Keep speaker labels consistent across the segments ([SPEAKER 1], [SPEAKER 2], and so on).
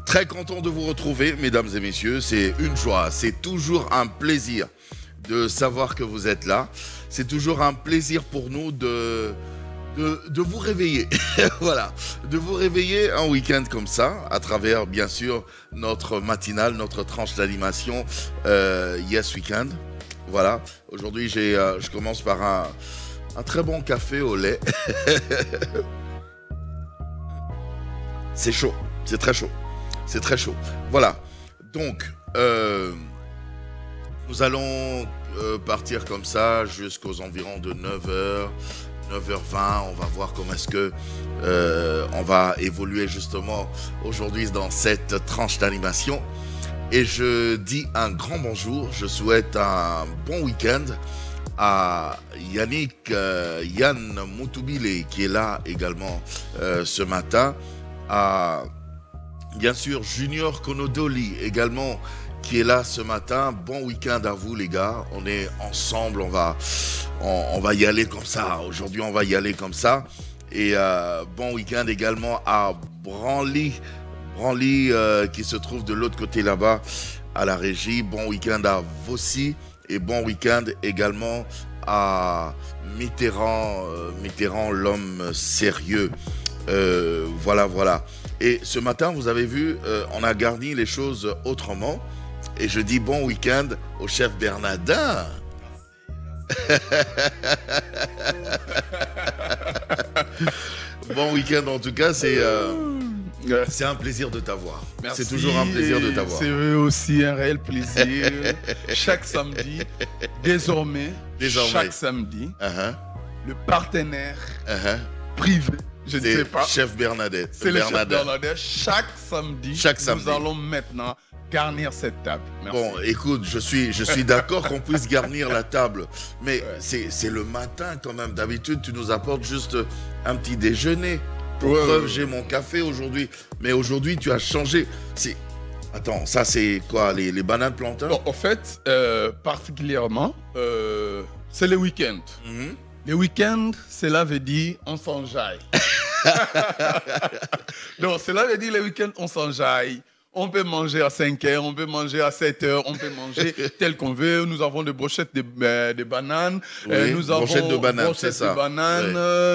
[SPEAKER 1] Très content de vous retrouver, mesdames et messieurs. C'est une joie, c'est toujours un plaisir de savoir que vous êtes là. C'est toujours un plaisir pour nous de vous réveiller. Voilà, de vous réveiller un week-end comme ça, à travers, bien sûr, notre matinale, notre tranche d'animation Yes Weekend. Voilà, aujourd'hui, je commence par un très bon café au lait. C'est chaud, c'est très chaud. C'est très chaud. Voilà. Donc, nous allons partir comme ça jusqu'aux environs de 9h, 9h20. On va voir comment est-ce que on va évoluer justement aujourd'hui dans cette tranche d'animation. Et je dis un grand bonjour. Je souhaite un bon week-end à Yann Moutoubile qui est là également ce matin. À bien sûr, Junior Konodoli également qui est là ce matin. Bon week-end à vous les gars. On est ensemble, on va y aller comme ça. Aujourd'hui, on va y aller comme ça. Et bon week-end également à Branly qui se trouve de l'autre côté là-bas à la régie. Bon week-end à Vossi et bon week-end également à Mitterrand, l'homme sérieux. Voilà. Et ce matin, vous avez vu, on a garni les choses autrement. Et je dis bon week-end au chef Bernardin. Bon week-end en tout cas, c'est un plaisir de t'avoir. C'est toujours un plaisir de t'avoir.
[SPEAKER 2] C'est aussi un réel plaisir. Chaque samedi, désormais, chaque samedi, le partenaire privé. Je ne sais pas.
[SPEAKER 1] Chef Bernadette.
[SPEAKER 2] C'est le chef Bernadette. Chaque samedi, nous allons maintenant garnir cette table. Merci.
[SPEAKER 1] Bon, écoute, je suis d'accord qu'on puisse garnir la table. Mais c'est le matin quand même. D'habitude, tu nous apportes juste un petit déjeuner. Pour preuve, j'ai mon café aujourd'hui. Mais aujourd'hui, tu as changé. Attends, ça c'est quoi, les bananes plantains?
[SPEAKER 2] Bon, en fait, particulièrement, c'est le week-end. Le week-end, cela veut dire on s'enjaille. Donc, cela veut dire le week-end, on s'enjaille. On peut manger à 5h, on peut manger à 7h, on peut manger tel qu'on veut. Nous avons des brochettes de bananes. Nous avons
[SPEAKER 1] brochettes de bananes, c'est ça.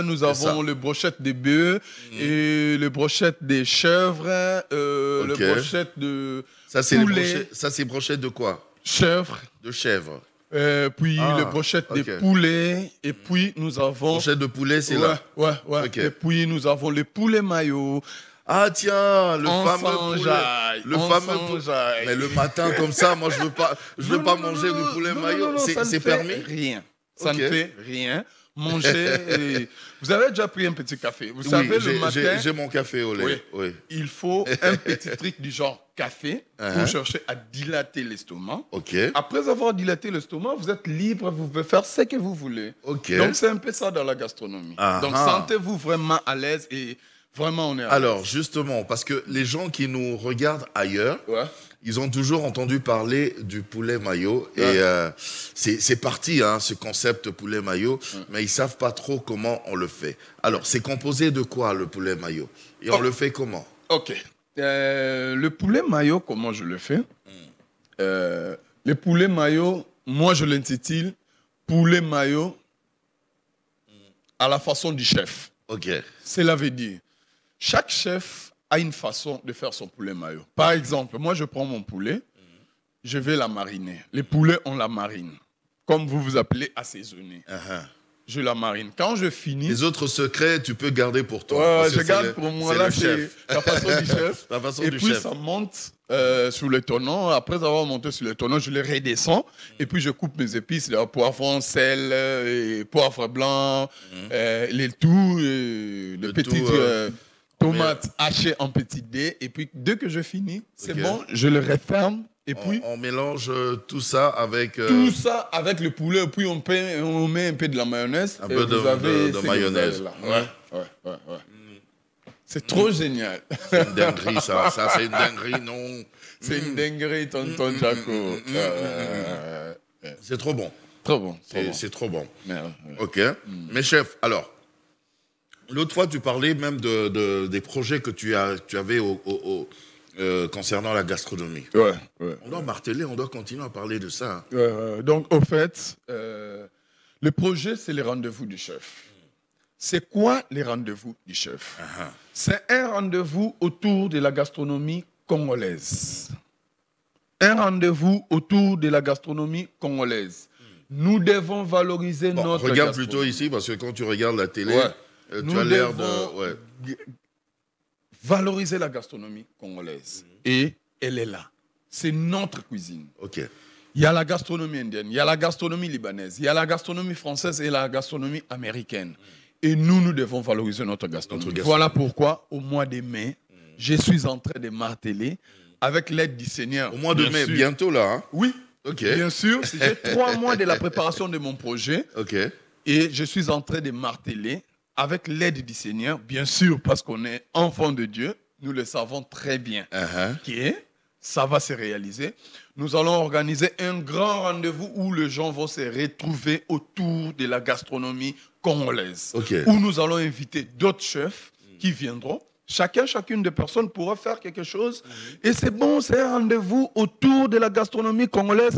[SPEAKER 2] Nous avons les brochettes de bœufs et les brochettes des chèvres, les brochettes de poulet.
[SPEAKER 1] Ça, c'est brochettes de quoi?
[SPEAKER 2] Chèvre.
[SPEAKER 1] De chèvre.
[SPEAKER 2] Puis les brochettes de poulet. Et puis nous avons...
[SPEAKER 1] Brochettes de poulet, c'est là?
[SPEAKER 2] Ouais. Okay. Et puis nous avons le poulet mayo.
[SPEAKER 1] Ah tiens, le fameux poulet. Mais le matin comme ça, moi je veux pas manger du poulet mayo. C'est permis?
[SPEAKER 2] Rien. Ça ne fait rien. Manger. Vous avez déjà pris un petit café. Vous savez, le matin.
[SPEAKER 1] J'ai mon café au lait. Oui.
[SPEAKER 2] Il faut un petit truc du genre café pour chercher à dilater l'estomac. Après avoir dilaté l'estomac, vous êtes libre, vous pouvez faire ce que vous voulez. Donc c'est un peu ça dans la gastronomie. Donc sentez-vous vraiment à l'aise et vraiment on est à l'aise.
[SPEAKER 1] Alors justement, parce que les gens qui nous regardent ailleurs, ils ont toujours entendu parler du poulet mayo et c'est parti, ce concept poulet mayo, mais ils savent pas trop comment on le fait. Alors, c'est composé de quoi le poulet mayo? Et on le fait comment?
[SPEAKER 2] Le poulet mayo, comment je le fais? Le poulet mayo, moi je l'intitule poulet mayo à la façon du chef. Cela veut dire, chaque chef a une façon de faire son poulet mayo. Par exemple, moi, je prends mon poulet, je vais la mariner. Les poulets, on la marine. Comme vous appelez assaisonner. Je la marine. Quand je finis...
[SPEAKER 1] Les autres secrets, tu peux garder pour toi.
[SPEAKER 2] Je garde pour moi. Là, c'est la façon du chef. Et puis, ça monte sur le tonneau. Après avoir monté sur le tonneau, je le redescends. Et puis, je coupe mes épices. Poivron, sel, et poivre blanc, les tout, le petit... tomates hachées en petits dés. Et puis, dès que je finis, c'est bon, je le referme. Et puis,
[SPEAKER 1] on mélange tout ça avec...
[SPEAKER 2] Tout ça avec le poulet. Et puis, on met un peu de la mayonnaise.
[SPEAKER 1] Un peu de mayonnaise.
[SPEAKER 2] Ouais. C'est trop génial.
[SPEAKER 1] C'est une dinguerie, ça. Ça, c'est une dinguerie, non?
[SPEAKER 2] C'est une dinguerie, tonton Jaco.
[SPEAKER 1] C'est trop bon.
[SPEAKER 2] Trop bon.
[SPEAKER 1] C'est trop bon.
[SPEAKER 2] Ouais.
[SPEAKER 1] OK. Mais chef, alors, L'autre fois, tu parlais même des projets que tu avais concernant la gastronomie.
[SPEAKER 2] Ouais.
[SPEAKER 1] On doit marteler, on doit continuer à parler de ça.
[SPEAKER 2] Donc, au fait, le projet, c'est les rendez-vous du chef. C'est quoi les rendez-vous du chef? C'est un rendez-vous autour de la gastronomie congolaise. Un rendez-vous autour de la gastronomie congolaise. Nous devons valoriser notre
[SPEAKER 1] regarde
[SPEAKER 2] gastronomie.
[SPEAKER 1] plutôt ici, parce que quand tu regardes la télé, tu
[SPEAKER 2] Nous
[SPEAKER 1] as l'air
[SPEAKER 2] devons
[SPEAKER 1] de...
[SPEAKER 2] valoriser la gastronomie congolaise. Et elle est là. C'est notre cuisine.
[SPEAKER 1] Ok.
[SPEAKER 2] Il y a la gastronomie indienne, il y a la gastronomie libanaise, il y a la gastronomie française et la gastronomie américaine. Et nous devons valoriser notre gastronomie. Voilà pourquoi, au mois de mai, je suis en train de marteler avec l'aide du Seigneur.
[SPEAKER 1] Au mois de mai, bientôt là. Hein?
[SPEAKER 2] Oui,
[SPEAKER 1] okay.
[SPEAKER 2] Bien sûr. J'ai 3 mois de la préparation de mon projet.
[SPEAKER 1] Okay.
[SPEAKER 2] Et je suis en train de marteler avec l'aide du Seigneur, bien sûr, parce qu'on est enfant de Dieu. Nous le savons très bien. Ça va se réaliser. Nous allons organiser un grand rendez-vous où les gens vont se retrouver autour de la gastronomie congolaise. Où nous allons inviter d'autres chefs qui viendront. Chacune des personnes pourra faire quelque chose. Et c'est bon, c'est un rendez-vous autour de la gastronomie congolaise.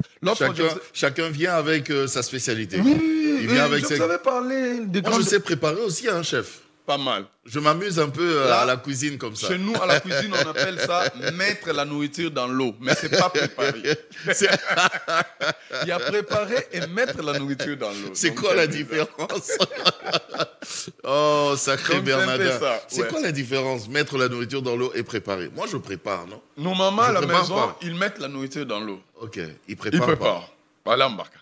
[SPEAKER 1] Chacun vient avec sa spécialité.
[SPEAKER 2] Oui,
[SPEAKER 1] il vient avec
[SPEAKER 2] je savais parler de
[SPEAKER 1] Moi, je sais préparer aussi un chef.
[SPEAKER 2] Pas mal.
[SPEAKER 1] Je m'amuse un peu à la cuisine comme ça.
[SPEAKER 2] Chez nous, à la cuisine, on appelle ça mettre la nourriture dans l'eau. Mais ce n'est pas préparé. Il y a préparé et mettre la nourriture dans l'eau.
[SPEAKER 1] C'est quoi la différence? Oh, sacré Bernardin. C'est quoi la différence? Mettre la nourriture dans l'eau et préparer? Moi, je prépare, non?
[SPEAKER 2] Nos mamans à la maison, ils mettent la nourriture dans l'eau.
[SPEAKER 1] Ok, ils préparent.
[SPEAKER 2] Voilà, Mbaka.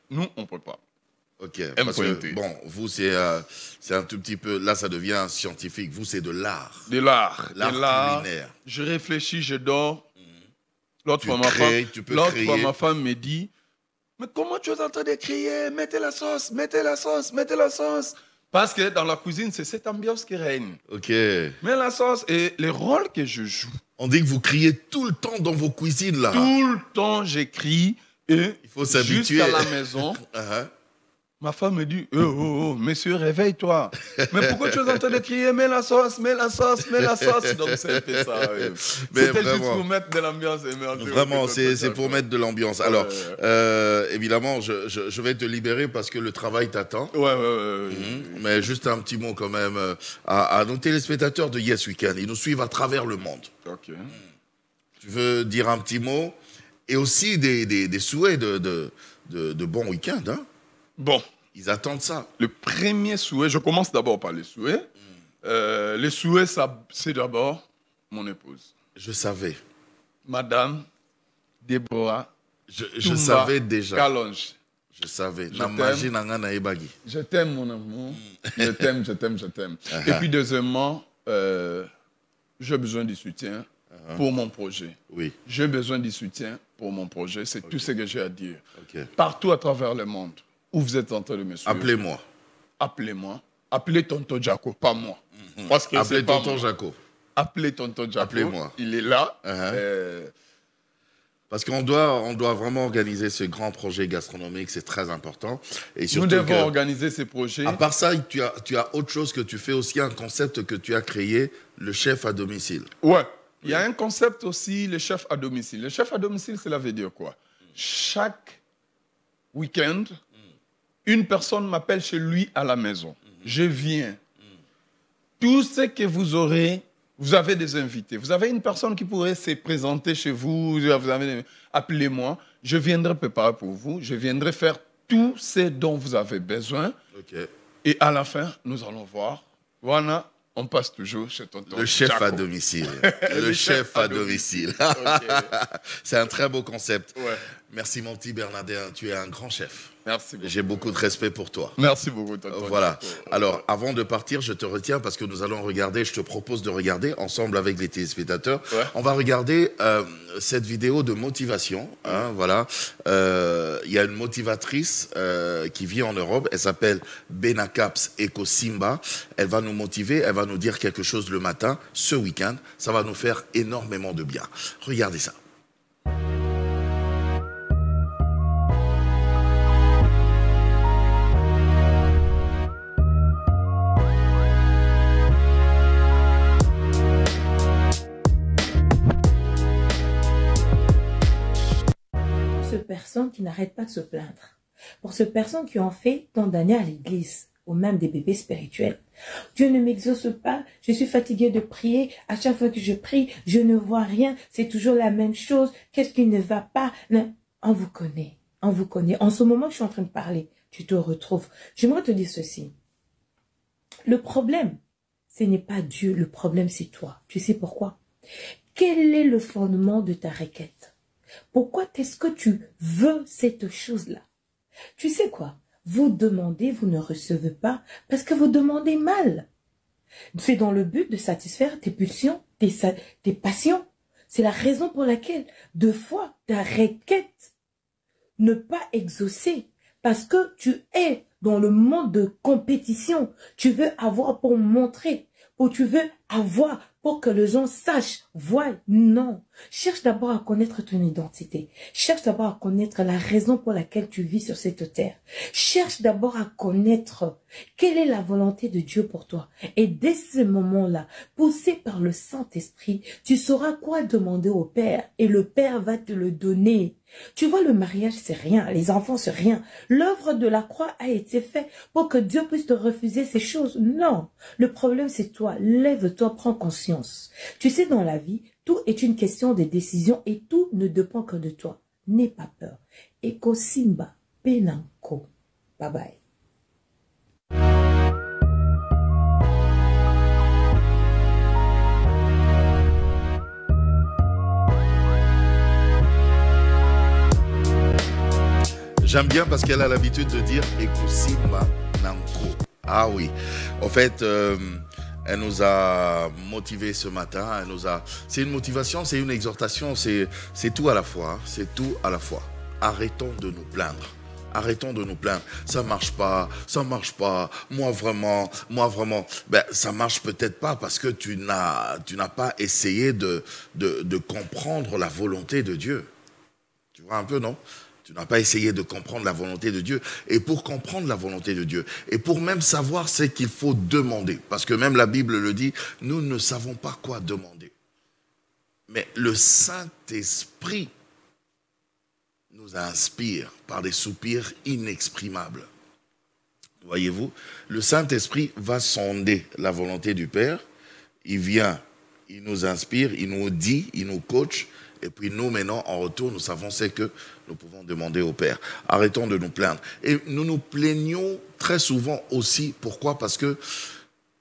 [SPEAKER 2] Nous, on prépare.
[SPEAKER 1] Ok, parce que, bon, vous, c'est un tout petit peu... Là, ça devient scientifique. Vous, c'est de l'art.
[SPEAKER 2] De l'art.
[SPEAKER 1] L'art culinaire.
[SPEAKER 2] Je réfléchis, je dors. L'autre fois, ma femme me dit, mais comment tu es en train de crier? Mettez la sauce, mettez la sauce, mettez la sauce. Parce que dans la cuisine, c'est cette ambiance qui règne.
[SPEAKER 1] Ok.
[SPEAKER 2] Mets la sauce et le rôle que je joue.
[SPEAKER 1] On dit que vous criez tout le temps dans vos cuisines, là.
[SPEAKER 2] Tout le temps, j'écris. Et
[SPEAKER 1] il faut s'habituer.
[SPEAKER 2] Jusqu'à la maison... Ma femme me dit, monsieur, réveille-toi. Mais pourquoi tu es en train de crier, mets la sauce, mets la sauce, mets la sauce? Donc c'est un peu ça. C'était juste pour mettre de l'ambiance.
[SPEAKER 1] Vraiment, c'est pour mettre de l'ambiance. Alors, évidemment, je vais te libérer parce que le travail t'attend. Mais juste un petit mot quand même à nos téléspectateurs de Yes Weekend. Ils nous suivent à travers le monde. Tu veux dire un petit mot? Et aussi des souhaits de bon week-end, hein?
[SPEAKER 2] Bon.
[SPEAKER 1] Ils attendent ça.
[SPEAKER 2] Le premier souhait, je commence d'abord par les souhaits. Les souhaits, c'est d'abord mon épouse.
[SPEAKER 1] Je savais.
[SPEAKER 2] Madame Déborah.
[SPEAKER 1] Je savais déjà.
[SPEAKER 2] Kalonge.
[SPEAKER 1] Je savais.
[SPEAKER 2] Je t'aime, mon amour. Je t'aime. Et puis, deuxièmement, j'ai besoin du soutien pour mon projet.
[SPEAKER 1] Oui.
[SPEAKER 2] J'ai besoin du soutien pour mon projet. C'est tout ce que j'ai à dire. Partout à travers le monde où vous êtes en train de me suivre.
[SPEAKER 1] Appelez-moi.
[SPEAKER 2] Appelez-moi. Appelez Tonton Jaco, pas moi.
[SPEAKER 1] Parce que appelez Tonton Jaco.
[SPEAKER 2] Appelez Tonton Jaco.
[SPEAKER 1] Appelez-moi.
[SPEAKER 2] Il est là.
[SPEAKER 1] Parce qu'on doit vraiment organiser ce grand projet gastronomique, c'est très important. Et
[SPEAKER 2] nous devons organiser ces projets.
[SPEAKER 1] À part ça, tu as autre chose que tu fais aussi, un concept que tu as créé, le chef à domicile.
[SPEAKER 2] Ouais. Il y a un concept aussi, le chef à domicile. Le chef à domicile, cela veut dire quoi? Chaque week-end, une personne m'appelle chez lui à la maison. Je viens. Tout ce que vous aurez, vous avez des invités. Vous avez une personne qui pourrait se présenter chez vous. Appelez-moi. Je viendrai préparer pour vous. Je viendrai faire tout ce dont vous avez besoin. Et à la fin, nous allons voir. Voilà. On passe toujours chez tonton
[SPEAKER 1] Le chef
[SPEAKER 2] Jaco.
[SPEAKER 1] à domicile. Le chef à domicile. C'est un très beau concept. Merci mon petit Bernardin, tu es un grand chef.
[SPEAKER 2] Merci beaucoup.
[SPEAKER 1] J'ai beaucoup de respect pour toi.
[SPEAKER 2] Merci beaucoup, tonton.
[SPEAKER 1] Voilà. Alors, avant de partir, je te retiens parce que nous allons regarder, je te propose de regarder ensemble avec les téléspectateurs. On va regarder cette vidéo de motivation. Voilà. Il y a une motivatrice qui vit en Europe. Elle s'appelle Benakaps Eko Simba. Elle va nous motiver, elle va nous dire quelque chose le matin, ce week-end. Ça va nous faire énormément de bien. Regardez ça.
[SPEAKER 3] personnes qui n'arrêtent pas de se plaindre. Pour ces personnes qui ont fait tant d'années à l'église, ou même des bébés spirituels. Dieu ne m'exauce pas, je suis fatiguée de prier, à chaque fois que je prie, je ne vois rien, c'est toujours la même chose, qu'est-ce qui ne va pas? Non, on vous connaît, on vous connaît. En ce moment, je suis en train de parler, tu te retrouves. J'aimerais te dire ceci. Le problème, ce n'est pas Dieu, le problème c'est toi. Tu sais pourquoi? Quel est le fondement de ta requête? Pourquoi est-ce que tu veux cette chose-là? Tu sais quoi? Vous demandez, vous ne recevez pas parce que vous demandez mal. C'est dans le but de satisfaire tes pulsions, tes passions. C'est la raison pour laquelle, deux fois, ta requête ne pas exaucer parce que tu es dans le monde de compétition. Tu veux avoir pour montrer, tu veux avoir pour que les gens sachent, voient. Non. Cherche d'abord à connaître ton identité. Cherche d'abord à connaître la raison pour laquelle tu vis sur cette terre. Cherche d'abord à connaître quelle est la volonté de Dieu pour toi. Et dès ce moment-là, poussé par le Saint-Esprit, tu sauras quoi demander au Père. Et le Père va te le donner. Tu vois, le mariage, c'est rien. Les enfants, c'est rien. L'œuvre de la croix a été faite pour que Dieu puisse te refuser ces choses. Non. Le problème, c'est toi. Lève-toi, prends conscience. Tu sais, dans la vie, tout est une question de décision et tout ne dépend que de toi. N'aie pas peur. Eko Simba, Penanko. Bye bye.
[SPEAKER 1] J'aime bien parce qu'elle a l'habitude de dire Ekosimba Nanko. Ah oui. En fait, elle nous a motivés ce matin. C'est une motivation, c'est une exhortation, c'est tout à la fois. Hein. C'est tout à la fois. Arrêtons de nous plaindre. Arrêtons de nous plaindre. Ça marche pas, ça marche pas. Moi vraiment. Ben, ça marche peut-être pas parce que tu n'as pas essayé de comprendre la volonté de Dieu. Tu vois un peu, non? Tu n'as pas essayé de comprendre la volonté de Dieu. Et pour comprendre la volonté de Dieu, et pour même savoir ce qu'il faut demander, parce que même la Bible le dit, nous ne savons pas quoi demander. Mais le Saint-Esprit nous inspire par des soupirs inexprimables. Voyez-vous, le Saint-Esprit va sonder la volonté du Père. Il vient, il nous inspire, il nous dit, il nous coach. Et puis nous, maintenant, en retour, nous savons ce que nous pouvons demander au Père. Arrêtons de nous plaindre. Et nous nous plaignons très souvent aussi. Pourquoi? Parce que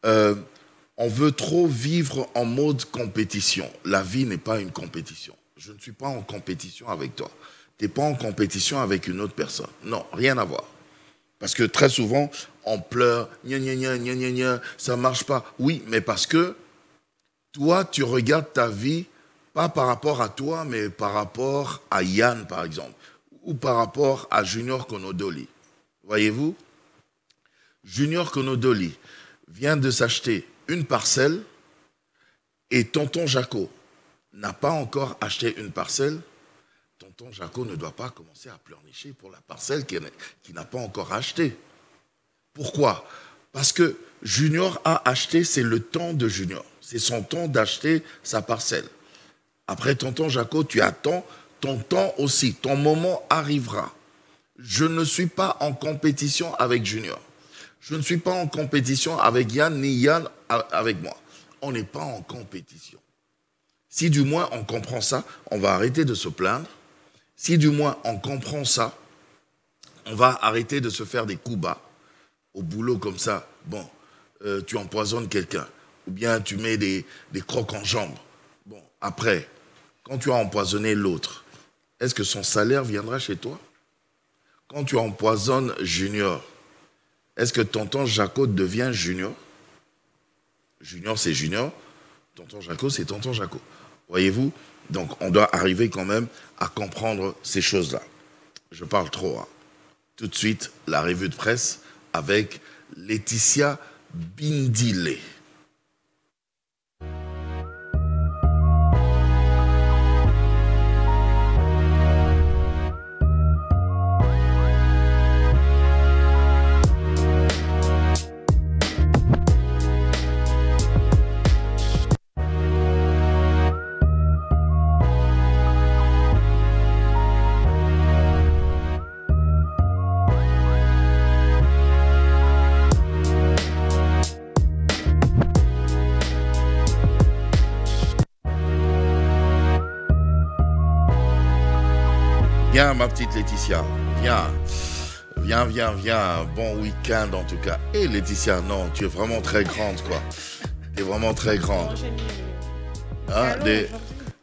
[SPEAKER 1] on veut trop vivre en mode compétition. La vie n'est pas une compétition. Je ne suis pas en compétition avec toi. Tu n'es pas en compétition avec une autre personne. Non, rien à voir. Parce que très souvent, on pleure, gna gna gna gna gna gna, ça ne marche pas. Oui, mais parce que toi, tu regardes ta vie pas par rapport à toi, mais par rapport à Yann, par exemple, ou par rapport à Junior Konodoli. Voyez-vous, Junior Konodoli vient de s'acheter une parcelle et tonton Jaco n'a pas encore acheté une parcelle. Tonton Jaco ne doit pas commencer à pleurnicher pour la parcelle qu'il n'a pas encore achetée. Pourquoi? Parce que Junior a acheté, c'est le temps de Junior. C'est son temps d'acheter sa parcelle. Après, tonton Jaco, tu attends ton temps aussi. Ton moment arrivera. Je ne suis pas en compétition avec Junior. Je ne suis pas en compétition avec Yann, ni Yann avec moi. On n'est pas en compétition. Si du moins on comprend ça, on va arrêter de se plaindre. Si du moins on comprend ça, on va arrêter de se faire des coups bas. Au boulot comme ça, bon, tu empoisonnes quelqu'un. Ou bien tu mets des crocs en jambes. Bon, après, quand tu as empoisonné l'autre, est-ce que son salaire viendra chez toi? Quand tu empoisonnes Junior, est-ce que tonton Jaco devient Junior? Junior, c'est Junior. Tonton Jaco, c'est tonton Jaco. Voyez-vous? Donc, on doit arriver quand même à comprendre ces choses-là. Je parle trop. Hein. Tout de suite, la revue de presse avec Laetitia Bindile. Viens, ma petite Laetitia. Viens. Viens, viens, viens. Bon week-end, en tout cas. Et Laetitia, non, tu es vraiment très grande, quoi. Tu es vraiment très grande. Hein,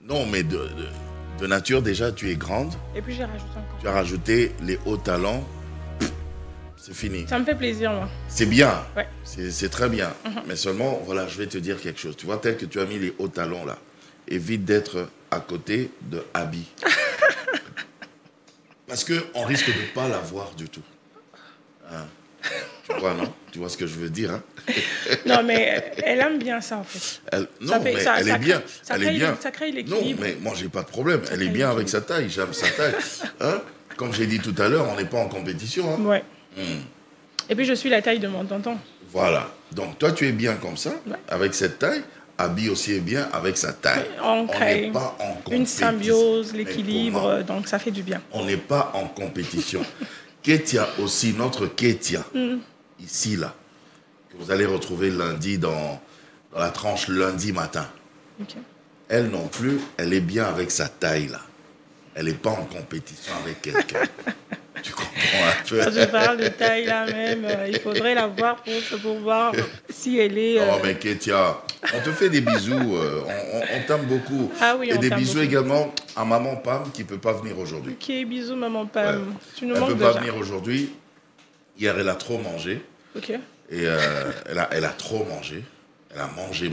[SPEAKER 1] non, mais de nature, déjà, tu es grande.
[SPEAKER 4] Et puis, j'ai rajouté encore.
[SPEAKER 1] Tu as rajouté les hauts talents. C'est fini.
[SPEAKER 4] Ça me fait plaisir, moi.
[SPEAKER 1] C'est bien.
[SPEAKER 4] Ouais.
[SPEAKER 1] C'est très bien. Mais seulement, voilà, je vais te dire quelque chose. Tu vois, tel que tu as mis les hauts talons, là, évite d'être à côté de Abby. Parce qu'on risque de ne pas la voir du tout. Hein. Tu vois, non? Tu vois ce que je veux dire, hein?
[SPEAKER 4] Non, mais elle aime bien ça, en fait.
[SPEAKER 1] Non, mais elle est bien. Elle est bien.
[SPEAKER 4] Ça crée l'équilibre.
[SPEAKER 1] Non, mais moi, j'ai pas de problème. Elle est bien avec sa taille. J'aime sa taille. Hein? Comme j'ai dit tout à l'heure, on n'est pas en compétition. Hein?
[SPEAKER 4] Ouais. Et puis, je suis la taille de mon tonton.
[SPEAKER 1] Voilà. Donc, toi, tu es bien comme ça,
[SPEAKER 4] ouais.
[SPEAKER 1] avec cette taille. Abby aussi est bien avec sa taille.
[SPEAKER 4] On crée
[SPEAKER 1] n'est pas en compétition.
[SPEAKER 4] Une symbiose, l'équilibre, donc ça fait du bien.
[SPEAKER 1] On n'est pas en compétition. Ketia aussi, notre Ketia, ici, là, que vous allez retrouver lundi dans la tranche lundi matin.
[SPEAKER 4] Okay.
[SPEAKER 1] Elle non plus, elle est bien avec sa taille, là. Elle n'est pas en compétition avec quelqu'un. Tu comprends un peu?
[SPEAKER 4] Quand je parle de taille là même, il faudrait la voir pour voir si elle est...
[SPEAKER 1] Oh mais Ketia, on te fait des bisous, on t'aime beaucoup.
[SPEAKER 4] Ah oui,
[SPEAKER 1] et des bisous
[SPEAKER 4] beaucoup.
[SPEAKER 1] également à maman Pam qui ne peut pas venir aujourd'hui.
[SPEAKER 4] Ok, bisous maman Pam.
[SPEAKER 1] Ouais.
[SPEAKER 4] Tu nous
[SPEAKER 1] elle
[SPEAKER 4] manques
[SPEAKER 1] ne peut
[SPEAKER 4] déjà.
[SPEAKER 1] pas venir aujourd'hui. Hier, elle a trop mangé.
[SPEAKER 4] Ok.
[SPEAKER 1] Et elle a trop mangé. Elle a mangé.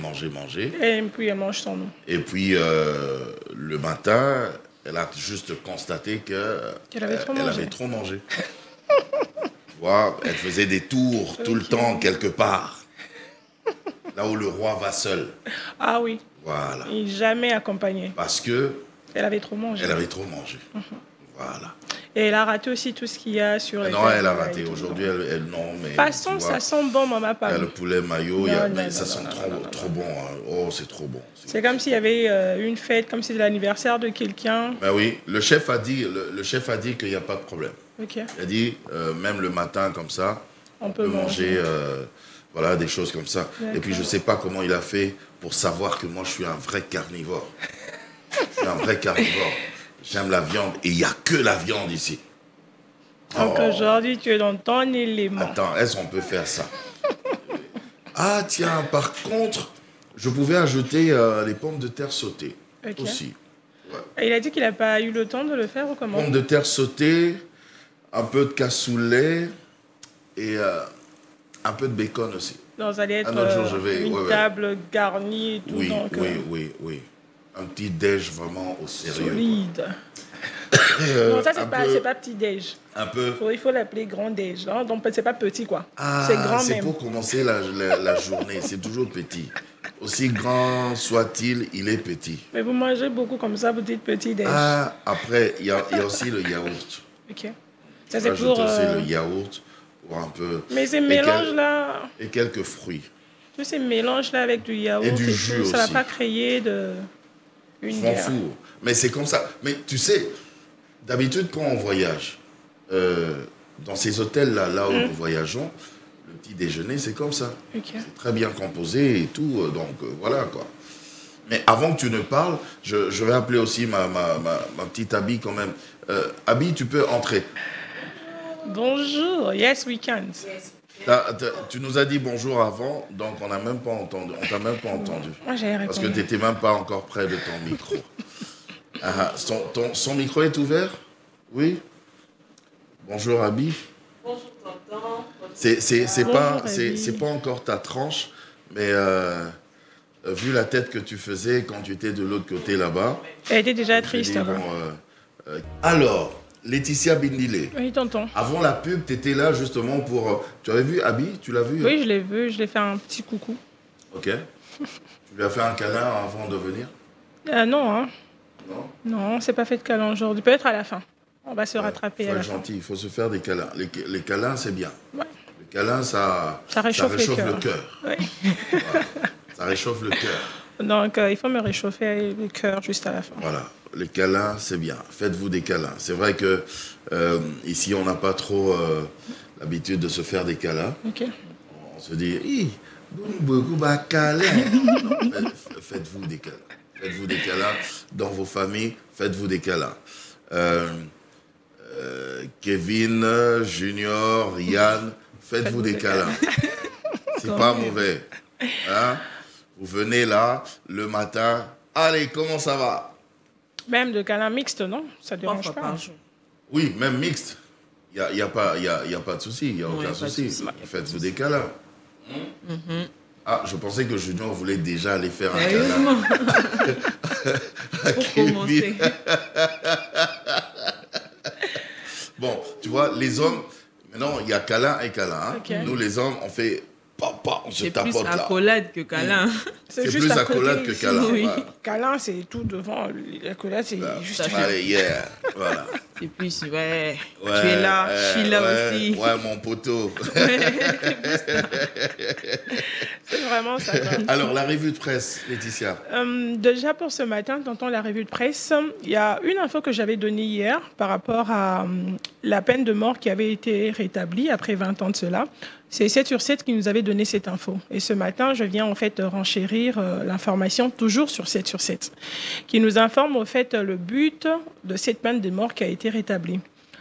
[SPEAKER 4] Et puis elle mange sans nous.
[SPEAKER 1] Et puis le matin... Elle a juste constaté qu'elle avait trop mangé. Tu vois, elle faisait des tours tout le temps quelque part. Là où le roi va seul.
[SPEAKER 4] Ah oui.
[SPEAKER 1] Voilà.
[SPEAKER 4] Et jamais accompagné.
[SPEAKER 1] Parce que...
[SPEAKER 4] Elle avait trop mangé.
[SPEAKER 1] Voilà.
[SPEAKER 4] Et elle a raté aussi tout ce qu'il y a sur les...
[SPEAKER 1] Non, elle a raté. Aujourd'hui, elle non, mais...
[SPEAKER 4] De toute façon, ça sent bon, maman Pam.
[SPEAKER 1] Il y a le poulet maillot, ça sent trop bon. Hein. Oh, c'est trop bon.
[SPEAKER 4] C'est comme s'il y avait une fête, comme si c'était l'anniversaire de quelqu'un.
[SPEAKER 1] Ben oui, le chef a dit qu'il n'y a pas de problème.
[SPEAKER 4] Okay.
[SPEAKER 1] Il a dit, même le matin comme ça, on peut manger voilà, des choses comme ça. Et puis, je ne sais pas comment il a fait pour savoir que moi, je suis un vrai carnivore. Je suis un vrai carnivore. J'aime la viande et il n'y a que la viande ici.
[SPEAKER 4] Donc aujourd'hui, tu es dans ton élément.
[SPEAKER 1] Attends, est-ce qu'on peut faire ça? Ah tiens, par contre, je pouvais ajouter les pommes de terre sautées aussi. Ouais.
[SPEAKER 4] Et il a dit qu'il n'a pas eu le temps de le faire ou comment?
[SPEAKER 1] Pommes de terre sautées, un peu de cassoulet et un peu de bacon aussi.
[SPEAKER 4] Donc ça allait être une table garnie et tout.
[SPEAKER 1] Oui,
[SPEAKER 4] donc,
[SPEAKER 1] oui. Un petit déj vraiment au sérieux.
[SPEAKER 4] Solide. Non, ça, c'est pas petit déj.
[SPEAKER 1] Un peu.
[SPEAKER 4] Il faut l'appeler grand déj. Hein? Donc, c'est pas petit, quoi.
[SPEAKER 1] Ah,
[SPEAKER 4] c'est grand même.
[SPEAKER 1] C'est pour commencer la journée. C'est toujours petit. Aussi grand soit-il, il est petit.
[SPEAKER 4] Mais vous mangez beaucoup comme ça, vous dites petit déj.
[SPEAKER 1] Ah, après, il y a aussi le yaourt.
[SPEAKER 4] Ok. Ça, c'est pour...
[SPEAKER 1] aussi le yaourt pour un peu...
[SPEAKER 4] Mais ces mélanges-là...
[SPEAKER 1] Et quelques fruits.
[SPEAKER 4] Tous ces mélanges-là avec du yaourt
[SPEAKER 1] et du jus
[SPEAKER 4] tout, ça
[SPEAKER 1] aussi.
[SPEAKER 4] va pas créer de...
[SPEAKER 1] Je m'en fous. Mais c'est comme ça. Mais tu sais, d'habitude, quand on voyage, dans ces hôtels-là, là où nous voyageons, le petit déjeuner, c'est comme ça.
[SPEAKER 4] Okay.
[SPEAKER 1] C'est très bien composé et tout. Donc, voilà, quoi. Mais avant que tu ne parles, je vais appeler aussi ma petite Abby quand même. Abby, tu peux entrer.
[SPEAKER 4] Bonjour. Yes, we can. Yes.
[SPEAKER 1] Tu nous as dit bonjour avant, donc on n'a même pas entendu. On t'a même pas entendu.
[SPEAKER 4] Moi, j'ai répondu.
[SPEAKER 1] Parce que tu n'étais même pas encore près de ton micro. Son micro est ouvert? Oui. Bonjour Abby.
[SPEAKER 5] Bonjour tonton.
[SPEAKER 1] C'est pas encore ta tranche, mais vu la tête que tu faisais quand tu étais de l'autre côté là-bas.
[SPEAKER 4] Elle était déjà triste avant.
[SPEAKER 1] Alors. Laetitia Bindile.
[SPEAKER 4] Oui, tonton.
[SPEAKER 1] Avant la pub, tu étais là justement pour... Tu avais vu Abby? Tu l'as vu?
[SPEAKER 4] Oui, je l'ai vu. Je l'ai fait un petit coucou.
[SPEAKER 1] Ok. Tu lui as fait un câlin avant de venir?
[SPEAKER 4] Non, hein.
[SPEAKER 1] Non?
[SPEAKER 4] Non, c'est pas fait de câlin aujourd'hui. Peut-être à la fin. On va se rattraper à la fin.
[SPEAKER 1] Gentil, il faut se faire des câlins. Les câlins, c'est bien.
[SPEAKER 4] Ouais.
[SPEAKER 1] Les câlins, ça réchauffe le cœur.
[SPEAKER 4] Oui.
[SPEAKER 1] Voilà. Ça réchauffe le cœur.
[SPEAKER 4] Donc, il faut me réchauffer le cœur juste à la fin.
[SPEAKER 1] Voilà. Les câlins, c'est bien. Faites-vous des câlins. C'est vrai que ici, on n'a pas trop l'habitude de se faire des câlins.
[SPEAKER 4] Okay.
[SPEAKER 1] On se dit, beaucoup de câlins. Faites-vous des câlins. Faites-vous des câlins dans vos familles. Faites-vous des câlins. Kevin, Junior, Yann, faites-vous des câlins. C'est pas mauvais. Hein? Vous venez là, le matin. Allez, comment ça va?
[SPEAKER 4] Même de câlin mixte, non? Ça ne dérange pas.
[SPEAKER 1] Oui, même mixte. Il n'y a pas de souci. Il n'y a aucun souci. Faites-vous des câlins. Ah, je pensais que Junior voulait déjà aller faire un câlin.
[SPEAKER 5] Pour commencer.
[SPEAKER 1] Bon, tu vois, les hommes, maintenant, il y a câlin et câlin. Hein.
[SPEAKER 4] Okay.
[SPEAKER 1] Nous, les hommes, on fait papa, on se tapote là.
[SPEAKER 5] C'est plus accolade que câlin.
[SPEAKER 1] C'est plus accolade que câlin.
[SPEAKER 5] Oui.
[SPEAKER 1] Ouais.
[SPEAKER 4] Câlin, c'est tout devant. L'accolade, c'est juste...
[SPEAKER 1] Allez, yeah, voilà.
[SPEAKER 5] C'est plus, ouais, tu es là, je suis là aussi.
[SPEAKER 1] Ouais, mon poteau.
[SPEAKER 4] C'est vraiment ça. Quoi.
[SPEAKER 1] Alors, la revue de presse, Laetitia.
[SPEAKER 4] Déjà pour ce matin, t'entends la revue de presse, il y a une info que j'avais donnée hier par rapport à la peine de mort qui avait été rétablie après 20 ans de cela. C'est 7 sur 7 qui nous avait donné cette info. Et ce matin, je viens en fait renchérir l'information, toujours sur 7 sur 7, qui nous informe au fait le but de cette peine de mort qui a été rétablie.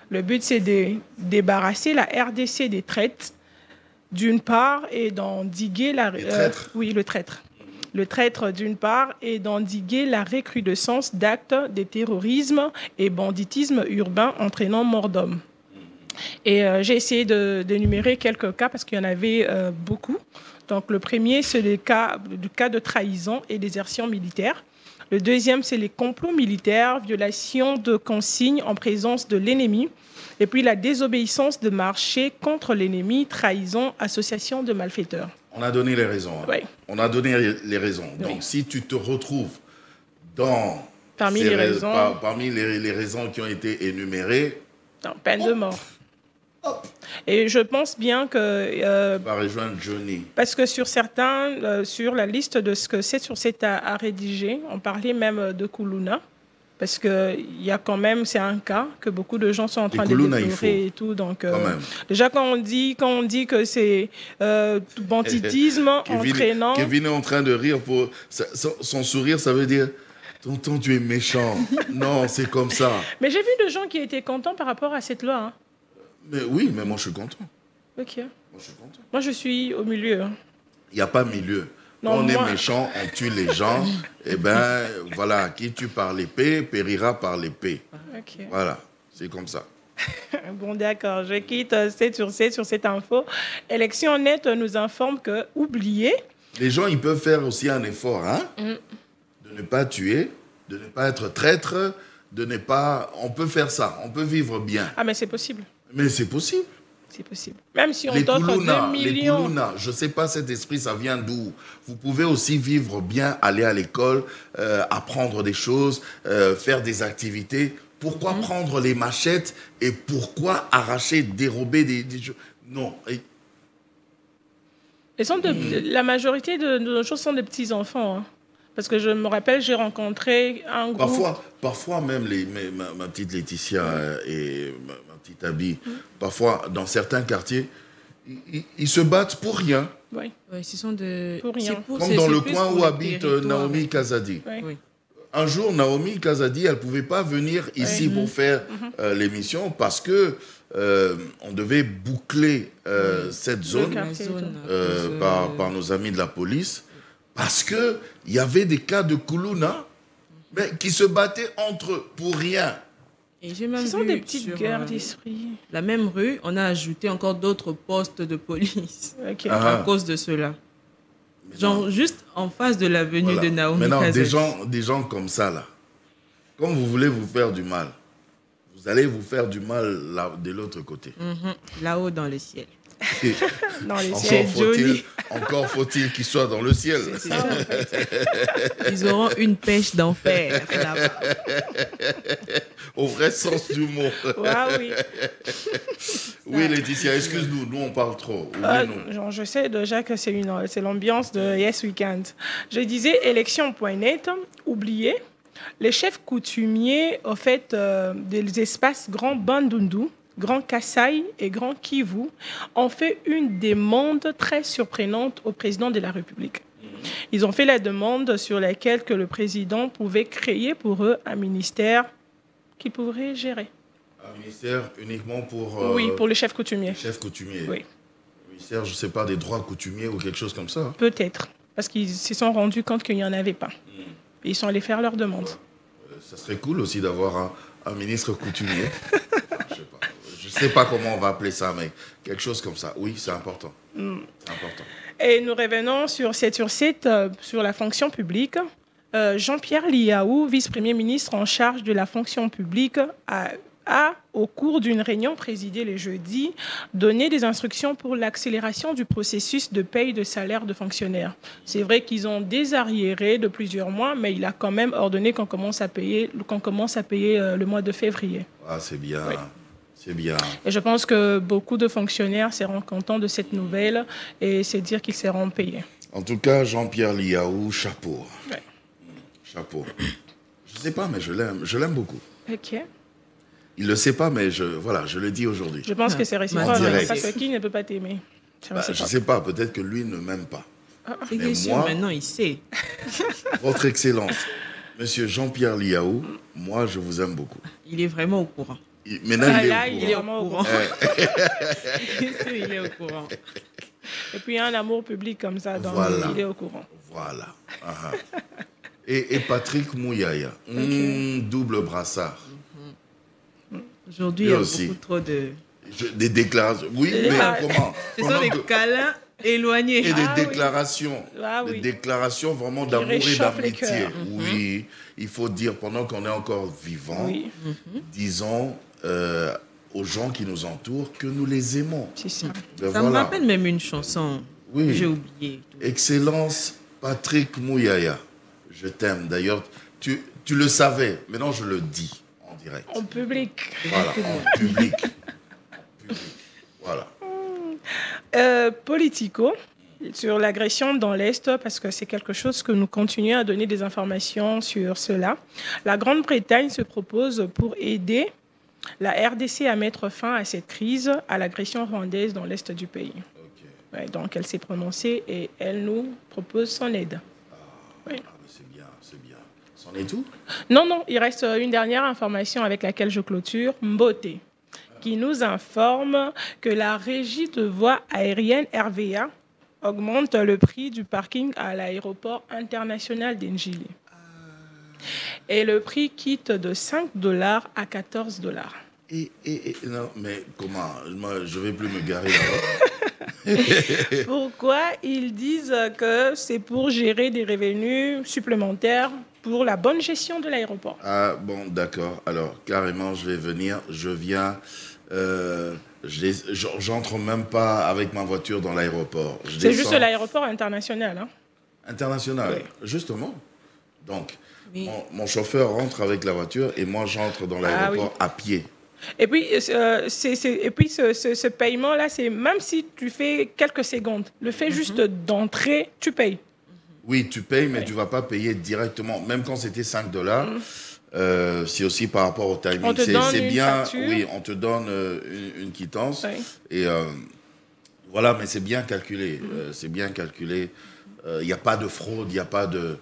[SPEAKER 4] Le but, c'est de débarrasser la RDC des traites, d'une part, et d'endiguer la... oui, le traître. Le traître, d'une part, et d'endiguer la recrudescence d'actes de terrorisme et banditisme urbain entraînant mort d'hommes. Et j'ai essayé d'énumérer quelques cas parce qu'il y en avait beaucoup. Donc, le premier, c'est le cas de trahison et désertion militaire. Le deuxième, c'est les complots militaires, violation de consignes en présence de l'ennemi. Et puis, la désobéissance de marché contre l'ennemi, trahison, association de malfaiteurs.
[SPEAKER 1] On a donné les raisons. Hein.
[SPEAKER 4] Oui.
[SPEAKER 1] On a donné les raisons.
[SPEAKER 4] Oui.
[SPEAKER 1] Donc, si tu te retrouves
[SPEAKER 4] parmi les raisons,
[SPEAKER 1] parmi les raisons qui ont été énumérées,
[SPEAKER 4] non, peine de mort. Et je pense bien que...
[SPEAKER 1] va rejoindre Johnny.
[SPEAKER 4] Parce que sur certains, sur la liste de ce que 7 sur 7 a rédigé, on parlait même de Kuluna. Parce qu'il y a quand même, c'est un cas que beaucoup de gens sont en train de déplorer et tout. Donc, déjà, quand on dit que c'est banditisme entraînant...
[SPEAKER 1] Kevin est en train de rire. Son sourire, ça veut dire... Tonton, tu es méchant. Non, c'est comme ça.
[SPEAKER 4] Mais j'ai vu des gens qui étaient contents par rapport à cette loi. Hein.
[SPEAKER 1] Mais oui, mais moi, je suis content.
[SPEAKER 4] Ok.
[SPEAKER 1] Moi, je suis content.
[SPEAKER 4] Moi, je suis au milieu.
[SPEAKER 1] Il n'y a pas milieu.
[SPEAKER 4] Non,
[SPEAKER 1] quand on est méchant, on tue les gens. Eh bien, voilà, qui tue par l'épée, périra par l'épée.
[SPEAKER 4] Okay.
[SPEAKER 1] Voilà, c'est comme ça.
[SPEAKER 4] Bon, d'accord. Je quitte 7 sur 7 sur cette info. Élection Net nous informe que, oubliez...
[SPEAKER 1] Les gens, ils peuvent faire aussi un effort, hein, de ne pas tuer, de ne pas être traître, de ne pas... On peut faire ça, on peut vivre bien.
[SPEAKER 4] Ah, mais c'est possible.
[SPEAKER 1] Mais c'est possible.
[SPEAKER 4] C'est possible. Même si on t'offre 2 millions...
[SPEAKER 1] Les Kuluna, je ne sais pas cet esprit, ça vient d'où. Vous pouvez aussi vivre bien, aller à l'école, apprendre des choses, faire des activités. Pourquoi prendre les machettes et pourquoi arracher, dérober des choses? Non.
[SPEAKER 4] La majorité de nos choses sont des petits-enfants. Hein. Parce que je me rappelle, j'ai rencontré un groupe...
[SPEAKER 1] Parfois même, ma petite Laetitia et ma petite Abby, parfois, dans certains quartiers, ils se battent pour rien.
[SPEAKER 4] Oui.
[SPEAKER 5] Oui, ce sont de...
[SPEAKER 4] Pour rien.
[SPEAKER 1] Comme dans le coin où habite Naomi Kazadi.
[SPEAKER 4] Oui.
[SPEAKER 1] Un jour, Naomi Kazadi, elle ne pouvait pas venir ici pour faire l'émission parce que on devait boucler cette zone par nos amis de la police. Parce qu'il y avait des cas de Kuluna mais qui se battaient entre eux pour rien.
[SPEAKER 5] Et j'ai même
[SPEAKER 4] Ce sont
[SPEAKER 5] vu
[SPEAKER 4] des petites
[SPEAKER 5] sur,
[SPEAKER 4] guerres d'esprit.
[SPEAKER 5] La même rue, on a ajouté encore d'autres postes de police à cause de cela. Genre juste en face de l'avenue de Naomi
[SPEAKER 1] Maintenant,
[SPEAKER 5] Kazadi.
[SPEAKER 1] des gens comme ça, là, comme vous voulez vous faire du mal, vous allez vous faire du mal là, de l'autre côté.
[SPEAKER 5] Là-haut dans le ciel.
[SPEAKER 4] Dans les ciels jolis.
[SPEAKER 1] Encore faut-il qu'ils soient dans le ciel.
[SPEAKER 5] C'est ça, en fait. Ils auront une pêche d'enfer là-bas.
[SPEAKER 1] Au vrai sens du mot.
[SPEAKER 4] Ah, oui.
[SPEAKER 1] Oui, Laetitia, excuse-nous, nous on parle trop.
[SPEAKER 4] Genre, je sais déjà que c'est l'ambiance de Yes Weekend. Je disais élection.net, oubliez, les chefs coutumiers au fait des espaces Grand Bandundu, Grand Kasaï et Grand Kivu ont fait une demande très surprenante au président de la République. Ils ont fait la demande sur laquelle que le président pouvait créer pour eux un ministère qu'ils pourraient gérer.
[SPEAKER 1] Un ministère uniquement pour...
[SPEAKER 4] oui, pour le chef coutumier.
[SPEAKER 1] Chef coutumier.
[SPEAKER 4] Oui.
[SPEAKER 1] Un ministère, je ne sais pas, des droits coutumiers ou quelque chose comme ça.
[SPEAKER 4] Peut-être, parce qu'ils se sont rendus compte qu'il n'y en avait pas. Et ils sont allés faire leur demande.
[SPEAKER 1] Ouais. Ça serait cool aussi d'avoir un ministre coutumier. Je ne sais pas comment on va appeler ça, mais quelque chose comme ça. Oui, c'est important. C'est important.
[SPEAKER 4] Et nous revenons sur 7 sur 7, sur la fonction publique. Jean-Pierre Liaou, vice-premier ministre en charge de la fonction publique, a, au cours d'une réunion présidée le jeudi, donné des instructions pour l'accélération du processus de paye de salaire de fonctionnaires. C'est vrai qu'ils ont désarriéré de plusieurs mois, mais il a quand même ordonné qu'on commence à payer le mois de février.
[SPEAKER 1] Ah, c'est bien. Oui. C'est bien.
[SPEAKER 4] Et je pense que beaucoup de fonctionnaires seront contents de cette nouvelle et c'est dire qu'ils seront payés.
[SPEAKER 1] En tout cas, Jean-Pierre Liaou, chapeau.
[SPEAKER 4] Ouais.
[SPEAKER 1] Chapeau. Je ne sais pas, mais je l'aime beaucoup.
[SPEAKER 4] Ok.
[SPEAKER 1] Il ne le sait pas, mais je le dis aujourd'hui.
[SPEAKER 4] Je pense que c'est réciproque, parce que qui ne peut pas t'aimer?
[SPEAKER 1] Je ne sais pas, peut-être que lui ne m'aime pas.
[SPEAKER 5] C'est sûr, maintenant il sait.
[SPEAKER 1] Votre Excellence, Monsieur Jean-Pierre Liaou, moi je vous aime beaucoup.
[SPEAKER 5] Il est vraiment au courant.
[SPEAKER 1] Maintenant,
[SPEAKER 5] il est vraiment au courant. Il est au courant.
[SPEAKER 4] Et puis, il y a un amour public comme ça, donc il est au courant.
[SPEAKER 1] Voilà. Et Patrick Mouyaya, double brassard.
[SPEAKER 5] Aujourd'hui, il y a beaucoup trop de...
[SPEAKER 1] Des déclarations. Oui, mais comment?
[SPEAKER 5] Ce sont des câlins éloignés.
[SPEAKER 1] Et des déclarations.
[SPEAKER 4] Oui.
[SPEAKER 1] Des déclarations vraiment d'amour et d'amitié. Oui, il faut dire, pendant qu'on est encore vivant, disons aux gens qui nous entourent que nous les aimons.
[SPEAKER 4] C'est ça.
[SPEAKER 5] Ça me rappelle même une chanson que j'ai oubliée.
[SPEAKER 1] Excellence Patrick Mouyaya, je t'aime. D'ailleurs, tu le savais, maintenant je le dis en direct.
[SPEAKER 4] En public.
[SPEAKER 1] Voilà, en public. Voilà.
[SPEAKER 4] Politico, sur l'agression dans l'Est, parce que c'est quelque chose que nous continuons à donner des informations sur cela. La Grande-Bretagne se propose pour aider la RDC à mettre fin à cette crise, à l'agression rwandaise dans l'Est du pays. Okay. Ouais, donc elle s'est prononcée et elle nous propose son aide.
[SPEAKER 1] C'est bien, c'est bien. C'en est tout?
[SPEAKER 4] Non, il reste une dernière information avec laquelle je clôture. Mboté, qui nous informe que la régie de voies aériennes RVA augmente le prix du parking à l'aéroport international d'Njili. Et le prix quitte de $5 à $14.
[SPEAKER 1] Non, mais comment? Moi, je ne vais plus me garer là-bas.
[SPEAKER 4] Pourquoi? Ils disent que c'est pour gérer des revenus supplémentaires pour la bonne gestion de l'aéroport.
[SPEAKER 1] Ah bon, d'accord. Alors, carrément, je vais venir. Je viens... j'entre même pas avec ma voiture dans l'aéroport.
[SPEAKER 4] C'est juste l'aéroport international. Hein?
[SPEAKER 1] International, oui. Justement. Donc, mon chauffeur rentre avec la voiture et moi, j'entre dans l'aéroport à pied.
[SPEAKER 4] Et puis, ce paiement-là, c'est même si tu fais quelques secondes, le fait juste d'entrer, tu payes.
[SPEAKER 1] Oui, tu payes, mais tu ne vas pas payer directement. Même quand c'était $5, c'est aussi par rapport au timing. C'est bien, oui, on te donne une quittance. Oui. Et voilà, mais c'est bien calculé. C'est bien calculé. Il n'y a pas de fraude, il n'y a pas de...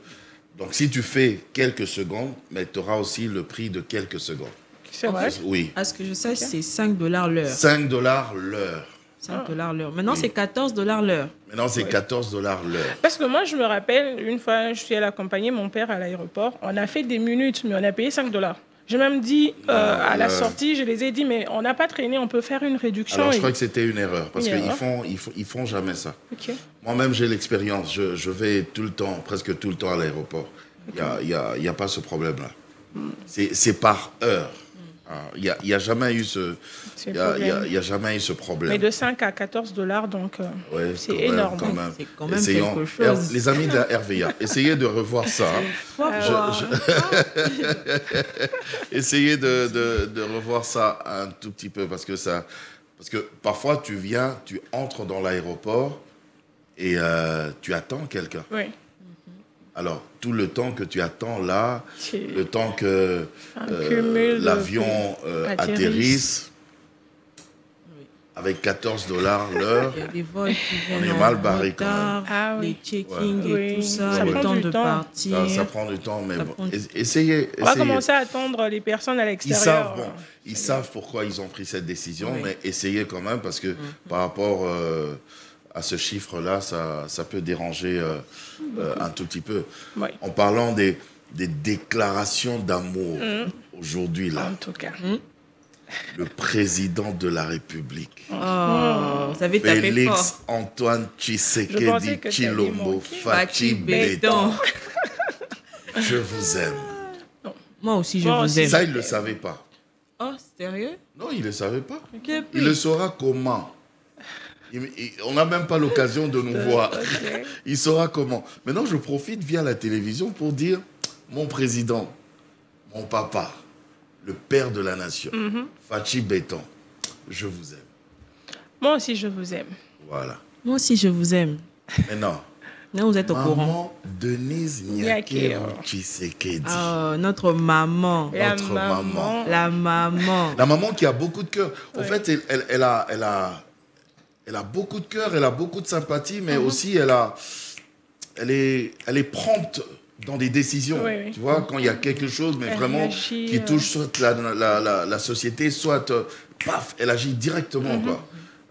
[SPEAKER 1] Donc, si tu fais quelques secondes, mais tu auras aussi le prix de quelques secondes.
[SPEAKER 4] C'est vrai?
[SPEAKER 1] Oui.
[SPEAKER 5] À ce que je sache, c'est $5 l'heure.
[SPEAKER 1] $5 l'heure.
[SPEAKER 5] $5 l'heure. Maintenant, c'est $14 l'heure.
[SPEAKER 1] Maintenant, c'est $14 l'heure.
[SPEAKER 4] Parce que moi, je me rappelle, une fois, je suis allée accompagner mon père à l'aéroport. On a fait des minutes, mais on a payé $5. J'ai même dit, à la sortie, je les ai dit, mais on n'a pas traîné, on peut faire une réduction.
[SPEAKER 1] Alors, je crois que c'était une erreur, parce qu'ils font jamais ça.
[SPEAKER 4] Okay.
[SPEAKER 1] Moi-même, j'ai l'expérience. Je vais tout le temps, presque tout le temps à l'aéroport. Il n'y a pas ce problème-là. C'est par heure. Il n'y a jamais eu ce problème.
[SPEAKER 4] Mais de 5 à $14, donc c'est énorme.
[SPEAKER 5] C'est quand même quelque chose.
[SPEAKER 1] Les amis de la RVA, essayez de revoir ça. Essayez de revoir ça un tout petit peu, parce que parfois tu entres dans l'aéroport et tu attends quelqu'un.
[SPEAKER 4] Oui.
[SPEAKER 1] Alors, tout le temps que tu attends là, le temps que l'avion atterrisse, avec 14 $ l'heure,
[SPEAKER 5] Il y a des vols qui viennent
[SPEAKER 1] on est
[SPEAKER 5] en
[SPEAKER 1] mal barré
[SPEAKER 5] retard,
[SPEAKER 4] quand même. Ah oui.
[SPEAKER 5] les check-ins
[SPEAKER 4] Ouais.
[SPEAKER 5] et tout ça,
[SPEAKER 4] Ça
[SPEAKER 5] le
[SPEAKER 4] prend
[SPEAKER 5] temps
[SPEAKER 4] du
[SPEAKER 5] de
[SPEAKER 4] temps.
[SPEAKER 5] partir.
[SPEAKER 1] ça prend du temps, mais
[SPEAKER 5] Ça
[SPEAKER 1] bon,
[SPEAKER 5] prend du-
[SPEAKER 1] essayez.
[SPEAKER 4] On va commencer à attendre les personnes à
[SPEAKER 1] Ils
[SPEAKER 4] l'extérieur.
[SPEAKER 1] savent, ils savent pourquoi ils ont pris cette décision,
[SPEAKER 5] Oui.
[SPEAKER 1] mais essayez quand même, parce que par rapport à ce chiffre-là, ça peut déranger un tout petit peu.
[SPEAKER 4] Oui.
[SPEAKER 1] En parlant des déclarations d'amour, aujourd'hui, là,
[SPEAKER 4] En tout cas.
[SPEAKER 1] le président de la République,
[SPEAKER 5] Oh, vous avez tapé
[SPEAKER 1] Félix
[SPEAKER 5] fort.
[SPEAKER 1] Antoine
[SPEAKER 4] Je pensais
[SPEAKER 1] Tshisekedi
[SPEAKER 4] que
[SPEAKER 1] Tshilombo
[SPEAKER 4] t'allais
[SPEAKER 1] Fachi Béton, je vous aime.
[SPEAKER 5] Moi aussi, je
[SPEAKER 4] Moi
[SPEAKER 5] vous
[SPEAKER 4] aussi.
[SPEAKER 5] aime.
[SPEAKER 1] Ça, il ne le savait pas.
[SPEAKER 5] Oh, sérieux?
[SPEAKER 1] Non, il ne le savait pas.
[SPEAKER 5] Depuis.
[SPEAKER 1] Il le saura comment. On n'a même pas l'occasion de nous voir.
[SPEAKER 4] Ok.
[SPEAKER 1] Il saura comment. Maintenant, je profite via la télévision pour dire, mon président, mon papa, le père de la nation, Fachi Béton, je vous aime.
[SPEAKER 4] Moi aussi, je vous aime.
[SPEAKER 1] Voilà.
[SPEAKER 5] Moi aussi, je vous aime.
[SPEAKER 1] Maintenant,
[SPEAKER 5] Non, vous êtes au courant.
[SPEAKER 1] maman Denise Nyakero
[SPEAKER 4] Nyakero.
[SPEAKER 1] Tshisekedi.
[SPEAKER 5] Oh, notre maman.
[SPEAKER 1] Notre maman.
[SPEAKER 5] La maman.
[SPEAKER 1] La maman qui a beaucoup de cœur. En fait, elle a beaucoup de cœur, elle a beaucoup de sympathie, mais aussi elle est prompte dans des décisions.
[SPEAKER 4] Oui, oui.
[SPEAKER 1] Tu vois, quand il y a quelque chose, mais
[SPEAKER 4] Elle
[SPEAKER 1] vraiment
[SPEAKER 4] réagit,
[SPEAKER 1] qui touche soit la société, soit paf, elle agit directement, quoi.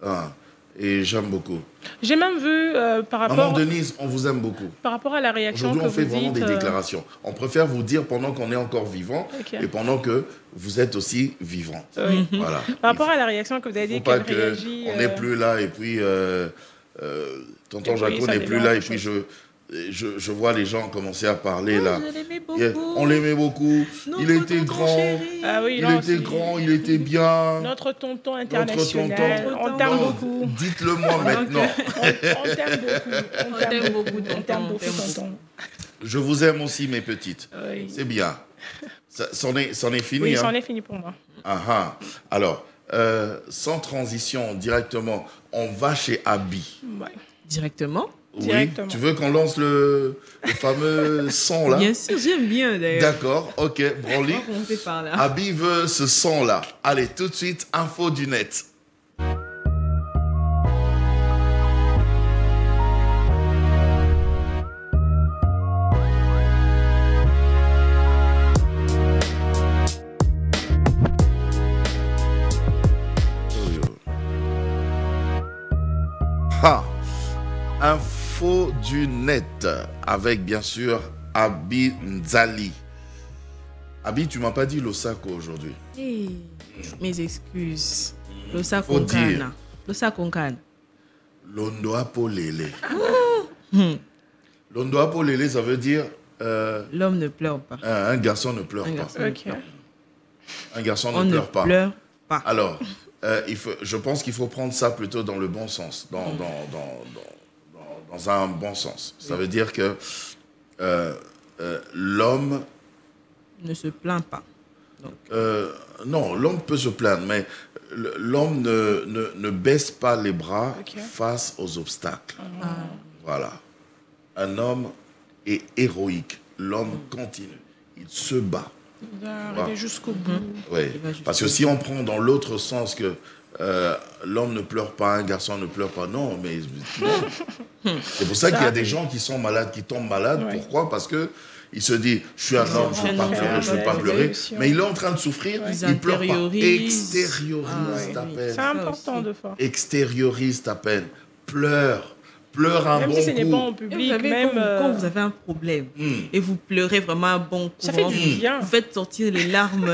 [SPEAKER 1] Ah, et j'aime beaucoup.
[SPEAKER 4] J'ai même vu par
[SPEAKER 1] Maman
[SPEAKER 4] rapport,
[SPEAKER 1] Denise, on vous aime beaucoup.
[SPEAKER 4] par rapport à la réaction
[SPEAKER 1] Aujourd'hui,
[SPEAKER 4] que
[SPEAKER 1] on fait
[SPEAKER 4] vous
[SPEAKER 1] vraiment
[SPEAKER 4] dites.
[SPEAKER 1] des déclarations. On préfère vous dire pendant qu'on est encore vivant
[SPEAKER 4] Ok.
[SPEAKER 1] et pendant que vous êtes aussi vivant.
[SPEAKER 4] Oui.
[SPEAKER 1] Voilà.
[SPEAKER 4] Par rapport à la réaction que vous avez
[SPEAKER 1] Il ne
[SPEAKER 4] dit
[SPEAKER 1] faut pas
[SPEAKER 4] qu'elle réagit.
[SPEAKER 1] qu'on n'est plus là et puis tonton
[SPEAKER 4] Et puis,
[SPEAKER 1] Jaco
[SPEAKER 4] ça
[SPEAKER 1] n'est
[SPEAKER 4] devient
[SPEAKER 1] plus là et
[SPEAKER 4] autre
[SPEAKER 1] puis je vois les gens commencer à parler là.
[SPEAKER 5] Je l'aimais beaucoup.
[SPEAKER 1] On l'aimait beaucoup.
[SPEAKER 5] Notre
[SPEAKER 1] Il était
[SPEAKER 5] tonton
[SPEAKER 1] grand.
[SPEAKER 5] chéri.
[SPEAKER 4] Ah oui,
[SPEAKER 1] Il
[SPEAKER 4] non,
[SPEAKER 1] était
[SPEAKER 4] c'est
[SPEAKER 1] grand, il était bien.
[SPEAKER 4] Notre tonton international.
[SPEAKER 5] tonton.
[SPEAKER 4] On t'aime
[SPEAKER 1] Non,
[SPEAKER 4] beaucoup.
[SPEAKER 1] dites-le moi maintenant.
[SPEAKER 4] On t'aime beaucoup.
[SPEAKER 5] On t'aime beaucoup,
[SPEAKER 4] On
[SPEAKER 5] tonton.
[SPEAKER 4] t'aime
[SPEAKER 5] On
[SPEAKER 4] beaucoup,
[SPEAKER 5] t'aime
[SPEAKER 4] tonton.
[SPEAKER 1] Je vous aime aussi, mes petites.
[SPEAKER 4] Oui.
[SPEAKER 1] C'est bien. C'en est fini.
[SPEAKER 4] Oui,
[SPEAKER 1] hein?
[SPEAKER 4] c'en est fini pour moi.
[SPEAKER 1] Ah, ah. Alors, sans transition, directement, on va chez Abi.
[SPEAKER 4] Ouais.
[SPEAKER 5] Directement?
[SPEAKER 1] Oui.
[SPEAKER 4] Directement.
[SPEAKER 1] Tu veux qu'on lance le fameux son là?
[SPEAKER 5] Bien sûr, j'aime bien d'ailleurs.
[SPEAKER 1] D'accord, ok, Branly.
[SPEAKER 5] On va commencer par là.
[SPEAKER 1] Abi veut ce son là. Allez, tout de suite, info du net. Ah, info du net avec bien sûr Abi Nzali. Abi, tu m'as pas dit l'Osako aujourd'hui.
[SPEAKER 5] Hey, mes excuses. Losa
[SPEAKER 1] Faut dire.
[SPEAKER 5] Konkana. Losa Konkana.
[SPEAKER 1] Londoapo Lele. Londoapo Lele, ça veut dire
[SPEAKER 5] L'homme ne pleure pas.
[SPEAKER 1] un garçon ne pleure
[SPEAKER 5] Un
[SPEAKER 1] pas.
[SPEAKER 5] garçon ne
[SPEAKER 4] Ok.
[SPEAKER 5] pleure
[SPEAKER 1] Un garçon
[SPEAKER 5] On
[SPEAKER 1] ne
[SPEAKER 5] ne
[SPEAKER 1] pleure pas.
[SPEAKER 5] pleure pas.
[SPEAKER 1] Alors, je pense qu'il faut prendre ça plutôt dans le bon sens, dans un bon sens. Ça veut dire que l'homme,
[SPEAKER 5] Ne se plaint pas.
[SPEAKER 1] non, l'homme peut se plaindre, mais l'homme ne baisse pas les bras
[SPEAKER 4] Ok.
[SPEAKER 1] face aux obstacles. Voilà. Un homme est héroïque. L'homme continue. Il se bat.
[SPEAKER 4] Il va arriver jusqu'au bout.
[SPEAKER 1] Oui.
[SPEAKER 5] Il va jusqu'au
[SPEAKER 1] Parce que si on prend dans l'autre sens que l'homme ne pleure pas, un garçon ne pleure pas, non, mais non. C'est pour ça qu'il y a des gens qui sont malades, qui tombent malades.
[SPEAKER 4] Ouais.
[SPEAKER 1] Pourquoi? Parce que il se dit, je suis un homme, je ne veux pas pleurer, je ne veux pas
[SPEAKER 4] Ouais,
[SPEAKER 1] pleurer.
[SPEAKER 4] l'évolution.
[SPEAKER 1] Mais il est en train de souffrir,
[SPEAKER 5] Ils
[SPEAKER 1] il pleure pas.
[SPEAKER 5] intériorisent.
[SPEAKER 1] Extériorise
[SPEAKER 5] Ah,
[SPEAKER 1] ta
[SPEAKER 5] oui.
[SPEAKER 1] peine.
[SPEAKER 4] C'est important de faire.
[SPEAKER 1] Extériorise ta peine. Pleure. Pleure un
[SPEAKER 4] Même
[SPEAKER 1] bon
[SPEAKER 4] si ce n'est pas en
[SPEAKER 1] coup.
[SPEAKER 5] Et vous
[SPEAKER 4] public,
[SPEAKER 5] savez,
[SPEAKER 4] même.
[SPEAKER 5] quand vous avez un problème et vous pleurez vraiment un bon coup,
[SPEAKER 4] Ça fait du
[SPEAKER 5] vraiment,
[SPEAKER 4] bien.
[SPEAKER 5] vous faites sortir les larmes.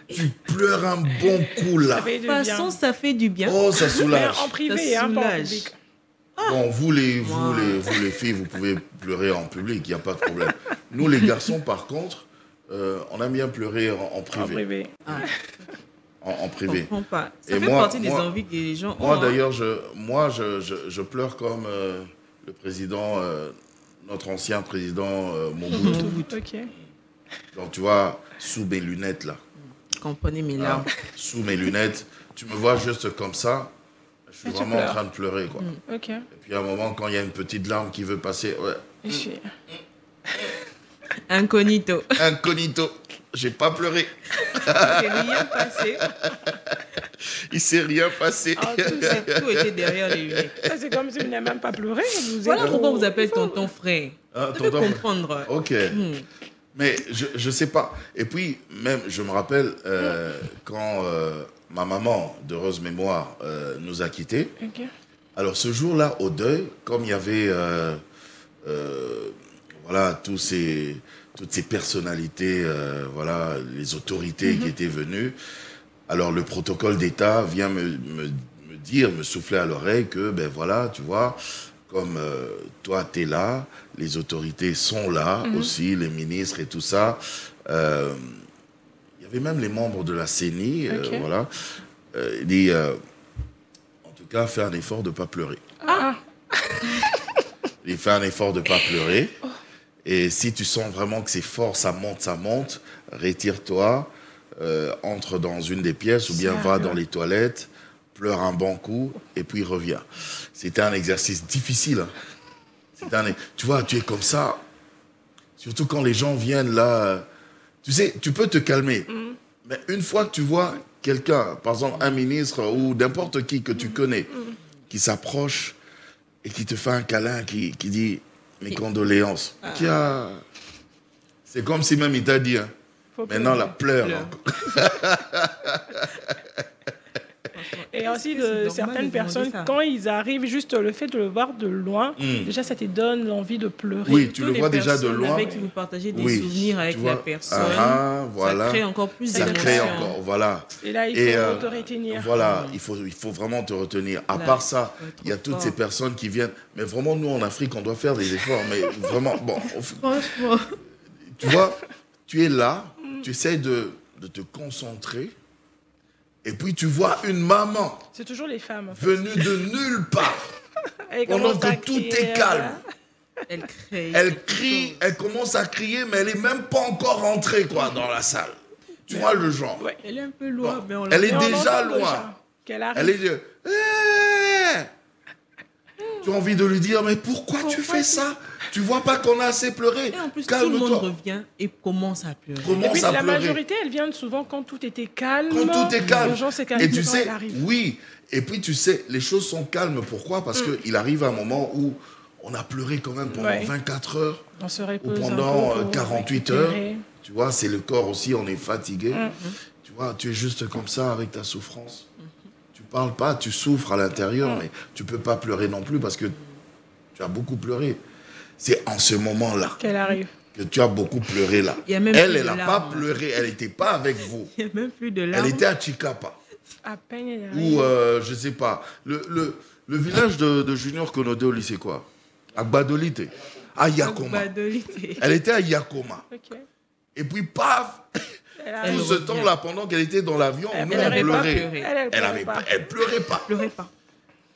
[SPEAKER 1] Tu pleures un bon coup là.
[SPEAKER 4] Ça fait
[SPEAKER 5] De
[SPEAKER 4] du
[SPEAKER 5] toute
[SPEAKER 4] bien.
[SPEAKER 5] façon, ça fait du bien.
[SPEAKER 1] Oh, ça
[SPEAKER 4] Mais
[SPEAKER 1] soulage.
[SPEAKER 4] en privé,
[SPEAKER 5] Ça
[SPEAKER 4] hein, pas en
[SPEAKER 5] soulage.
[SPEAKER 4] public.
[SPEAKER 1] Bon, vous les filles, vous pouvez pleurer en public, il n'y a pas de problème. Nous, les garçons, par contre, on aime bien pleurer en
[SPEAKER 4] En
[SPEAKER 1] privé.
[SPEAKER 4] privé.
[SPEAKER 1] En
[SPEAKER 5] Je
[SPEAKER 1] privé.
[SPEAKER 5] comprends pas. Ça
[SPEAKER 1] Et
[SPEAKER 5] fait
[SPEAKER 1] moi-
[SPEAKER 5] partie des
[SPEAKER 1] moi-
[SPEAKER 5] envies que les gens
[SPEAKER 1] Moi,
[SPEAKER 5] ont.
[SPEAKER 1] d'ailleurs, je pleure comme le président, notre ancien président Mobutu.
[SPEAKER 4] Ok.
[SPEAKER 1] Donc, tu vois, sous mes lunettes, là.
[SPEAKER 5] Comprenez mes
[SPEAKER 1] Ah,
[SPEAKER 5] larmes.
[SPEAKER 1] sous mes lunettes, tu me vois juste comme ça, je suis
[SPEAKER 4] Et tu
[SPEAKER 1] vraiment en
[SPEAKER 4] pleures.
[SPEAKER 1] train de pleurer, quoi.
[SPEAKER 4] Ok.
[SPEAKER 1] Et puis, à un moment, quand il y a une petite larme qui veut passer, ouais,
[SPEAKER 4] Et je-
[SPEAKER 5] Incognito.
[SPEAKER 1] incognito, j'ai pas pleuré.
[SPEAKER 5] s'est rien passé.
[SPEAKER 1] Il s'est rien passé.
[SPEAKER 5] Tout était derrière les lunettes.
[SPEAKER 4] C'est comme si vous n'avez même pas pleuré.
[SPEAKER 5] Voilà pourquoi vous appelez tonton frère. Vous devez comprendre.
[SPEAKER 1] Ok. Mais je sais pas. Et puis, même, je me rappelle quand ma maman, d'heureuse mémoire, nous a quittés.
[SPEAKER 4] Okay.
[SPEAKER 1] Alors, ce jour-là, au deuil, comme il y avait voilà, toutes ces personnalités, voilà, les autorités qui étaient venues, alors le protocole d'État vient me dire, me souffler à l'oreille que, ben voilà, tu vois, comme toi, tu es là, les autorités sont là aussi, les ministres et tout ça. Il y avait même les membres de la CENI, voilà. Il dit, en tout cas, fais un effort de ne pas pleurer. Il fait un effort de ne pas pleurer. Et si tu sens vraiment que c'est fort, ça monte, retire-toi, entre dans une des pièces ou bien va dans les toilettes, pleure un bon coup et puis reviens. C'était un exercice difficile. Hein. Tu vois, tu es comme ça. Surtout quand les gens viennent là. Tu sais, tu peux te calmer. Mais une fois que tu vois quelqu'un, par exemple un ministre ou n'importe qui que tu connais, qui s'approche et qui te fait un câlin, qui dit mes condoléances. C'est comme si même il t'a dit, hein, maintenant la pleure.
[SPEAKER 4] Et aussi de certaines personnes, quand ils arrivent, juste le fait de le voir de loin, déjà ça te donne l'envie de pleurer.
[SPEAKER 1] Oui, tu le vois déjà de loin.
[SPEAKER 5] Avec qui vous partagez des souvenirs avec la personne,
[SPEAKER 1] voilà.
[SPEAKER 5] ça crée encore plus
[SPEAKER 1] d'émotions. Ça crée encore, voilà.
[SPEAKER 4] Et là, il faut te retenir.
[SPEAKER 1] Voilà, il faut vraiment te retenir. À part ça, il y a toutes ces personnes qui viennent. Mais vraiment, nous, en Afrique, on doit faire des efforts. Mais vraiment, bon.
[SPEAKER 5] Franchement.
[SPEAKER 1] Tu vois, tu es là, tu essaies de te concentrer. Et puis tu vois une maman.
[SPEAKER 4] C'est toujours les femmes. En fait.
[SPEAKER 1] Venue de nulle part. Pendant que tout est calme. Elle crie, elle commence à crier, mais elle n'est même pas encore rentrée quoi, dans la salle. Tu vois le genre.
[SPEAKER 4] Ouais.
[SPEAKER 5] Elle est un peu loin.
[SPEAKER 1] Bon,
[SPEAKER 5] mais on
[SPEAKER 1] elle est déjà loin. Elle est de... Tu as envie de lui dire, mais pourquoi tu fais ça? Tu vois pas qu'on a assez pleuré?
[SPEAKER 5] Et en plus, tout le monde revient et commence à pleurer.
[SPEAKER 4] Et puis, la majorité, elle vient souvent quand tout était calme.
[SPEAKER 1] Quand tout est calme.
[SPEAKER 4] Les gens, c'est calme.
[SPEAKER 1] Et tu sais, oui. Et puis, tu sais, les choses sont calmes. Pourquoi? Parce qu'il arrive un moment où on a pleuré quand même pendant 24 heures.
[SPEAKER 4] On se repose
[SPEAKER 1] ou pendant 48 heures. Tu vois, c'est le corps aussi, on est fatigué. Tu vois, tu es juste comme ça avec ta souffrance. Tu parles pas, tu souffres à l'intérieur, mais tu peux pas pleurer non plus parce que tu as beaucoup pleuré. C'est en ce moment-là
[SPEAKER 4] qu'elle arrive.
[SPEAKER 1] Que tu as beaucoup pleuré là. Elle n'a pas pleuré, elle n'était pas avec vous.
[SPEAKER 5] Il n'y a même plus de larmes.
[SPEAKER 1] Elle était à Chikapa.
[SPEAKER 4] À peine elle arrive.
[SPEAKER 1] Ou, je ne sais pas, le village de Junior Konodo, c'est quoi? À Gbadolite. À Yakoma. Elle était à Yakoma.
[SPEAKER 4] Okay.
[SPEAKER 1] Et puis, paf, tout ce temps-là, pendant qu'elle était dans l'avion, nous, on pleurait. Elle pleurait pas.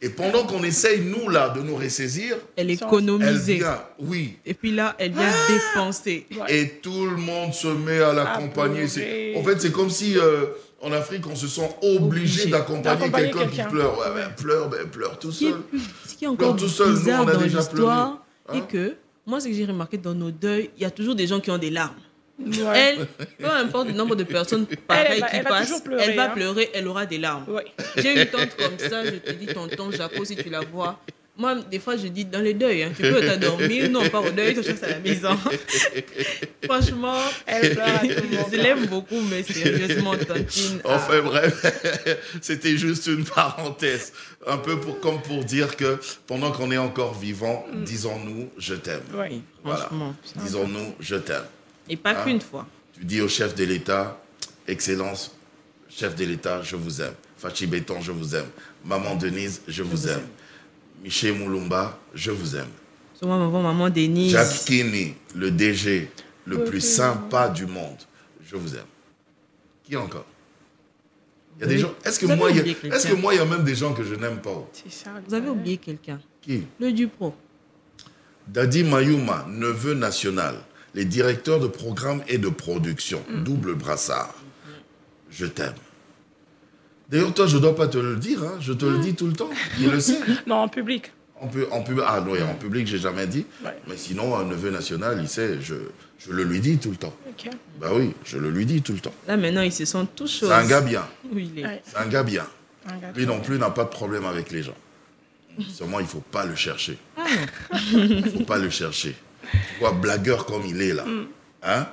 [SPEAKER 1] Et pendant qu'on essaye, nous, là, de nous ressaisir...
[SPEAKER 5] Elle économisait.
[SPEAKER 1] Elle vient, oui.
[SPEAKER 5] Et puis là, elle vient dépenser.
[SPEAKER 1] Et tout le monde se met à l'accompagner. En fait, c'est comme si, en Afrique, on se sent obligé d'accompagner quelqu'un qui pleure. Pleure tout seul.
[SPEAKER 5] Ce qui est encore bizarre dans l'histoire, c'est que, moi, ce que j'ai remarqué dans nos deuils, il y a toujours des gens qui ont des larmes. Elle, peu importe le nombre de personnes pareilles qui passent, elle va pleurer, elle aura des larmes. J'ai une tante comme ça, je te dis, tonton Jaco, si tu la vois. Moi, des fois, je dis, dans les deuils, tu peux t'endormir, non, pas au deuil, tu choses à la maison. Franchement, elle pleure à tout le monde. Je l'aime beaucoup, mais sérieusement, tantine.
[SPEAKER 1] Enfin, bref, c'était juste une parenthèse. Un peu comme pour dire que pendant qu'on est encore vivant, disons-nous, je t'aime.
[SPEAKER 5] Oui, franchement.
[SPEAKER 1] Voilà. Disons-nous, je t'aime.
[SPEAKER 5] Et pas qu'une fois.
[SPEAKER 1] Tu dis au chef de l'État, Excellence, chef de l'État, je vous aime. Fachi Béton, je vous aime. Maman Denise, je vous aime. Michel Moulumba, je vous aime.
[SPEAKER 5] Souvent, maman Denise.
[SPEAKER 1] Jacques Kini, le DG, le plus sympa du monde, je vous aime. Qui encore? Il y a des gens. Est-ce que moi, il y a même des gens que je n'aime pas?
[SPEAKER 4] C'est ça.
[SPEAKER 5] Vous avez oublié quelqu'un?
[SPEAKER 1] Qui?
[SPEAKER 5] Le Dupro.
[SPEAKER 1] Dadi Mayuma, neveu national. Les directeurs de programme et de production. Double brassard. Je t'aime. D'ailleurs, toi, je ne dois pas te le dire. Hein. Je te le dis tout le temps. Il le sait.
[SPEAKER 4] Non, en public.
[SPEAKER 1] En public, j'ai jamais dit. Ouais. Mais sinon, un neveu national, il sait, je le lui dis tout le temps. Okay. Bah oui, je le lui dis tout le temps.
[SPEAKER 5] Là, maintenant, il se sent tout chaud.
[SPEAKER 1] C'est un gars bien.
[SPEAKER 5] Oui, il est.
[SPEAKER 1] Ouais. C'est un gars bien. Lui non plus n'a pas de problème avec les gens. Seulement, il ne faut pas le chercher. Il ne faut pas le chercher. Tu vois, blagueur comme il est là. Hein?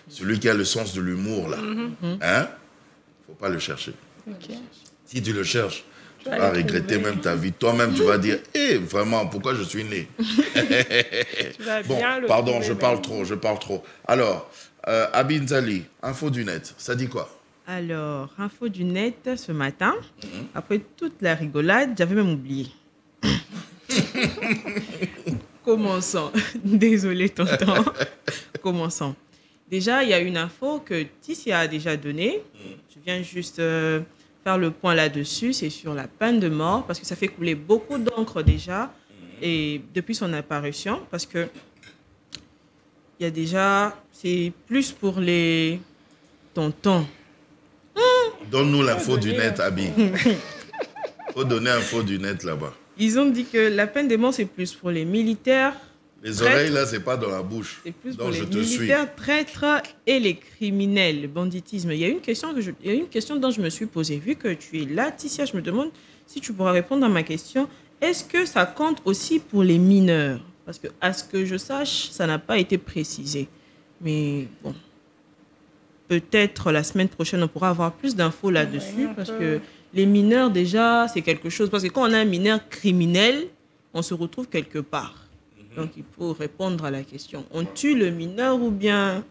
[SPEAKER 1] Celui qui a le sens de l'humour là. Hein? Il ne faut pas le chercher. Okay. Si tu le cherches, tu vas regretter même ta vie. Toi-même, tu vas dire, vraiment, pourquoi je suis né? Bon, pardon, je parle trop. Alors, Abinzali, info du net, ça dit quoi?
[SPEAKER 5] Alors, info du net, ce matin, après toute la rigolade, j'avais même oublié. Commençons. Désolé, tonton. Commençons. Déjà, il y a une info que Tissia a déjà donnée. Je viens juste faire le point là-dessus. C'est sur la peine de mort, parce que ça fait couler beaucoup d'encre déjà, et depuis son apparition, parce que il y a déjà, c'est plus pour les tontons.
[SPEAKER 1] Donne-nous l'info du net, Abi. Faut donner l'info du net là-bas.
[SPEAKER 5] Ils ont dit que la peine de mort, c'est plus pour les militaires.
[SPEAKER 1] Les oreilles, là, c'est pas dans la bouche.
[SPEAKER 5] C'est plus pour les militaires, traîtres et les criminels, le banditisme. Il y a une question dont je me suis posée. Vu que tu es là, Tissia, je me demande si tu pourras répondre à ma question. Est-ce que ça compte aussi pour les mineurs? Parce que, à ce que je sache, ça n'a pas été précisé. Mais bon, peut-être la semaine prochaine, on pourra avoir plus d'infos là-dessus. Parce que les mineurs, déjà, c'est quelque chose. Parce que quand on a un mineur criminel, on se retrouve quelque part. Donc, il faut répondre à la question. On tue le mineur ou bien...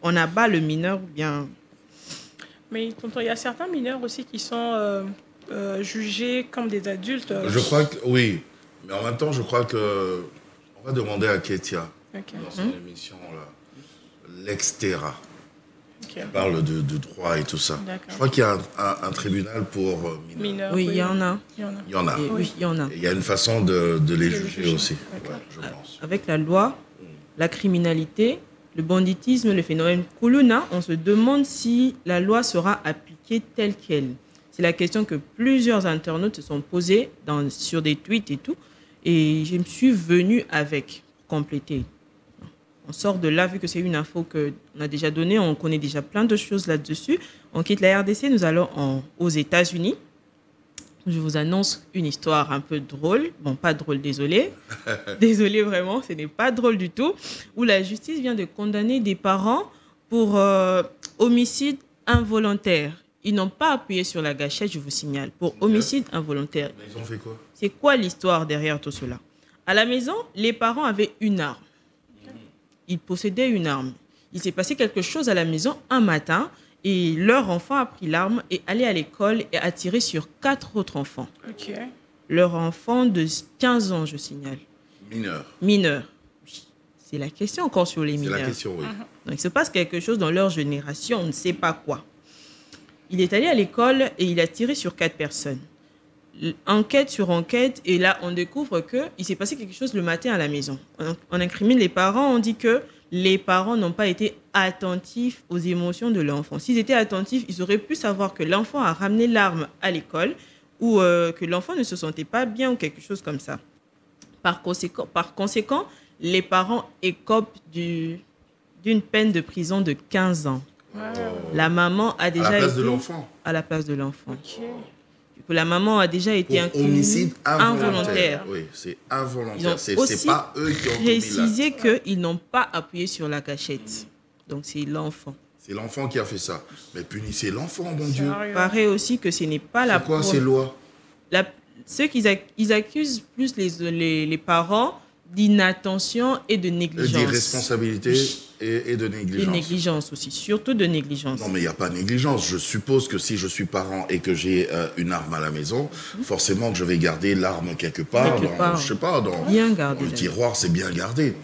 [SPEAKER 5] on abat le mineur ou bien...
[SPEAKER 4] Mais tonton, il y a certains mineurs aussi qui sont jugés comme des adultes.
[SPEAKER 1] Je crois que... Oui. Mais en même temps, je crois que... On va demander à Ketia, dans son émission, l'Extera. qui parle de droit et tout ça. Je crois qu'il y a un tribunal pour mineurs.
[SPEAKER 5] Oui, il y en a.
[SPEAKER 1] Il y en a.
[SPEAKER 5] Oui, il y en a.
[SPEAKER 1] Il y a une façon de les juger aussi, je pense.
[SPEAKER 5] Avec la loi, la criminalité, le banditisme, le phénomène Kuluna, on se demande si la loi sera appliquée telle qu'elle. C'est la question que plusieurs internautes se sont posés sur des tweets et tout. Et je me suis venue avec, pour compléter. On sort de là, vu que c'est une info qu'on a déjà donnée, on connaît déjà plein de choses là-dessus. On quitte la RDC, nous allons aux États-Unis. Je vous annonce une histoire un peu drôle. Bon, pas drôle, désolé. Désolé vraiment, ce n'est pas drôle du tout. Où la justice vient de condamner des parents pour homicide involontaire. Ils n'ont pas appuyé sur la gâchette, je vous signale, pour homicide involontaire.
[SPEAKER 1] Mais ils ont fait quoi?
[SPEAKER 5] C'est quoi l'histoire derrière tout cela? À la maison, les parents avaient une arme. Ils possédaient une arme. Il s'est passé quelque chose à la maison un matin et leur enfant a pris l'arme et allé à l'école et a tiré sur 4 autres enfants.
[SPEAKER 4] Okay.
[SPEAKER 5] Leur enfant de 15 ans, je signale. Mineur. Oui. C'est la question encore sur les mineurs.
[SPEAKER 1] C'est la question, oui.
[SPEAKER 5] Donc, il se passe quelque chose dans leur génération, on ne sait pas quoi. Il est allé à l'école et il a tiré sur 4 personnes. Enquête sur enquête, et là, on découvre qu'il s'est passé quelque chose le matin à la maison. On incrimine les parents, on dit que les parents n'ont pas été attentifs aux émotions de l'enfant. S'ils étaient attentifs, ils auraient pu savoir que l'enfant a ramené l'arme à l'école ou que l'enfant ne se sentait pas bien ou quelque chose comme ça. Par conséquent, les parents écopent d'une peine de prison de 15 ans. Wow. La maman a déjà été...
[SPEAKER 1] À la place de l'enfant.
[SPEAKER 5] À la place de l'enfant.
[SPEAKER 4] Okay.
[SPEAKER 5] Du coup, la maman a déjà été incriminée.
[SPEAKER 1] Homicide involontaire. Oui, c'est involontaire. C'est pas eux qui ont
[SPEAKER 5] précisé qu'ils n'ont pas appuyé sur la gâchette. Donc, c'est l'enfant.
[SPEAKER 1] C'est l'enfant qui a fait ça. Mais punissez l'enfant, mon Dieu.
[SPEAKER 5] Il paraît aussi que ce n'est pas la...
[SPEAKER 1] C'est quoi ces lois?
[SPEAKER 5] Ceux qu'ils accusent plus les parents d'inattention et de négligence.
[SPEAKER 1] D'irresponsabilité et de négligence.
[SPEAKER 5] De négligence aussi, surtout de négligence.
[SPEAKER 1] Non, mais il n'y a pas de négligence. Je suppose que si je suis parent et que j'ai une arme à la maison, forcément que je vais garder l'arme quelque part. Je sais pas, dans le tiroir, c'est bien gardé.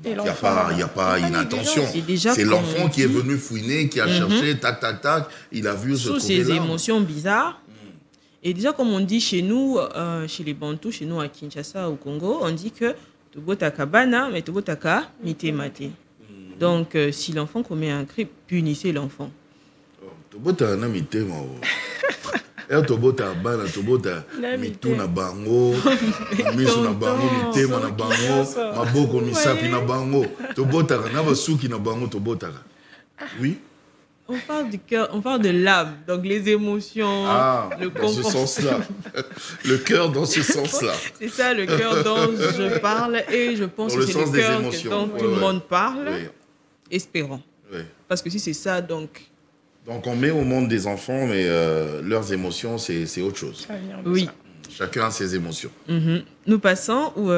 [SPEAKER 1] Il n'y a pas inattention. C'est l'enfant qui est venu fouiner, qui a cherché, tac, tac, tac. Il a vu se trouver
[SPEAKER 5] sous ces émotions bizarres. Et déjà, comme on dit chez nous, chez les Bantous, chez nous à Kinshasa, au Congo, on dit que Tobotaka bana, mais Tobotaka mite mate. Donc, si l'enfant commet un crime, punissez l'enfant.
[SPEAKER 1] Tobotaka mite Et tobota bana tobota mitu na bango, misu na bango, mitema na bango, maboko misapi na bango, tobota na basuki na bango tobota. Oui.
[SPEAKER 5] On parle du cœur, on parle de l'âme, donc les émotions, le
[SPEAKER 1] dans ce sens-là. Le cœur dans ce sens-là.
[SPEAKER 5] C'est ça, le cœur dont je parle et je pense que c'est le cœur dont tout le monde parle. Oui. Espérons. Oui. Parce que si c'est ça, donc...
[SPEAKER 1] Donc on met au monde des enfants, mais leurs émotions, c'est autre chose.
[SPEAKER 5] Oui.
[SPEAKER 1] Chacun a ses émotions.
[SPEAKER 5] Nous passons où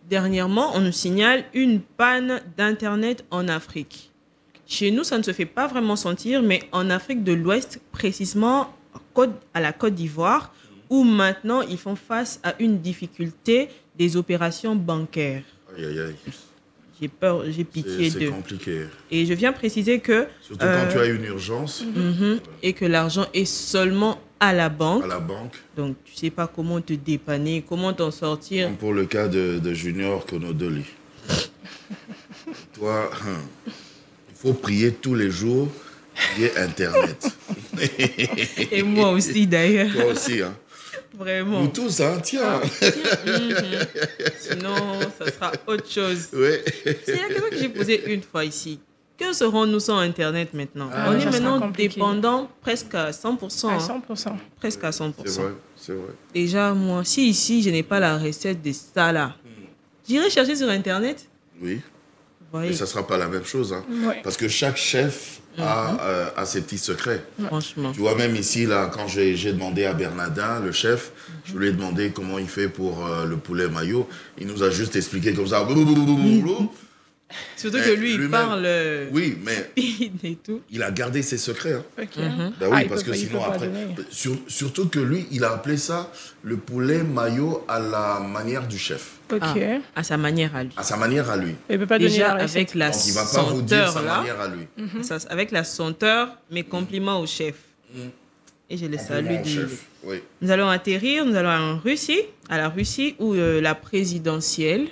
[SPEAKER 5] dernièrement, on nous signale une panne d'Internet en Afrique. Chez nous, ça ne se fait pas vraiment sentir, mais en Afrique de l'Ouest, précisément à la Côte d'Ivoire, où maintenant ils font face à une difficulté des opérations bancaires.
[SPEAKER 1] Aïe, aïe, aïe.
[SPEAKER 5] J'ai peur, j'ai pitié d'eux.
[SPEAKER 1] C'est compliqué.
[SPEAKER 5] Et je viens préciser que...
[SPEAKER 1] Surtout quand tu as une urgence.
[SPEAKER 5] Et que l'argent est seulement à la banque.
[SPEAKER 1] À la banque.
[SPEAKER 5] Donc, tu ne sais pas comment te dépanner, comment t'en sortir.
[SPEAKER 1] Comme pour le cas de Junior Konodoli. Toi... Il faut prier tous les jours, il y a Internet.
[SPEAKER 5] Et moi aussi, d'ailleurs.
[SPEAKER 1] Toi aussi, hein.
[SPEAKER 5] Vraiment.
[SPEAKER 1] Nous tous, hein, tiens.
[SPEAKER 5] Sinon, ça sera autre chose.
[SPEAKER 1] Oui.
[SPEAKER 5] C'est la question que j'ai posée une fois ici. Que serons-nous sans Internet maintenant? On est maintenant dépendant presque à 100%.
[SPEAKER 4] À 100%.
[SPEAKER 5] Presque à 100%.
[SPEAKER 1] C'est vrai, c'est vrai.
[SPEAKER 5] Déjà, moi, si ici, je n'ai pas la recette de ça là, j'irai chercher sur Internet.
[SPEAKER 1] Oui.
[SPEAKER 5] Voyez.
[SPEAKER 1] Mais ça ne sera pas la même chose. Hein.
[SPEAKER 4] Ouais.
[SPEAKER 1] Parce que chaque chef a ses petits secrets.
[SPEAKER 5] Franchement.
[SPEAKER 1] Tu vois, même ici, là, quand j'ai demandé à Bernardin, le chef, je lui ai demandé comment il fait pour le poulet mayo. Il nous a juste expliqué comme ça.
[SPEAKER 5] Surtout que lui, il parle
[SPEAKER 1] oui, mais
[SPEAKER 5] speed et tout.
[SPEAKER 1] Il a gardé ses secrets. Hein.
[SPEAKER 4] Okay.
[SPEAKER 1] Ben oui, parce que sinon, après... Surtout que lui, il a appelé ça le poulet mayo à la manière du chef.
[SPEAKER 4] Okay.
[SPEAKER 5] À sa manière à lui.
[SPEAKER 1] À sa manière à lui.
[SPEAKER 4] Il peut pas
[SPEAKER 5] déjà
[SPEAKER 4] donner
[SPEAKER 5] avec la
[SPEAKER 1] donc, il va pas vous dire sa
[SPEAKER 5] là,
[SPEAKER 1] manière à lui.
[SPEAKER 5] Avec la senteur, mes compliments au chef. Et je le salue.
[SPEAKER 1] Oui.
[SPEAKER 5] Nous allons atterrir, nous allons en Russie, à la Russie où la présidentielle,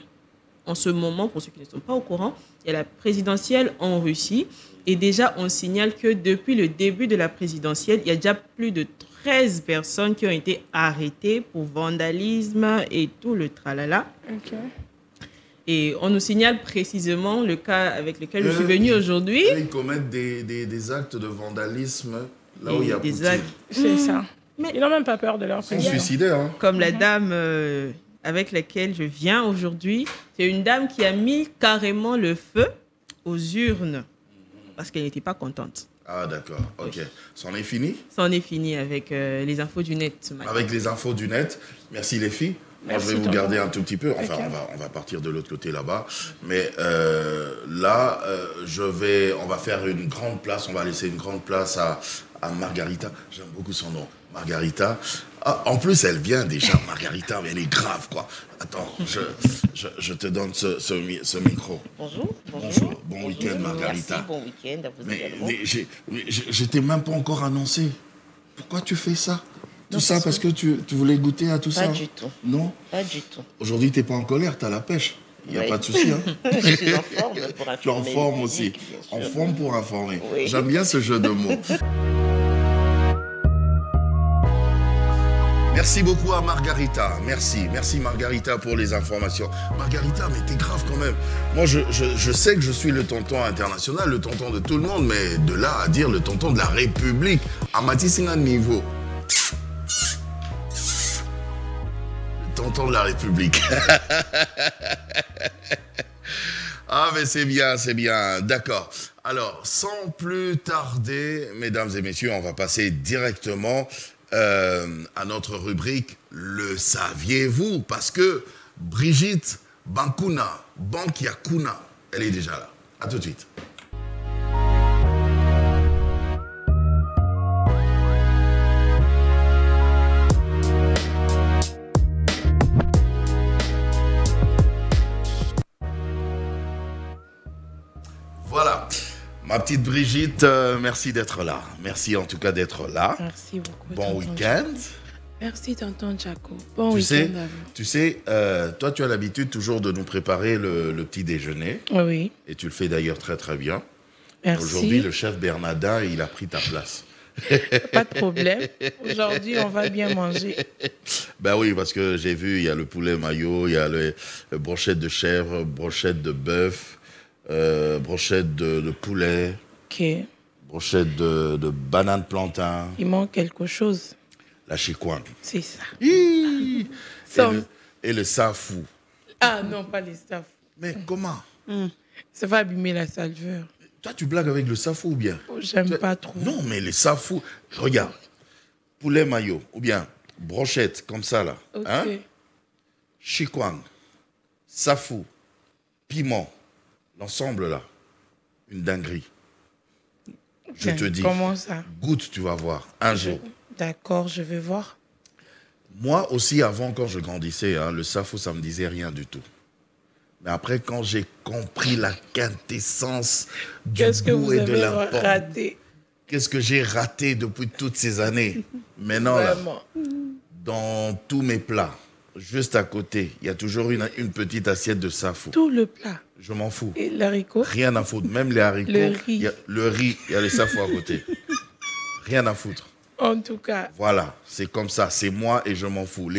[SPEAKER 5] en ce moment, pour ceux qui ne sont pas au courant, il y a la présidentielle en Russie. Et déjà, on signale que depuis le début de la présidentielle, il y a déjà plus de 13 personnes qui ont été arrêtées pour vandalisme et tout le tralala.
[SPEAKER 4] Okay.
[SPEAKER 5] Et on nous signale précisément le cas avec lequel je suis venue aujourd'hui.
[SPEAKER 1] Ils commettent des actes de vandalisme là où il y a
[SPEAKER 5] des actes.
[SPEAKER 4] C'est ça. Mais ils n'ont même pas peur de leur président.
[SPEAKER 1] Ils sont suicidaires. Hein.
[SPEAKER 5] Comme la dame avec laquelle je viens aujourd'hui. C'est une dame qui a mis carrément le feu aux urnes parce qu'elle n'était pas contente.
[SPEAKER 1] Ah d'accord, ok. C'en est fini?
[SPEAKER 5] C'en est fini avec les infos du net ce matin.
[SPEAKER 1] Avec les infos du net. Merci les filles. Moi, je vais vous garder un tout petit peu. Enfin, on va partir de l'autre côté là-bas. Mais là, on va faire une grande place. On va laisser une grande place à Margarita. J'aime beaucoup son nom. Margarita. Ah, en plus, elle vient déjà, Margarita, mais elle est grave, quoi. Attends, je te donne ce micro.
[SPEAKER 6] Bonjour.
[SPEAKER 1] Bon week-end, Margarita.
[SPEAKER 6] Merci, bon week-end à vous également.
[SPEAKER 1] Mais je t'ai même pas encore annoncé. Pourquoi tu fais ça? Tout ça parce que tu voulais goûter à tout ça?
[SPEAKER 6] Pas du tout.
[SPEAKER 1] Non?
[SPEAKER 6] Pas du tout.
[SPEAKER 1] Aujourd'hui, tu n'es pas en colère, tu as la pêche. Il n'y a pas de souci. Hein.
[SPEAKER 6] Je suis en forme pour informer.
[SPEAKER 1] Tu es en forme aussi. En forme pour informer.
[SPEAKER 6] Oui.
[SPEAKER 1] J'aime bien ce jeu de mots. Merci beaucoup à Margarita. Merci Margarita pour les informations. Margarita, mais t'es grave quand même. Moi, je sais que je suis le tonton international, le tonton de tout le monde, mais de là à dire le tonton de la République, à Matissinga niveau. Le tonton de la République. Ah, mais c'est bien, d'accord. Alors, sans plus tarder, mesdames et messieurs, on va passer directement à notre rubrique « Le saviez-vous » parce que Brigitte Bankuna, Bankiakuna, elle est déjà là. À tout de suite. Voilà. Ma petite Brigitte, merci d'être là. Merci en tout cas d'être là.
[SPEAKER 4] Merci beaucoup.
[SPEAKER 1] Bon week-end.
[SPEAKER 4] Merci, tonton Jaco. Bon week-end à vous.
[SPEAKER 1] Tu sais, toi, tu as l'habitude toujours de nous préparer le petit déjeuner.
[SPEAKER 4] Oui.
[SPEAKER 1] Et tu le fais d'ailleurs très, très bien.
[SPEAKER 4] Merci.
[SPEAKER 1] Aujourd'hui, le chef Bernardin, il a pris ta place.
[SPEAKER 4] Pas de problème. Aujourd'hui, on va bien manger.
[SPEAKER 1] Ben oui, parce que j'ai vu, il y a le poulet mayo, il y a le brochette de chèvre, brochette de bœuf, brochette de poulet,
[SPEAKER 4] Ok.
[SPEAKER 1] brochette de banane plantain,
[SPEAKER 4] Il manque quelque chose.
[SPEAKER 1] la chikwang.
[SPEAKER 4] C'est ça.
[SPEAKER 1] Et
[SPEAKER 4] Ça-
[SPEAKER 1] le safou.
[SPEAKER 4] Ah non, pas les staffs.
[SPEAKER 1] Mais comment?
[SPEAKER 4] Ça va abîmer la salveur.
[SPEAKER 1] Toi, tu blagues avec le safou ou bien?
[SPEAKER 4] Oh, j'aime pas trop.
[SPEAKER 1] Non, mais les safou, regarde, poulet mayo, ou bien brochette, comme ça là.
[SPEAKER 4] Ok.
[SPEAKER 1] Hein? Chikwang, safou, piment, l'ensemble là, une dinguerie. Je te dis,
[SPEAKER 4] Comment ça?
[SPEAKER 1] goûte, tu vas voir, un jour.
[SPEAKER 4] D'accord, je vais voir.
[SPEAKER 1] Moi aussi, avant, quand je grandissais, hein, le safou, ça me disait rien du tout. Mais après, quand j'ai compris la quintessence du
[SPEAKER 4] Qu'est-ce que
[SPEAKER 1] goût
[SPEAKER 4] vous
[SPEAKER 1] et de
[SPEAKER 4] avez
[SPEAKER 1] l'importance,
[SPEAKER 4] raté?
[SPEAKER 1] qu'est-ce que j'ai raté depuis toutes ces années? Maintenant, là,
[SPEAKER 4] Vraiment.
[SPEAKER 1] dans tous mes plats, juste à côté, il y a toujours une petite assiette de safou.
[SPEAKER 4] Tout le plat.
[SPEAKER 1] Je m'en fous.
[SPEAKER 4] Et l'haricot?
[SPEAKER 1] Rien à foutre. Même les haricots,
[SPEAKER 4] Le riz.
[SPEAKER 1] il y a le safou à côté. Rien à foutre.
[SPEAKER 4] En tout cas,
[SPEAKER 1] Voilà, c'est comme ça. C'est moi et je m'en fous.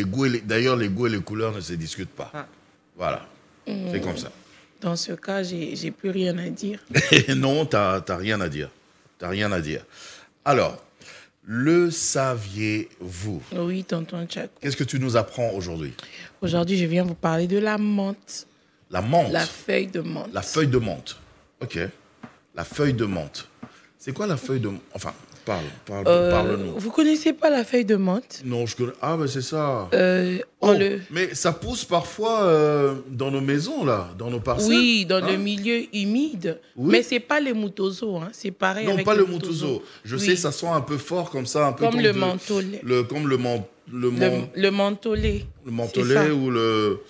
[SPEAKER 1] D'ailleurs, les goûts et les couleurs ne se discutent pas. Voilà, c'est comme ça.
[SPEAKER 4] dans ce cas, j'ai plus rien à dire.
[SPEAKER 1] Non, t'as rien à dire. T'as rien à dire. Alors, le saviez-vous?
[SPEAKER 4] Oui, tonton Tchak.
[SPEAKER 1] Qu'est-ce que tu nous apprends aujourd'hui?
[SPEAKER 4] Aujourd'hui, je viens vous parler de la menthe.
[SPEAKER 1] La menthe.
[SPEAKER 4] La feuille de menthe.
[SPEAKER 1] La feuille de menthe. Ok. La feuille de menthe. C'est quoi la feuille de menthe? Enfin, parle-nous.
[SPEAKER 4] Vous connaissez pas la feuille de menthe?
[SPEAKER 1] Non, je connais. Ah, ben c'est ça.
[SPEAKER 4] On le...
[SPEAKER 1] Mais ça pousse parfois dans nos maisons, là, dans nos parcelles.
[SPEAKER 4] Oui, dans
[SPEAKER 1] hein?
[SPEAKER 4] le milieu humide.
[SPEAKER 1] Oui.
[SPEAKER 4] Mais c'est pas les mutozo, hein. C'est pareil
[SPEAKER 1] Non,
[SPEAKER 4] avec
[SPEAKER 1] pas
[SPEAKER 4] le
[SPEAKER 1] le mutuzo. Je
[SPEAKER 4] Oui.
[SPEAKER 1] sais, ça sent un peu fort comme ça, un peu
[SPEAKER 4] Comme le mentholé.
[SPEAKER 1] Comme le mentholé
[SPEAKER 4] Le mentholé.
[SPEAKER 1] le
[SPEAKER 4] c'est
[SPEAKER 1] mentholé
[SPEAKER 4] ça.
[SPEAKER 1] ou le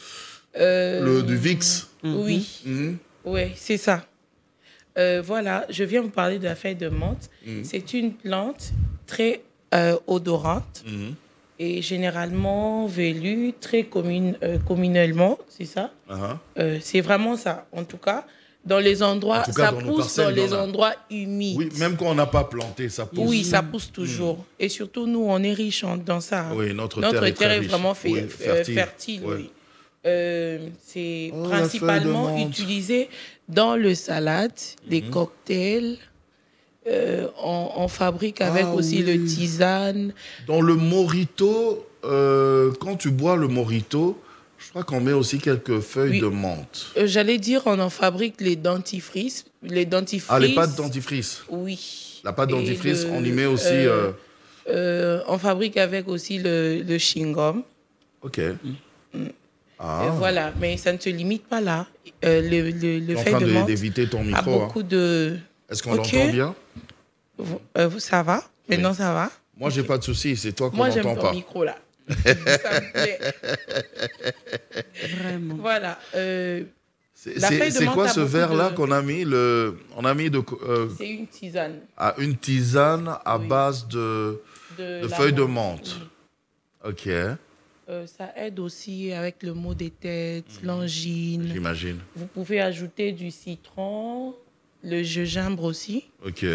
[SPEAKER 1] du Vicks.
[SPEAKER 4] Oui,
[SPEAKER 1] Mhm.
[SPEAKER 4] ouais, c'est ça. Voilà, je viens vous parler de la feuille de menthe. C'est une plante très odorante
[SPEAKER 1] Mhm.
[SPEAKER 4] et généralement velue, très communément, c'est ça.
[SPEAKER 1] Ah,
[SPEAKER 4] C'est vraiment ça. En tout cas, dans les endroits,
[SPEAKER 1] En tout cas,
[SPEAKER 4] ça
[SPEAKER 1] dans nos
[SPEAKER 4] pousse
[SPEAKER 1] parcelles,
[SPEAKER 4] dans
[SPEAKER 1] il y
[SPEAKER 4] les
[SPEAKER 1] en a.
[SPEAKER 4] endroits humides.
[SPEAKER 1] oui, même quand on n'a pas planté, ça pousse.
[SPEAKER 4] Oui, ça pousse toujours. Et surtout, nous, on est riches dans ça. hein.
[SPEAKER 1] Oui, notre terre est très riche.
[SPEAKER 4] vraiment
[SPEAKER 1] Oui,
[SPEAKER 4] fertile.
[SPEAKER 1] Ouais.
[SPEAKER 4] Oui. C'est
[SPEAKER 1] Oh, la
[SPEAKER 4] principalement
[SPEAKER 1] feuille de menthe.
[SPEAKER 4] utilisé dans le salade, les cocktails. On fabrique avec
[SPEAKER 1] Ah
[SPEAKER 4] aussi
[SPEAKER 1] oui.
[SPEAKER 4] le tisane.
[SPEAKER 1] Dans le mojito, quand tu bois le mojito, je crois qu'on met aussi quelques feuilles
[SPEAKER 4] Oui.
[SPEAKER 1] de menthe.
[SPEAKER 4] J'allais dire, on en fabrique les dentifrices. Les dentifrices.
[SPEAKER 1] Ah, les pâtes dentifrice.
[SPEAKER 4] Oui.
[SPEAKER 1] La pâte
[SPEAKER 4] Et
[SPEAKER 1] dentifrice,
[SPEAKER 4] le-
[SPEAKER 1] on y met aussi...
[SPEAKER 4] on fabrique avec aussi le chewing-gum.
[SPEAKER 1] Ok. Ah,
[SPEAKER 4] Voilà, mais ça ne se limite pas là. Le
[SPEAKER 1] tu es en
[SPEAKER 4] feuille
[SPEAKER 1] train
[SPEAKER 4] de menthe
[SPEAKER 1] d'éviter ton
[SPEAKER 4] a
[SPEAKER 1] micro. Hein.
[SPEAKER 4] beaucoup de...
[SPEAKER 1] Est-ce qu'on
[SPEAKER 4] Ok.
[SPEAKER 1] l'entend bien?
[SPEAKER 4] ça va? Maintenant, ça va?
[SPEAKER 1] Moi, j'ai pas de souci, c'est toi qu'on
[SPEAKER 4] Moi, j'aime
[SPEAKER 1] n'entend
[SPEAKER 4] ton
[SPEAKER 1] pas.
[SPEAKER 4] micro là. Ça me plaît.
[SPEAKER 5] Vraiment.
[SPEAKER 4] Voilà.
[SPEAKER 1] C'est
[SPEAKER 4] La feuille de menthe
[SPEAKER 1] quoi
[SPEAKER 4] a
[SPEAKER 1] ce
[SPEAKER 4] beaucoup
[SPEAKER 1] verre-là
[SPEAKER 4] de-
[SPEAKER 1] qu'on a mis on a mis
[SPEAKER 4] C'est une tisane
[SPEAKER 1] une tisane à
[SPEAKER 4] Oui.
[SPEAKER 1] base de
[SPEAKER 4] de la
[SPEAKER 1] feuilles de
[SPEAKER 4] menthe.
[SPEAKER 1] menthe. Ok,
[SPEAKER 4] Ça aide aussi avec le maux des têtes, l'angine.
[SPEAKER 1] j'imagine.
[SPEAKER 4] Vous pouvez ajouter du citron, le gingembre aussi.
[SPEAKER 1] Ok.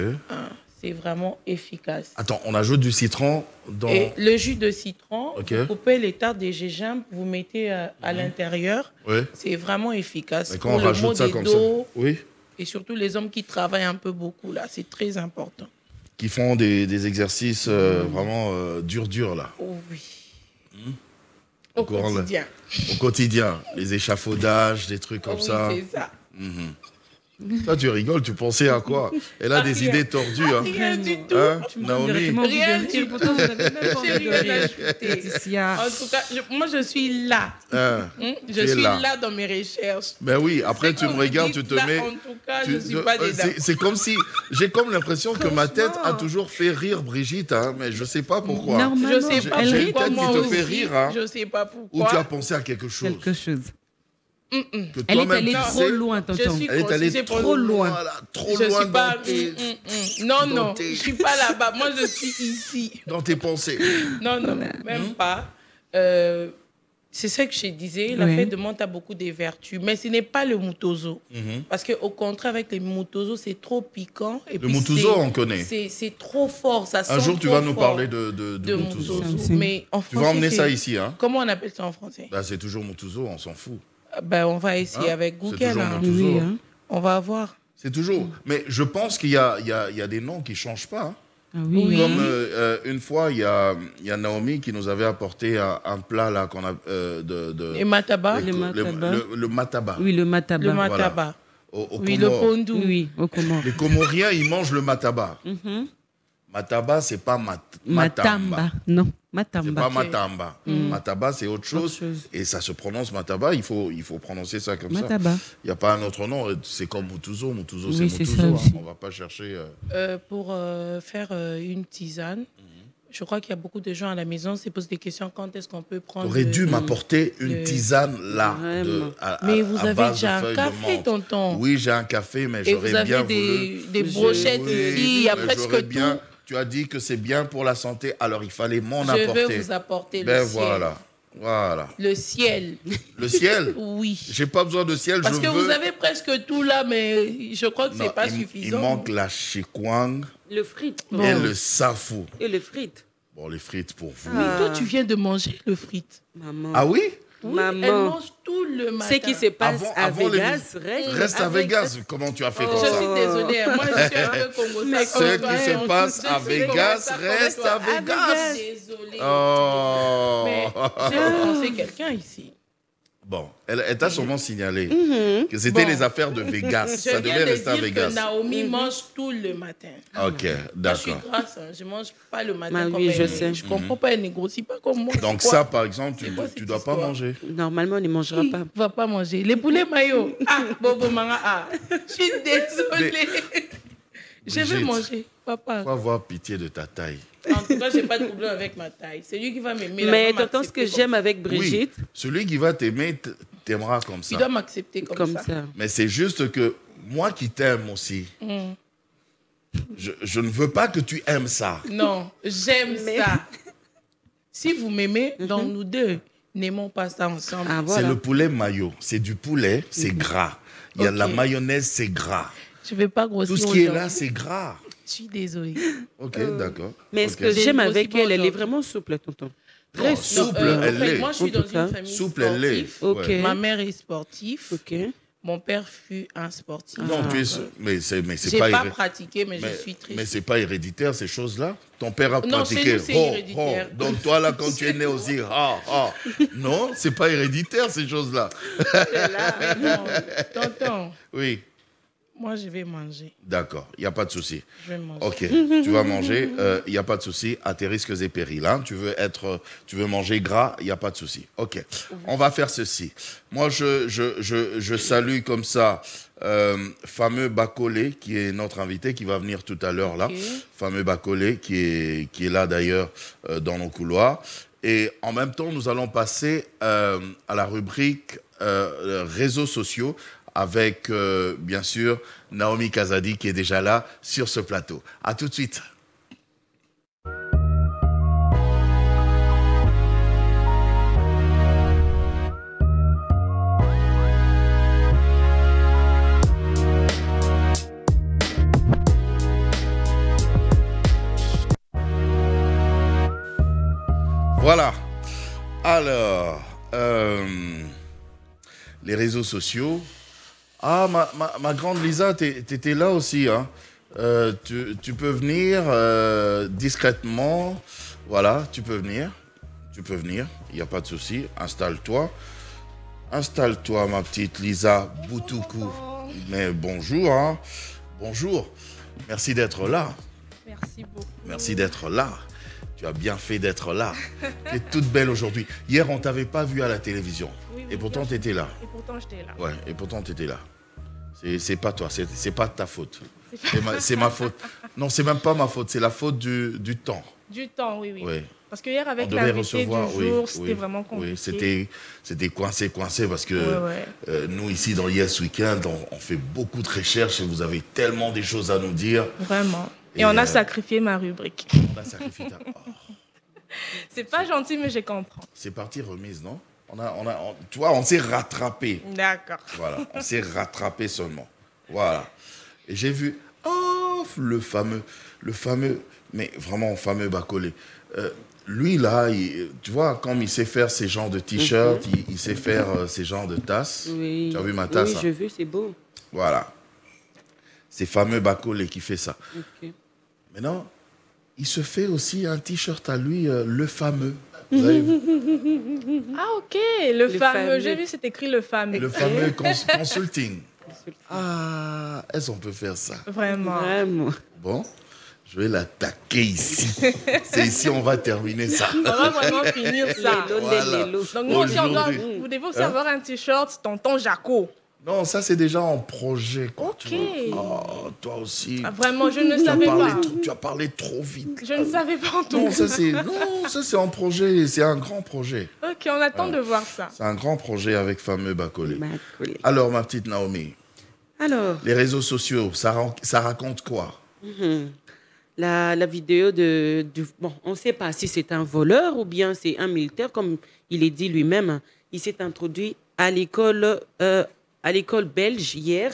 [SPEAKER 4] C'est vraiment efficace.
[SPEAKER 1] Attends, on ajoute du citron dans...
[SPEAKER 4] Et le jus de citron,
[SPEAKER 1] Ok.
[SPEAKER 4] vous coupez les tartes de gingembre, vous mettez à l'intérieur.
[SPEAKER 1] Oui.
[SPEAKER 4] C'est vraiment efficace
[SPEAKER 1] Mais quand
[SPEAKER 4] pour
[SPEAKER 1] on
[SPEAKER 4] le maux
[SPEAKER 1] rajoute ça
[SPEAKER 4] des
[SPEAKER 1] comme ça...
[SPEAKER 4] dos
[SPEAKER 1] Oui.
[SPEAKER 4] et surtout les hommes qui travaillent un peu beaucoup là. C'est très important.
[SPEAKER 1] Qui font des exercices vraiment durs là.
[SPEAKER 4] Oh oui.
[SPEAKER 1] Au
[SPEAKER 4] Au
[SPEAKER 1] courant,
[SPEAKER 4] quotidien.
[SPEAKER 1] Au quotidien. Les échafaudages, des trucs comme
[SPEAKER 4] Oh oui,
[SPEAKER 1] ça.
[SPEAKER 4] c'est ça.
[SPEAKER 1] Toi, tu rigoles, tu pensais à quoi? Elle a des
[SPEAKER 4] Rien.
[SPEAKER 1] idées tordues, hein?
[SPEAKER 4] Rien du tout.
[SPEAKER 1] Hein,
[SPEAKER 5] Tu me donnes
[SPEAKER 1] Naomi?
[SPEAKER 5] directement envie
[SPEAKER 4] Rien
[SPEAKER 5] de
[SPEAKER 4] du
[SPEAKER 5] rire. Pourtant, vous n'avez même pas
[SPEAKER 4] J'ai
[SPEAKER 5] envie de
[SPEAKER 4] rien
[SPEAKER 5] rire.
[SPEAKER 4] ajouté.
[SPEAKER 5] Laetitia.
[SPEAKER 4] En tout cas, moi je suis là.
[SPEAKER 1] Hein,
[SPEAKER 4] Je
[SPEAKER 1] tu es
[SPEAKER 4] suis
[SPEAKER 1] là.
[SPEAKER 4] là dans mes recherches.
[SPEAKER 1] Ben oui, après
[SPEAKER 4] C'est
[SPEAKER 1] tu
[SPEAKER 4] quand
[SPEAKER 1] me
[SPEAKER 4] vous
[SPEAKER 1] regardes,
[SPEAKER 4] dites
[SPEAKER 1] tu te
[SPEAKER 4] là,
[SPEAKER 1] mets...
[SPEAKER 4] En tout cas,
[SPEAKER 1] tu-
[SPEAKER 4] je suis pas dedans.
[SPEAKER 1] c'est comme si... J'ai comme l'impression que ma tête a toujours fait rire Brigitte, hein, mais je sais pas pourquoi.
[SPEAKER 5] Normalement,
[SPEAKER 4] Je sais pas
[SPEAKER 5] elle
[SPEAKER 1] j'ai
[SPEAKER 5] rit
[SPEAKER 1] une
[SPEAKER 4] pourquoi
[SPEAKER 1] tête qui
[SPEAKER 4] moi
[SPEAKER 1] te
[SPEAKER 4] aussi.
[SPEAKER 1] fait rire, hein.
[SPEAKER 4] Je sais pas
[SPEAKER 1] Ou
[SPEAKER 4] pourquoi.
[SPEAKER 1] tu as pensé à quelque chose.
[SPEAKER 5] quelque chose.
[SPEAKER 1] Que
[SPEAKER 5] Elle est
[SPEAKER 1] toi-même,
[SPEAKER 5] allée
[SPEAKER 1] tu
[SPEAKER 5] trop
[SPEAKER 1] sais,
[SPEAKER 5] loin,
[SPEAKER 4] Je
[SPEAKER 5] tonton.
[SPEAKER 4] suis
[SPEAKER 1] Elle est allée
[SPEAKER 4] consciente,
[SPEAKER 1] trop loin, là, trop
[SPEAKER 4] Je
[SPEAKER 1] loin
[SPEAKER 4] suis pas.
[SPEAKER 1] dans tes,
[SPEAKER 4] Non,
[SPEAKER 1] dans
[SPEAKER 4] non,
[SPEAKER 1] tes-
[SPEAKER 4] je suis pas là-bas. Moi, je suis ici.
[SPEAKER 1] dans tes pensées.
[SPEAKER 4] Non, non, même pas.
[SPEAKER 6] C'est ce que je disais, la feuille de menthe a beaucoup de vertus, mais ce n'est pas le mutozo. Parce qu'au contraire, avec les mutozo, c'est trop piquant. Et
[SPEAKER 1] le mutozo, on connaît.
[SPEAKER 6] C'est trop fort, ça sent.
[SPEAKER 1] Un jour, tu vas nous parler de mutozo.
[SPEAKER 6] Mais en français,
[SPEAKER 1] tu vas emmener ça ici. Hein?
[SPEAKER 6] Comment on appelle ça en français?
[SPEAKER 1] Bah, c'est toujours mutozo, on s'en fout.
[SPEAKER 6] On va essayer avec Google.
[SPEAKER 1] C'est toujours mutozo.
[SPEAKER 5] Oui, hein.
[SPEAKER 6] On va voir.
[SPEAKER 1] C'est toujours. Mais je pense qu'il y a des noms qui ne changent pas. Hein?
[SPEAKER 5] Ah oui.
[SPEAKER 1] Comme une fois, il y a Naomi qui nous avait apporté un plat là qu'on a
[SPEAKER 6] Le mataba.
[SPEAKER 1] Le mataba.
[SPEAKER 5] Oui, le mataba.
[SPEAKER 6] Le mataba.
[SPEAKER 1] Voilà.
[SPEAKER 6] Oui, le pondou.
[SPEAKER 5] Oui, au Comores.
[SPEAKER 1] Les Comoriens, ils mangent le mataba. Mataba, c'est pas matamba.
[SPEAKER 5] Non,
[SPEAKER 1] C'est
[SPEAKER 5] matamba.
[SPEAKER 1] pas matamba. Mataba, c'est autre chose. Et ça se prononce mataba. Il faut prononcer ça comme
[SPEAKER 5] mataba.
[SPEAKER 1] ça. Il n'y a pas un autre nom. C'est comme mutuzo. Mutuzo,
[SPEAKER 5] Oui,
[SPEAKER 1] c'est
[SPEAKER 5] c'est
[SPEAKER 1] mutuzo.
[SPEAKER 5] ça aussi.
[SPEAKER 1] On ne va pas chercher.
[SPEAKER 6] Pour faire une tisane, je crois qu'il y a beaucoup de gens à la maison se posent des questions. Quand est-ce qu'on peut prendre...
[SPEAKER 1] Tu aurais dû m'apporter une tisane là.
[SPEAKER 6] Mais vous avez déjà un café, tonton.
[SPEAKER 1] Oui, j'ai un café, mais
[SPEAKER 6] et
[SPEAKER 1] j'aurais bien
[SPEAKER 6] voulu...
[SPEAKER 1] Et vous avez
[SPEAKER 6] des brochettes ici, il y a presque tout.
[SPEAKER 1] Tu as dit que c'est bien pour la santé, alors il fallait m'en apporter.
[SPEAKER 6] Je vais vous apporter le ciel.
[SPEAKER 1] Voilà.
[SPEAKER 6] Le ciel.
[SPEAKER 1] Le ciel?
[SPEAKER 6] Oui.
[SPEAKER 1] J'ai pas besoin de ciel,
[SPEAKER 6] parce que vous avez presque tout là, mais je crois que c'est pas suffisant.
[SPEAKER 1] Il manque la chikwang.
[SPEAKER 5] Le frite.
[SPEAKER 1] Et le safou.
[SPEAKER 5] Et le frite.
[SPEAKER 1] Bon, les frites pour vous.
[SPEAKER 6] Oui, toi, tu viens de manger le frite.
[SPEAKER 5] Maman.
[SPEAKER 1] Ah oui?
[SPEAKER 6] Oui, elle mange tout le matin.
[SPEAKER 5] Ce qui se passe à Vegas
[SPEAKER 1] reste à Vegas. Comment tu as fait comme ça?
[SPEAKER 6] Je suis désolée. Moi, je suis un peu congolais.
[SPEAKER 1] Ce qui se passe à Vegas reste à Vegas.
[SPEAKER 6] Désolée.
[SPEAKER 1] Oh.
[SPEAKER 6] Mais j'ai offensé quelqu'un ici.
[SPEAKER 1] Bon, elle t'a sûrement signalé que c'était les affaires de Vegas. Ça devait rester à Vegas.
[SPEAKER 6] Que Naomi mange tout le matin.
[SPEAKER 1] Ok, d'accord.
[SPEAKER 6] Je suis grasse, je ne mange pas le matin comme
[SPEAKER 5] oui,
[SPEAKER 6] elle.
[SPEAKER 5] je sais.
[SPEAKER 6] Je ne comprends pas, elle ne grossit pas comme moi.
[SPEAKER 1] Donc ça, par exemple, tu ne dois pas manger.
[SPEAKER 5] Normalement, on ne mangera pas.
[SPEAKER 6] Il ne va pas manger. Les poulets maillots. Ah, Bobo Manga. Ah, je suis désolée. Je vais manger, papa.
[SPEAKER 1] Il faut avoir pitié de ta taille.
[SPEAKER 6] En tout cas, je n'ai pas de problème avec ma taille. C'est lui qui va m'aimer.
[SPEAKER 5] Mais tonton, ce que j'aime avec Brigitte...
[SPEAKER 1] Oui, celui qui va t'aimer, t'aimera comme ça.
[SPEAKER 6] Il doit m'accepter comme ça.
[SPEAKER 1] Mais c'est juste que moi qui t'aime aussi, je ne veux pas que tu aimes ça.
[SPEAKER 6] Non, j'aime ça. Si vous m'aimez, donc nous deux, n'aimons pas ça ensemble.
[SPEAKER 5] Ah, voilà.
[SPEAKER 1] C'est le poulet mayo. C'est du poulet, c'est gras. Il y a de la mayonnaise, c'est gras.
[SPEAKER 6] Je ne vais pas grossir.
[SPEAKER 1] Tout ce qui est là, c'est gras.
[SPEAKER 6] Je suis désolée.
[SPEAKER 1] Ok, d'accord.
[SPEAKER 5] Mais ce que j'aime avec elle, elle est vraiment souple, tonton.
[SPEAKER 1] Très souple, elle l'est.
[SPEAKER 6] Moi, je suis dans une famille
[SPEAKER 1] souple, elle l'est.
[SPEAKER 6] Okay. Ma mère est sportive.
[SPEAKER 5] Okay.
[SPEAKER 6] Mon père fut un sportif.
[SPEAKER 1] Non, tu es... Mais c'est
[SPEAKER 6] j'ai pas pratiqué, mais je suis très...
[SPEAKER 1] Mais c'est pas héréditaire, ces choses-là? Ton père a pratiqué.
[SPEAKER 6] Non, c'est héréditaire.
[SPEAKER 1] Donc toi, là, quand tu es né aussi, non, c'est pas héréditaire, ces choses-là.
[SPEAKER 6] Non, tonton.
[SPEAKER 1] Oui.
[SPEAKER 6] Moi, je vais manger.
[SPEAKER 1] D'accord, il n'y a pas de souci.
[SPEAKER 6] Je vais manger.
[SPEAKER 1] Ok, tu vas manger, il n'y a pas de souci, à tes risques et périls. Hein. Tu veux manger gras, il n'y a pas de souci. Ok, on va faire ceci. Moi, je salue comme ça fameux Bacolé, qui est notre invité, qui va venir tout à l'heure là. Fameux Bacolé, qui est là d'ailleurs dans nos couloirs. Et en même temps, nous allons passer à la rubrique réseaux sociaux, avec, bien sûr, Naomi Kazadi qui est déjà là sur ce plateau. À tout de suite. Voilà. Alors, les réseaux sociaux... Ah, ma grande Lisa, tu étais là aussi. Hein. Tu peux venir discrètement. Voilà, tu peux venir. Tu peux venir, il n'y a pas de souci. Installe-toi. Installe-toi, ma petite Lisa Boutoukou. Mais bonjour, hein. Bonjour. Merci d'être là.
[SPEAKER 4] Merci beaucoup.
[SPEAKER 1] Merci d'être là. Tu as bien fait d'être là. Tu es toute belle aujourd'hui. Hier, on ne t'avait pas vu à la télévision. Oui, et pourtant, tu étais là.
[SPEAKER 4] Et pourtant, j'étais là.
[SPEAKER 1] Ouais, et pourtant, tu étais là. C'est pas toi, c'est pas ta faute. C'est ma faute. Non, c'est même pas ma faute, c'est la faute du temps.
[SPEAKER 4] Du temps, oui.
[SPEAKER 1] Oui.
[SPEAKER 4] Parce que hier, avec l'invité du jour, c'était vraiment compliqué.
[SPEAKER 1] Oui, c'était coincé parce que nous, ici, dans Yes Weekend, on fait beaucoup de recherches et vous avez tellement des choses à nous dire.
[SPEAKER 4] Vraiment. Et on a sacrifié ma rubrique.
[SPEAKER 1] On a sacrifié ta...
[SPEAKER 4] C'est pas gentil, mais je comprends.
[SPEAKER 1] C'est parti remise, non? tu vois, on s'est rattrapé.
[SPEAKER 6] D'accord.
[SPEAKER 1] Voilà, on s'est rattrapé seulement. Voilà. Et j'ai vu, le fameux, mais vraiment fameux Bacolé. Lui, là, tu vois, comme il sait faire ces genres de t-shirts, il sait faire ces genres de tasses.
[SPEAKER 7] Oui.
[SPEAKER 1] Tu as vu ma tasse?
[SPEAKER 7] Oui, j'ai vu, c'est beau.
[SPEAKER 1] Voilà. C'est fameux Bacolé qui fait ça.
[SPEAKER 7] Okay.
[SPEAKER 1] Maintenant, il se fait aussi un t-shirt à lui, le fameux. Vous avez vu?
[SPEAKER 4] Ah, ok, le fameux. J'ai vu, c'est écrit le fameux.
[SPEAKER 1] Le fameux consulting. Ah, est-ce qu'on peut faire ça?
[SPEAKER 4] Vraiment.
[SPEAKER 1] Bon, je vais l'attaquer ici. C'est ici on va terminer ça.
[SPEAKER 4] On va vraiment finir ça.
[SPEAKER 1] Voilà.
[SPEAKER 4] Donc nous aussi, vous devez aussi avoir un t-shirt Tonton Jaco.
[SPEAKER 1] Non, ça c'est déjà en projet.
[SPEAKER 4] Ok.
[SPEAKER 1] Toi aussi.
[SPEAKER 4] Ah, vraiment, je ne savais pas.
[SPEAKER 1] Tu as parlé trop vite.
[SPEAKER 4] Je ne savais pas en tout cas.
[SPEAKER 1] Ça c'est en projet. C'est un grand projet.
[SPEAKER 4] Ok, on attend de voir ça.
[SPEAKER 1] C'est un grand projet avec fameux Bacolé. Alors, ma petite Naomi.
[SPEAKER 7] Alors,
[SPEAKER 1] les réseaux sociaux, ça raconte quoi?
[SPEAKER 7] La vidéo bon, on ne sait pas si c'est un voleur ou bien c'est un militaire, comme il est dit lui-même. Il s'est introduit à l'école belge hier.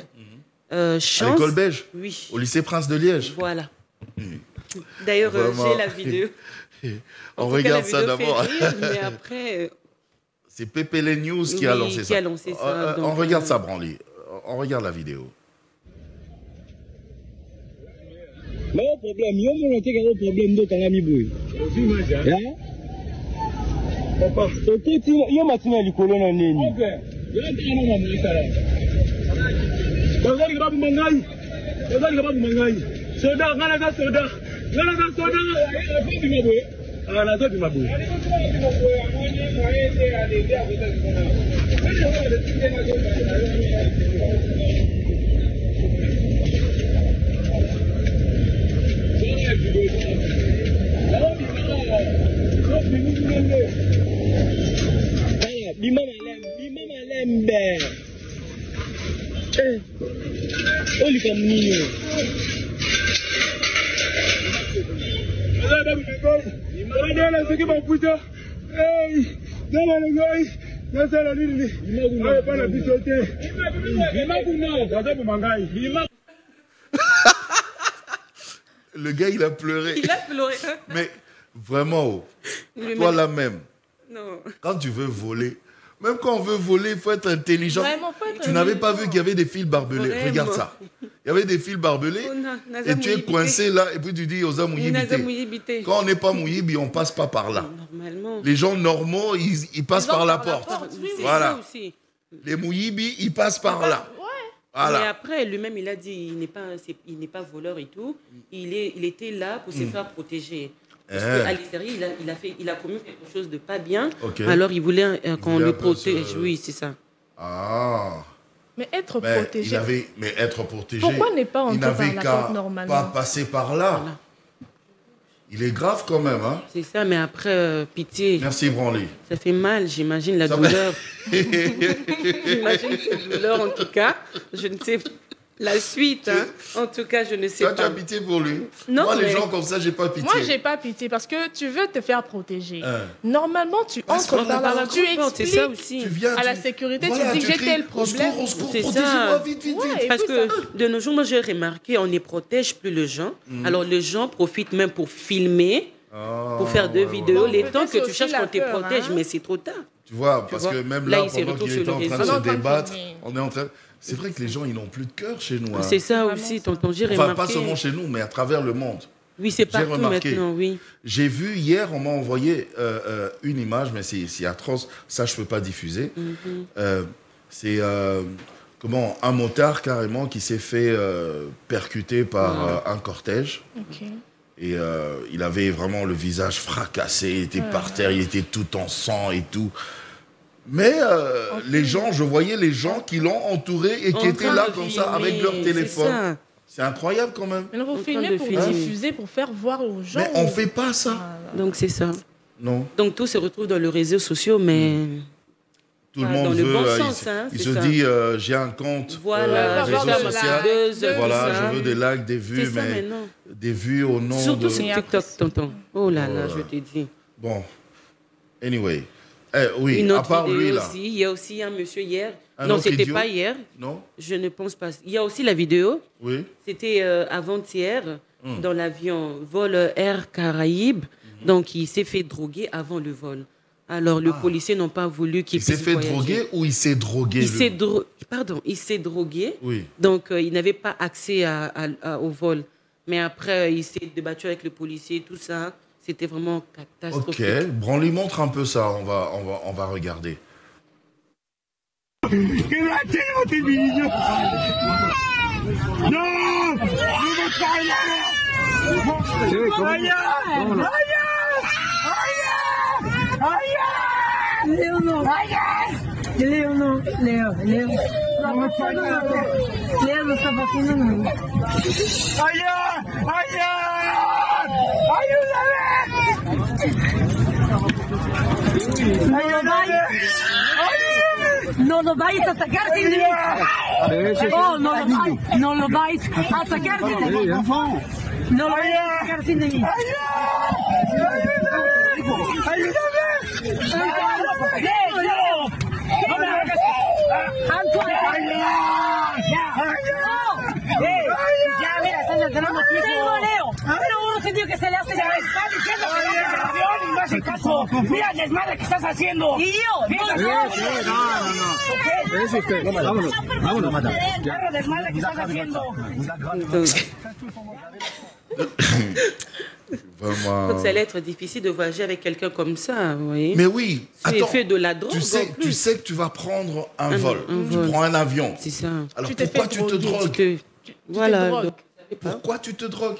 [SPEAKER 1] À l'école belge?
[SPEAKER 7] Oui.
[SPEAKER 1] Au lycée Prince de Liège?
[SPEAKER 7] Voilà. D'ailleurs, j'ai la vidéo.
[SPEAKER 1] On regarde ça d'abord.
[SPEAKER 7] Mais après...
[SPEAKER 1] C'est Pépélé News qui a lancé ça. On regarde ça, Branly. On regarde la vidéo.
[SPEAKER 8] Le problème, il y a un problème d'autre à la mi-bouille. Papa, il y a un matin à l'école, on a un ennemi. Ok. Il y a un matin à
[SPEAKER 1] Le gars, il a pleuré.
[SPEAKER 7] Il a pleuré.
[SPEAKER 1] Mais vraiment, toi là même,
[SPEAKER 7] non.
[SPEAKER 1] Quand tu veux voler, même quand on veut voler, il faut être intelligent.
[SPEAKER 4] Vraiment,
[SPEAKER 1] tu n'avais pas vu qu'il y avait des fils barbelés.
[SPEAKER 7] Vraiment.
[SPEAKER 1] Regarde ça. Il y avait des fils barbelés et tu es coincé là et puis tu dis aux hommes mouillibité. Quand on n'est pas mouillibi, on ne passe pas par là.
[SPEAKER 7] Normalement.
[SPEAKER 1] Les gens normaux, ils passent par la porte.
[SPEAKER 7] Oui,
[SPEAKER 1] voilà. Les mouillibis, ils passent par là.
[SPEAKER 7] Voilà. Mais après, lui-même, il a dit il n'est pas voleur et tout. Il était là pour se faire protéger. Parce qu'à l'extérieur, il a commis quelque chose de pas bien. Okay. Alors, il voulait qu'on le protège. Oui, c'est ça.
[SPEAKER 1] Ah.
[SPEAKER 4] Mais être protégé.
[SPEAKER 1] Mais être protégé.
[SPEAKER 4] Pourquoi n'est pas entré par la porte normalement?
[SPEAKER 1] Pas passer par là. Voilà. Il est grave quand même, hein?
[SPEAKER 7] C'est ça, mais après, pitié.
[SPEAKER 1] Merci, Branly.
[SPEAKER 7] Ça fait mal, j'imagine la douleur. J'imagine cette douleur, en tout cas. Je ne sais pas. La suite, hein. En tout cas, je ne sais pas.
[SPEAKER 1] Toi, tu as pitié pour lui?
[SPEAKER 7] Non,
[SPEAKER 1] moi, les gens comme ça, j'ai pas pitié.
[SPEAKER 4] Moi, j'ai pas pitié parce que tu veux te faire protéger. Normalement, tu entres par là, tu expliques
[SPEAKER 7] ça aussi.
[SPEAKER 4] À la sécurité, voilà, tu dis j'ai tel problème.
[SPEAKER 1] C'est ça. Vite.
[SPEAKER 7] Parce que de nos jours, moi, j'ai remarqué, on ne protège plus les gens. Alors, les gens profitent même pour filmer, pour faire des vidéos. Les temps que tu cherches qu'on te protège, mais c'est trop tard.
[SPEAKER 1] Tu vois, parce que même là, pendant qu'il était en train de se débattre, on est en train... C'est vrai que les gens, ils n'ont plus de cœur chez nous. Hein.
[SPEAKER 7] C'est ça aussi, tonton, j'ai remarqué.
[SPEAKER 1] Enfin, pas seulement chez nous, mais à travers le monde.
[SPEAKER 7] Oui, c'est partout maintenant, oui.
[SPEAKER 1] J'ai vu hier, on m'a envoyé une image, mais c'est atroce. Ça, je ne peux pas diffuser. C'est un motard carrément qui s'est fait percuter par un cortège. Et il avait vraiment le visage fracassé, il était par terre, il était tout en sang et tout. Mais les gens, je voyais les gens qui l'ont entouré et qui étaient là comme ça avec leur téléphone. C'est incroyable quand même.
[SPEAKER 4] Mais il faut filmer pour diffuser, pour faire voir aux gens.
[SPEAKER 1] Mais on ne fait pas ça.
[SPEAKER 7] Donc c'est ça.
[SPEAKER 1] Non.
[SPEAKER 7] Donc tout se retrouve dans les réseaux sociaux, mais...
[SPEAKER 1] Tout le monde veut,
[SPEAKER 7] bon sens,
[SPEAKER 1] il se dit, j'ai un compte réseau social, voilà, je veux des likes, des vues, mais des vues au nom
[SPEAKER 7] Surtout sur TikTok, tonton. Oh là là, je te dis.
[SPEAKER 1] Bon, anyway. Oui,
[SPEAKER 7] une
[SPEAKER 1] à
[SPEAKER 7] autre
[SPEAKER 1] part
[SPEAKER 7] vidéo
[SPEAKER 1] lui, là.
[SPEAKER 7] aussi. Il y a aussi un monsieur hier.
[SPEAKER 1] Un
[SPEAKER 7] Non,
[SPEAKER 1] autre
[SPEAKER 7] c'était
[SPEAKER 1] idiot?
[SPEAKER 7] pas hier.
[SPEAKER 1] Non.
[SPEAKER 7] Je ne pense pas. Il y a aussi la vidéo.
[SPEAKER 1] Oui.
[SPEAKER 7] C'était avant-hier, dans l'avion, vol Air Caraïbes. Donc, il s'est fait droguer avant le vol. Alors, les policiers n'ont pas voulu qu'il puisse voyager.
[SPEAKER 1] Il s'est fait droguer ou il s'est drogué?
[SPEAKER 7] Pardon, il s'est drogué.
[SPEAKER 1] Oui.
[SPEAKER 7] Donc, il n'avait pas accès au vol. Mais après, il s'est débattu avec le policier, tout ça. C'était vraiment catastrophique.
[SPEAKER 1] Ok, bon, on lui montre un peu ça, on va regarder.
[SPEAKER 9] Leo no. Leo no. Leo. Leo no está pasando nada. ¡Ayúdame! No lo vais a sacar sin mí. Oh, no lo vais a sacar sin mí. No lo vais a sacar sin mí. Ya, mira, están entrando aquí. Leo. Pero uno sentido que se le hace. Está diciendo que no el avión y no hace caso. Mira el desmadre que estás haciendo. Y yo. No.
[SPEAKER 8] Es usted. Vámonos, mata.
[SPEAKER 9] Mira el desmadre que estás haciendo.
[SPEAKER 1] Vraiment...
[SPEAKER 7] Donc ça allait être difficile de voyager avec quelqu'un comme ça, vous voyez.
[SPEAKER 1] Mais oui,
[SPEAKER 7] attends, fait de la drogue,
[SPEAKER 1] tu sais que tu vas prendre un vol, tu prends un avion.
[SPEAKER 7] C'est ça.
[SPEAKER 1] Alors pourquoi tu te drogues?
[SPEAKER 7] Voilà.
[SPEAKER 1] Pourquoi tu te drogues?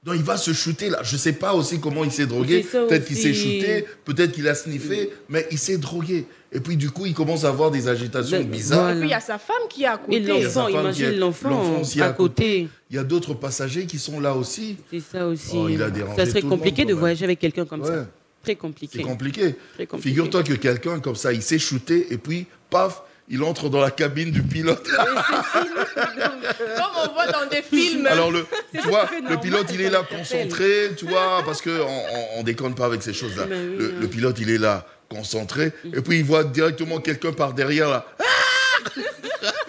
[SPEAKER 1] Donc il va se shooter là. Je sais pas aussi comment il s'est drogué. Peut-être qu'il s'est shooté, peut-être qu'il a sniffé, mais il s'est drogué. Et puis du coup, il commence à avoir des agitations bizarres.
[SPEAKER 4] Voilà. Et puis il y a sa femme qui est à côté.
[SPEAKER 7] Et l'enfant, imagine l'enfant à côté.
[SPEAKER 1] Il y a d'autres passagers qui sont là aussi.
[SPEAKER 7] C'est ça aussi.
[SPEAKER 1] Oh, il a dérangé
[SPEAKER 7] ça serait
[SPEAKER 1] tout le
[SPEAKER 7] compliqué
[SPEAKER 1] monde,
[SPEAKER 7] de voyager avec quelqu'un comme ça. Très compliqué.
[SPEAKER 1] C'est compliqué. Figure-toi que quelqu'un comme ça, il s'est shooté et puis, paf, il entre dans la cabine du pilote.
[SPEAKER 4] Comme on voit dans des films.
[SPEAKER 1] Alors, tu vois, le pilote, il est là concentré, tu vois, parce qu'on on déconne pas avec ces choses-là. Le pilote, il est là concentré, et puis il voit directement quelqu'un par derrière, là.
[SPEAKER 7] Et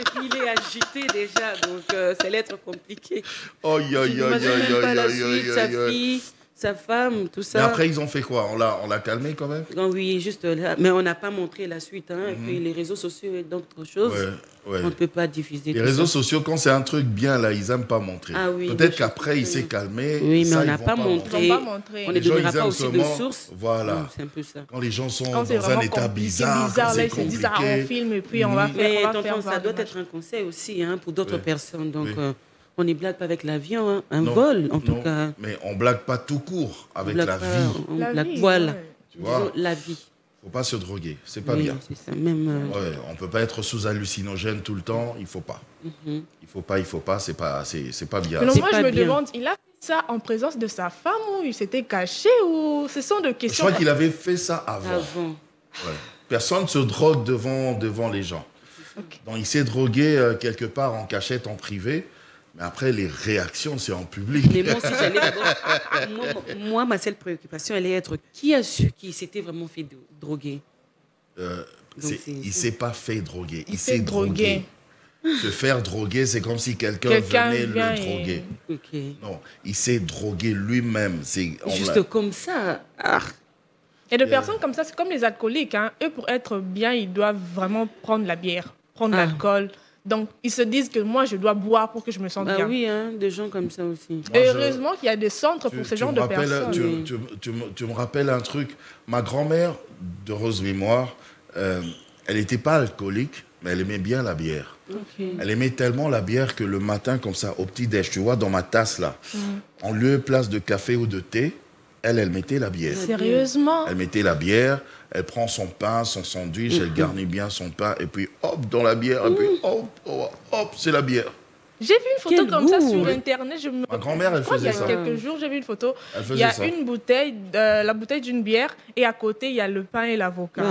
[SPEAKER 7] puis il est agité déjà, donc ça allait être compliqué.
[SPEAKER 1] Aïe, aïe,
[SPEAKER 7] Sa fille, sa femme, tout ça.
[SPEAKER 1] Mais après, ils ont fait quoi? On l'a calmé quand même?
[SPEAKER 7] Non, oui, juste là. Mais on n'a pas montré la suite. Hein. Et puis les réseaux sociaux et d'autres choses, on ne peut pas diffuser.
[SPEAKER 1] Les réseaux sociaux, quand c'est un truc bien, là, ils n'aiment pas montrer.
[SPEAKER 7] Ah, oui,
[SPEAKER 1] peut-être qu'après, il s'est calmé.
[SPEAKER 7] Oui, mais
[SPEAKER 1] ça,
[SPEAKER 7] on n'a pas montré. On ne donnera pas aussi de sources.
[SPEAKER 1] Voilà.
[SPEAKER 7] C'est un peu ça.
[SPEAKER 1] Quand les gens sont dans un état bizarre, c'est compliqué.
[SPEAKER 4] On filme et puis on va faire.
[SPEAKER 7] Mais ça doit être un conseil aussi pour d'autres personnes. Donc, on ne blague pas avec l'avion, un vol en tout cas.
[SPEAKER 1] Mais on ne blague pas tout court avec la vie.
[SPEAKER 7] Voilà.
[SPEAKER 1] Tu vois,
[SPEAKER 7] la vie.
[SPEAKER 1] Il ne faut pas se droguer, c'est pas bien.
[SPEAKER 7] C'est ça, même.
[SPEAKER 1] On ne peut pas être sous hallucinogène tout le temps, il ne faut pas. Il faut pas, c'est pas bien.
[SPEAKER 4] Mais moi, je me demande, il a fait ça en présence de sa femme ou il s'était caché ou ce sont des questions.
[SPEAKER 1] Je crois qu'il avait fait ça avant. Personne ne se drogue devant les gens. Okay. Donc il s'est drogué quelque part en cachette, en privé. Mais après, les réactions, c'est en public.
[SPEAKER 7] Mais moi, si j'allais moi, ma seule préoccupation allait être qui a su qu'il s'était vraiment fait droguer.
[SPEAKER 1] Il ne s'est pas fait droguer. Il s'est drogué. Se faire droguer, c'est comme si quelqu'un venait le droguer. Non, il s'est drogué lui-même.
[SPEAKER 7] Juste comme ça.
[SPEAKER 4] Et de personnes comme ça, c'est comme les alcooliques. Hein. Eux, pour être bien, ils doivent vraiment prendre la bière, prendre l'alcool. Donc, ils se disent que moi, je dois boire pour que je me sente bien.
[SPEAKER 7] Ah oui, des gens comme ça aussi.
[SPEAKER 4] Et heureusement qu'il y a des centres pour ce genre de personnes.
[SPEAKER 1] Tu me rappelles un truc. Ma grand-mère, de heureuse mémoire, elle n'était pas alcoolique, mais elle aimait bien la bière.
[SPEAKER 7] Okay.
[SPEAKER 1] Elle aimait tellement la bière que le matin, comme ça, au petit-déj, tu vois, dans ma tasse, là, en lieu place de café ou de thé, elle mettait la bière.
[SPEAKER 4] Sérieusement?
[SPEAKER 1] Elle mettait la bière, elle prend son pain, son sandwich, elle garnit bien son pain, et puis hop, dans la bière, et puis hop, c'est la bière.
[SPEAKER 4] J'ai vu une photo comme ça sur Internet.
[SPEAKER 1] Ma grand-mère, elle faisait ça.
[SPEAKER 4] Il y a quelques jours, j'ai vu une photo. Il y a une bouteille, la bouteille d'une bière, et à côté, il y a le pain et l'avocat.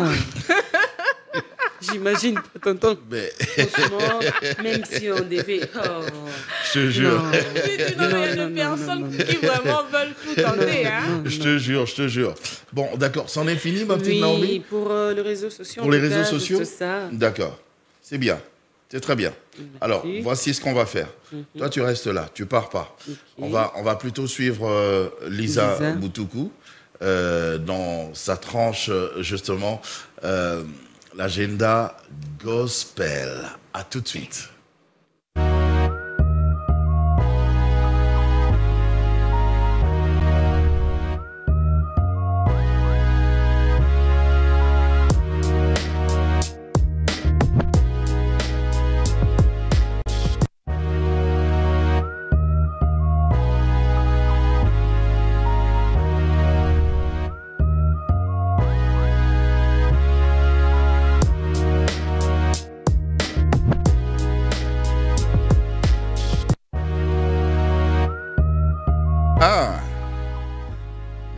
[SPEAKER 7] J'imagine pas tonton. Mais... Franchement, même si on devait... Oh.
[SPEAKER 1] Je te jure.
[SPEAKER 6] Il y a des personnes qui vraiment veulent tout tenter. Hein?
[SPEAKER 1] Je te jure, je te jure. Bon, d'accord. C'en est fini, ma petite Naomi?
[SPEAKER 7] Oui, pour les réseaux sociaux.
[SPEAKER 1] Pour les réseaux sociaux?
[SPEAKER 7] Ça.
[SPEAKER 1] D'accord. C'est bien. C'est très bien. Alors, voici ce qu'on va faire. Toi, tu restes là. Tu pars pas. On va plutôt suivre Lisa Boutoukou dans sa tranche, justement, l'agenda gospel. À tout de suite.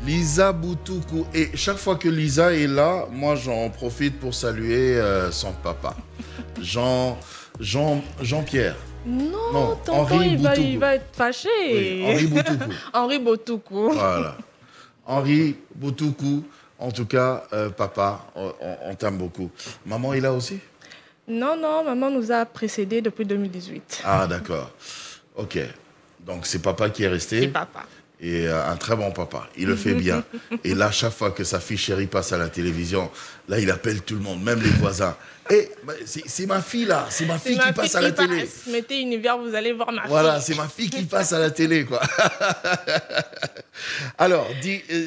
[SPEAKER 1] Lisa Boutoukou. Et chaque fois que Lisa est là, moi j'en profite pour saluer son papa. Jean-Pierre.
[SPEAKER 6] Non, tonton, il va être fâché.
[SPEAKER 1] Oui, Henri Boutoukou.
[SPEAKER 6] Henri Boutoukou.
[SPEAKER 1] Voilà. Henri Boutoukou. En tout cas, papa, on t'aime beaucoup. Maman est là aussi?
[SPEAKER 6] Non, maman nous a précédés depuis 2018.
[SPEAKER 1] Ah, d'accord. Ok. Donc c'est papa qui est resté.
[SPEAKER 6] C'est papa.
[SPEAKER 1] Et un très bon papa. Il le fait bien. Et là, chaque fois que sa fille chérie passe à la télévision, là, il appelle tout le monde, même les voisins. Et c'est ma fille là, c'est ma fille qui passe à la télé.
[SPEAKER 6] Mettez Univers, vous allez voir ma fille.
[SPEAKER 1] Voilà, c'est ma fille qui passe à la télé, quoi. Alors,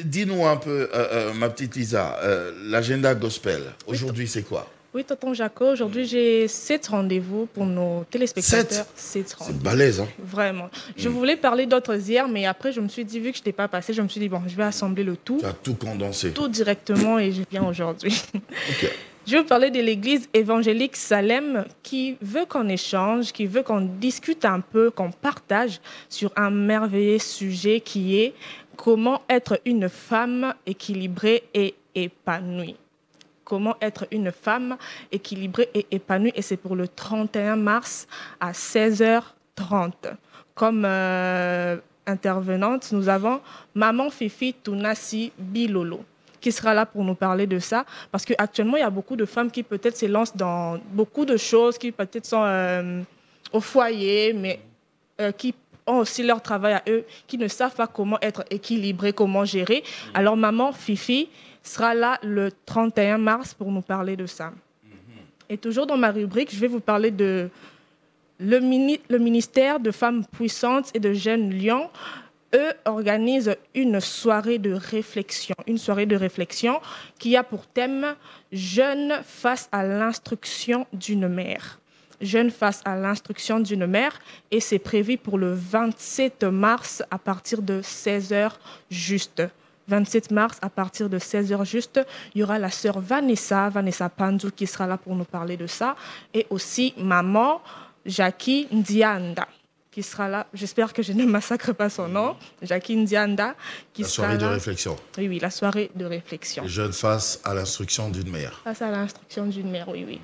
[SPEAKER 1] dis-nous un peu, ma petite Lisa, l'agenda gospel. Aujourd'hui, c'est quoi?
[SPEAKER 6] Oui, tonton Jaco, aujourd'hui j'ai 7 rendez-vous pour nos téléspectateurs. 7 rendez-vous.
[SPEAKER 1] C'est balèze, hein?
[SPEAKER 6] Vraiment. Je voulais parler d'autres hier, mais après je me suis dit, vu que je n'étais pas passé, je me suis dit, bon, je vais assembler le tout.
[SPEAKER 1] Tu as tout condensé.
[SPEAKER 6] Tout directement et je viens aujourd'hui.
[SPEAKER 1] Ok.
[SPEAKER 6] Je veux parler de l'église évangélique Salem qui veut qu'on échange, qui veut qu'on discute un peu, qu'on partage sur un merveilleux sujet qui est comment être une femme équilibrée et épanouie. Comment être une femme équilibrée et épanouie. Et c'est pour le 31 mars à 16h30. Comme intervenante, nous avons Maman Fifi Tounassi Bilolo qui sera là pour nous parler de ça. Parce qu'actuellement, il y a beaucoup de femmes qui peut-être se lancent dans beaucoup de choses, qui peut-être sont au foyer, mais qui ont aussi leur travail à eux, qui ne savent pas comment être équilibrées, comment gérer. Alors Maman Fifi sera là le 31 mars pour nous parler de ça. Et toujours dans ma rubrique, je vais vous parler de le ministère de Femmes Puissantes et de Jeunes Lions. Eux organisent une soirée de réflexion qui a pour thème « Jeunes face à l'instruction d'une mère ». Jeunes face à l'instruction d'une mère, et c'est prévu pour le 27 mars à partir de 16h juste. 27 mars, à partir de 16h juste, il y aura la sœur Vanessa Pandou qui sera là pour nous parler de ça. Et aussi maman Jackie Ndianda qui sera là. J'espère que je ne massacre pas son nom. Jackie Ndianda qui sera là. La soirée
[SPEAKER 1] de réflexion.
[SPEAKER 6] Oui, la soirée de réflexion.
[SPEAKER 1] Les jeunes face à l'instruction d'une mère.
[SPEAKER 6] Face à l'instruction d'une mère, oui.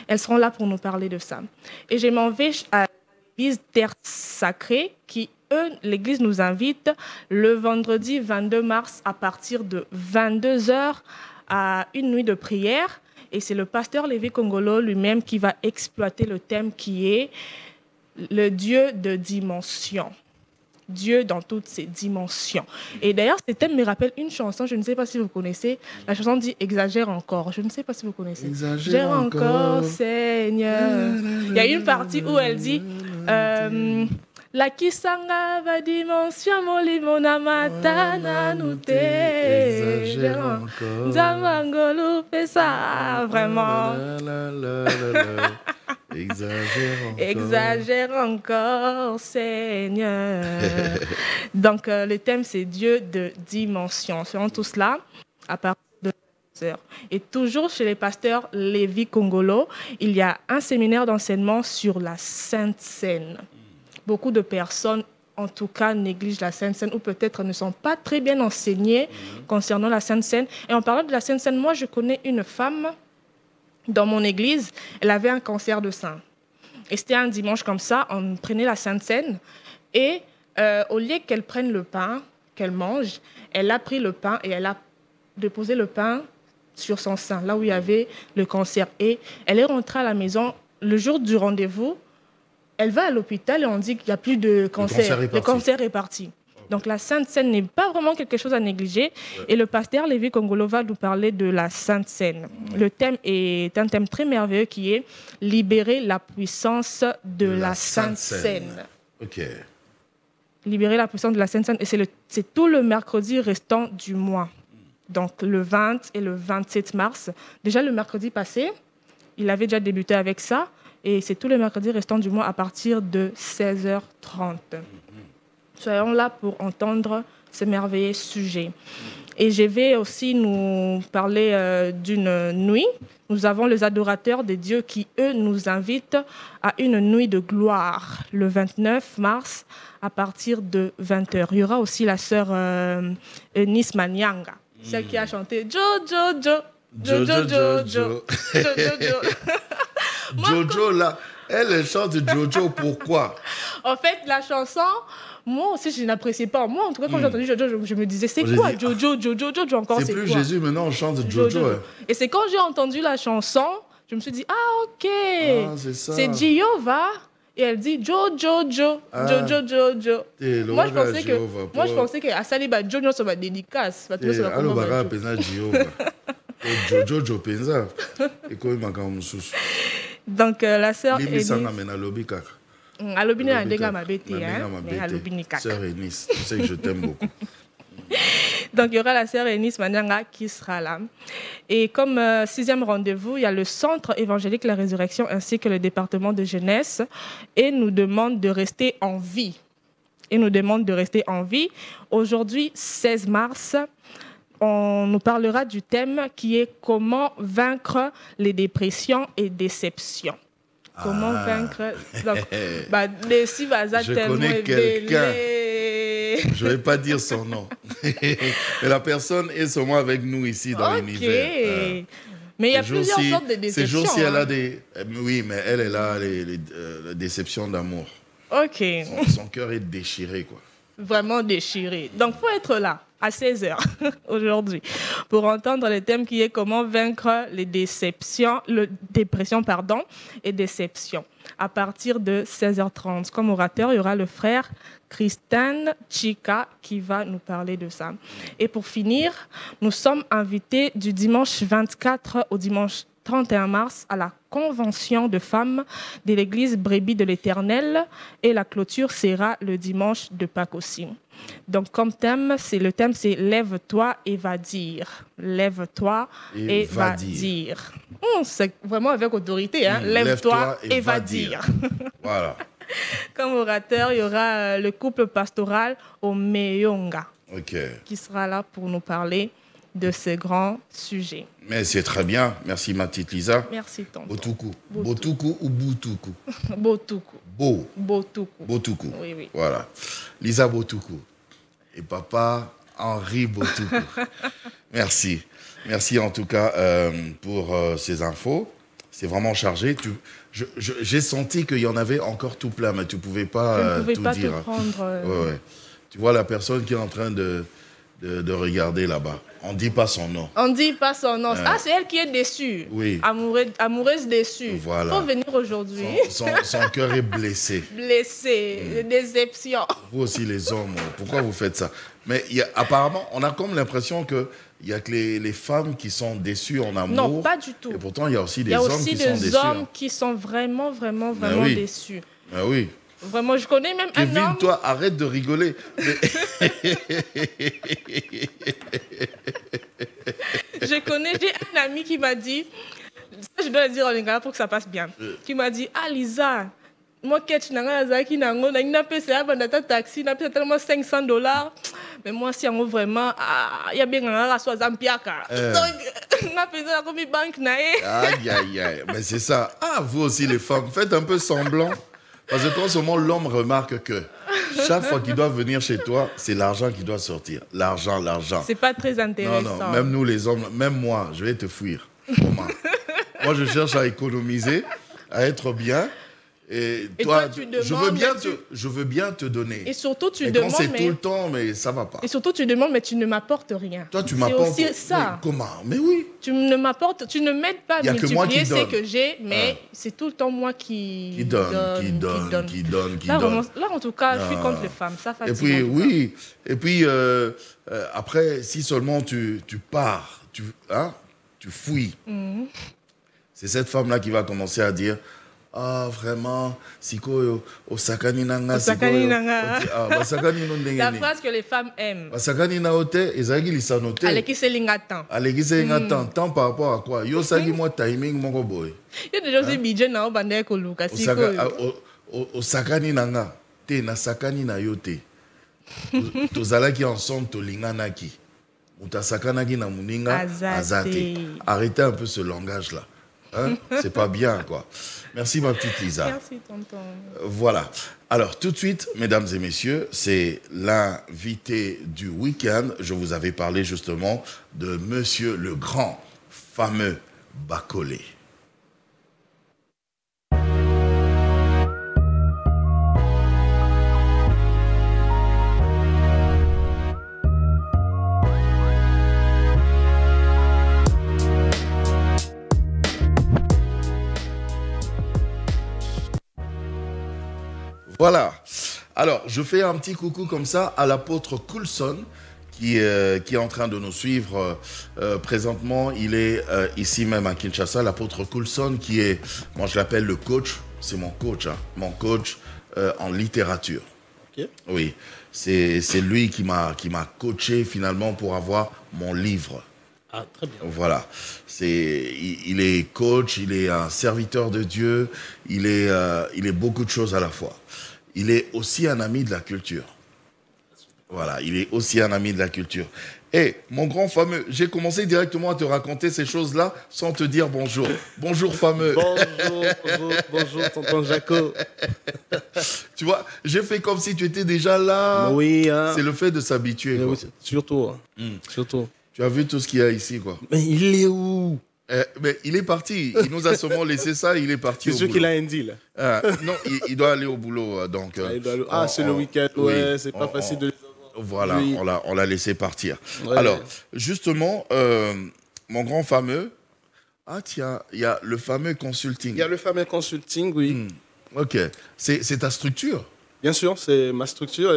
[SPEAKER 6] Elles seront là pour nous parler de ça. Et je m'en vais à l'église Terre Sacrée qui, l'église nous invite le vendredi 22 mars à partir de 22h à une nuit de prière. Et c'est le pasteur Lévi Congolo lui-même qui va exploiter le thème qui est le Dieu de dimension. Dieu dans toutes ses dimensions. Et d'ailleurs, ce thème me rappelle une chanson, je ne sais pas si vous connaissez. La chanson dit « Exagère encore ». Je ne sais pas si vous connaissez. Exagère encore, Seigneur. Il y a une partie où elle dit la kisanga va dimension molimona matana nute.
[SPEAKER 1] Exagère encore.
[SPEAKER 6] Zamangolo fait ça, vraiment. Exagère encore, Seigneur. Donc, le thème, c'est Dieu de dimension. Seront tous là à partir de 11h. Et toujours chez les pasteurs Lévi Congolo, il y a un séminaire d'enseignement sur la Sainte Seine. Beaucoup de personnes, en tout cas, négligent la Sainte Seine ou peut-être ne sont pas très bien enseignées concernant la Sainte Seine. Et en parlant de la Sainte Seine, moi, je connais une femme dans mon église, elle avait un cancer de sein. Et c'était un dimanche comme ça, on prenait la Sainte Seine. Et au lieu qu'elle prenne le pain, qu'elle mange, elle a pris le pain et elle a déposé le pain sur son sein, là où il y avait le cancer. Et elle est rentrée à la maison le jour du rendez-vous. Elle va à l'hôpital et on dit qu'il n'y a plus de cancer. Le cancer est parti. Donc la Sainte Seine n'est pas vraiment quelque chose à négliger. Ouais. Et le pasteur Lévi Kongolo va nous parler de la Sainte Seine. Le thème est un thème très merveilleux qui est « Libérer la puissance de la Sainte Seine ».
[SPEAKER 1] Ok.
[SPEAKER 6] Libérer la puissance de la Sainte Seine. Et c'est tout le mercredi restant du mois. Donc le 20 et le 27 mars. Déjà le mercredi passé, il avait déjà débuté avec ça. Et c'est tous les mercredis restants du mois à partir de 16h30. Soyons là pour entendre ce merveilleux sujet. Et je vais aussi nous parler d'une nuit. Nous avons les adorateurs des dieux qui, eux, nous invitent à une nuit de gloire le 29 mars à partir de 20h. Il y aura aussi la sœur Eunice Manyanga, celle qui a chanté Jojo, Jojo, Jojo.
[SPEAKER 1] Jojo, là, elle chante Jojo, pourquoi?
[SPEAKER 6] En fait, la chanson, moi aussi, je n'appréciais pas. Moi, en tout cas, quand j'ai entendu Jojo, je me disais, c'est quoi Jojo, Jojo, encore, c'est quoi?
[SPEAKER 1] C'est plus Jésus, maintenant, on chante Jojo. Hein.
[SPEAKER 6] Et c'est quand j'ai entendu la chanson, je me suis dit, ah, ok, c'est Jéhovah. Et elle dit Jojo. Moi, je pensais que Asaliba Jojo, ça va dédicace.
[SPEAKER 1] Alors, Bara, Penza, Jéhovah. Jojo, Penza. Et quoi, il m'a quand même sous.
[SPEAKER 6] Donc, la sœur
[SPEAKER 1] Eunice.
[SPEAKER 6] Sœur
[SPEAKER 1] Eunice, tu sais que je t'aime beaucoup.
[SPEAKER 6] Donc, il y aura la sœur Eunice Manyanga qui sera là. Et comme 6e rendez-vous, il y a le Centre évangélique La Résurrection ainsi que le département de jeunesse et nous demande de rester en vie. Aujourd'hui, 16 mars, on nous parlera du thème qui est comment vaincre les dépressions et déceptions. Comment vaincre... Donc,
[SPEAKER 1] je connais quelqu'un. Je ne vais pas dire son nom. Mais la personne est seulement avec nous ici dans l'univers.
[SPEAKER 6] Mais il y a plusieurs sortes de déceptions.
[SPEAKER 1] Ces jours-ci, elle a des... Oui, mais elle a les déceptions d'amour.
[SPEAKER 6] Ok.
[SPEAKER 1] Son cœur est déchiré, quoi.
[SPEAKER 6] Vraiment déchiré. Donc, il faut être là à 16h aujourd'hui pour entendre le thème qui est comment vaincre les dépressions et déceptions. À partir de 16h30, comme orateur, il y aura le frère Christian Chika qui va nous parler de ça. Et pour finir, nous sommes invités du dimanche 24 au dimanche 31 mars à la convention de femmes de l'église Brebis de l'Éternel et la clôture sera le dimanche de Pâques aussi. Donc comme thème, le thème c'est lève-toi et va dire. Lève-toi et va dire. C'est vraiment avec autorité, hein? Lève-toi et va dire.
[SPEAKER 1] Voilà.
[SPEAKER 6] Comme orateur, il y aura le couple pastoral au Meyonga qui sera là pour nous parler de ce grand sujet.
[SPEAKER 1] Mais c'est très bien. Merci, ma petite Lisa.
[SPEAKER 6] Merci, tonton.
[SPEAKER 1] Botuku. Botuku ou Botuku?
[SPEAKER 6] Botuku. Botuku.
[SPEAKER 1] Botuku.
[SPEAKER 6] Oui.
[SPEAKER 1] Voilà. Lisa Botuku. Et papa Henri Botuku. Merci. Merci en tout cas pour ces infos. C'est vraiment chargé. J'ai senti qu'il y en avait encore tout plein, mais tu ne pouvais pas tout dire. Je ne pouvais pas te prendre... Ouais. Tu vois la personne qui est en train de regarder là-bas. On ne dit pas son nom.
[SPEAKER 6] On ne dit pas son nom. Ah, c'est elle qui est déçue.
[SPEAKER 1] Oui.
[SPEAKER 6] Amoureuse déçue.
[SPEAKER 1] Voilà.
[SPEAKER 6] Il faut venir aujourd'hui.
[SPEAKER 1] Son cœur est blessé.
[SPEAKER 6] Blessé. Déception.
[SPEAKER 1] Vous aussi, les hommes, pourquoi vous faites ça? Mais apparemment, on a comme l'impression qu'il n'y a que les femmes qui sont déçues en amour.
[SPEAKER 6] Non, pas du tout.
[SPEAKER 1] Et pourtant, il y a aussi des hommes qui sont déçus.
[SPEAKER 6] Il y a aussi des hommes qui sont vraiment déçus.
[SPEAKER 1] Ben oui.
[SPEAKER 6] Vraiment, je connais même un homme...
[SPEAKER 1] toi, arrête de rigoler.
[SPEAKER 6] J'ai un ami qui m'a dit, ça je dois le dire en lingala pour que ça passe bien, qui m'a dit, ah Lisa, moi ketch nangarazaki nango, n'a pas ça, bandata taxi, n'a pas tellement $500, mais moi si on vraiment, il y a bien un soit zampiaka. Donc, n'a pas ça comme banque nae.
[SPEAKER 1] Aïe. Mais c'est ça. Ah, vous aussi les femmes, faites un peu semblant. Parce que quand seulement l'homme remarque que chaque fois qu'il doit venir chez toi, c'est l'argent qui doit sortir. L'argent.
[SPEAKER 6] C'est pas très intéressant.
[SPEAKER 1] Non, même nous les hommes, même moi, je vais te fuir. Comment? Moi, je cherche à économiser, à être bien. Et toi, tu demandes, je veux bien te donner.
[SPEAKER 6] Et surtout, tu demandes.
[SPEAKER 1] Quand c'est tout le temps, mais ça va pas.
[SPEAKER 6] Et surtout, tu demandes, mais tu ne m'apportes rien.
[SPEAKER 1] Toi, tu m'apportes.
[SPEAKER 6] C'est aussi ça.
[SPEAKER 1] Mais comment? Mais oui.
[SPEAKER 6] Tu ne m'apportes, tu ne m'aides pas à multiplier ce que j'ai, mais c'est tout le temps moi qui donne. Là, en tout cas, je suis contre les femmes. Ça fatigue.
[SPEAKER 1] Et puis, oui. Et puis, après, si seulement tu pars, tu fouilles. C'est cette femme-là qui va commencer à dire. Ah, vraiment, siko osakani nanga.
[SPEAKER 6] Osakani nanga. La phrase que les femmes aiment.
[SPEAKER 1] Osakani na ote, ezagi lisanote.
[SPEAKER 6] Alekise lingatan.
[SPEAKER 1] Alekise lingatan. Tant par rapport à quoi? Yo sagi moi timing mon boy.
[SPEAKER 6] Il y a des gens qui bidjen na obande ko luka siko.
[SPEAKER 1] Osakani nanga. Te na sakani na yote. Tozalaki ensemble to linganaki. Mutasakanaki na muninga azate. Arrêtez un peu ce langage-là. Hein? C'est pas bien, quoi. Merci, ma petite Lisa.
[SPEAKER 6] Merci, tonton.
[SPEAKER 1] Voilà. Alors, tout de suite, mesdames et messieurs, c'est l'invité du week-end. Je vous avais parlé justement de monsieur le grand, fameux Bacolé. Voilà. Alors, je fais un petit coucou comme ça à l'apôtre Coulson qui est en train de nous suivre présentement. Il est ici même à Kinshasa. L'apôtre Coulson qui est, moi je l'appelle le coach, c'est mon coach, hein, mon coach en littérature. Okay. Oui, c'est lui qui m'a coaché finalement pour avoir mon livre.
[SPEAKER 10] Ah, très bien.
[SPEAKER 1] Voilà. Il est coach, il est un serviteur de Dieu, il est beaucoup de choses à la fois. Il est aussi un ami de la culture. Voilà, il est aussi un ami de la culture. Et mon grand fameux, j'ai commencé directement à te raconter ces choses-là sans te dire bonjour. Bonjour fameux.
[SPEAKER 10] Bonjour, tonton Jaco.
[SPEAKER 1] Tu vois, j'ai fait comme si tu étais déjà là.
[SPEAKER 10] Oui. Hein.
[SPEAKER 1] C'est le fait de s'habituer.
[SPEAKER 10] Oui, surtout. Surtout.
[SPEAKER 1] Tu as vu tout ce qu'il y a ici, quoi.
[SPEAKER 10] Mais il est où?
[SPEAKER 1] Mais il est parti. Il nous a seulement laissé ça. Il est parti.
[SPEAKER 10] C'est sûr qu'il a un deal.
[SPEAKER 1] Non, il doit aller au boulot. Donc,
[SPEAKER 10] c'est le week-end. Ouais, c'est pas facile de.
[SPEAKER 1] Voilà, oui. on l'a laissé partir. Ouais. Alors, justement, mon grand fameux. Ah tiens, il y a le fameux consulting.
[SPEAKER 10] Il y a le fameux consulting, oui.
[SPEAKER 1] Ok. C'est ta structure?
[SPEAKER 10] Bien sûr, c'est ma structure.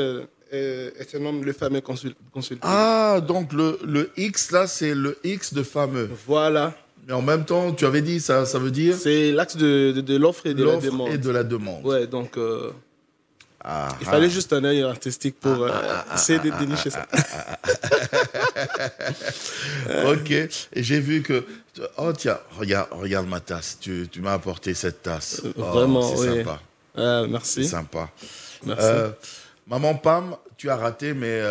[SPEAKER 10] Et se nomme le fameux consulting.
[SPEAKER 1] Ah, donc le X là, c'est le X de fameux.
[SPEAKER 10] Voilà.
[SPEAKER 1] Mais en même temps, tu avais dit, ça veut dire?
[SPEAKER 10] C'est l'axe de l'offre et de la demande.
[SPEAKER 1] Et de la demande.
[SPEAKER 10] Ouais, donc il fallait juste un œil artistique pour essayer de dénicher ça.
[SPEAKER 1] Ok. Et j'ai vu que... Oh tiens, regarde ma tasse. Tu m'as apporté cette tasse.
[SPEAKER 10] Vraiment,
[SPEAKER 1] c'est sympa.
[SPEAKER 10] Merci.
[SPEAKER 1] C'est sympa.
[SPEAKER 10] Merci.
[SPEAKER 1] Maman Pam, tu as raté, mais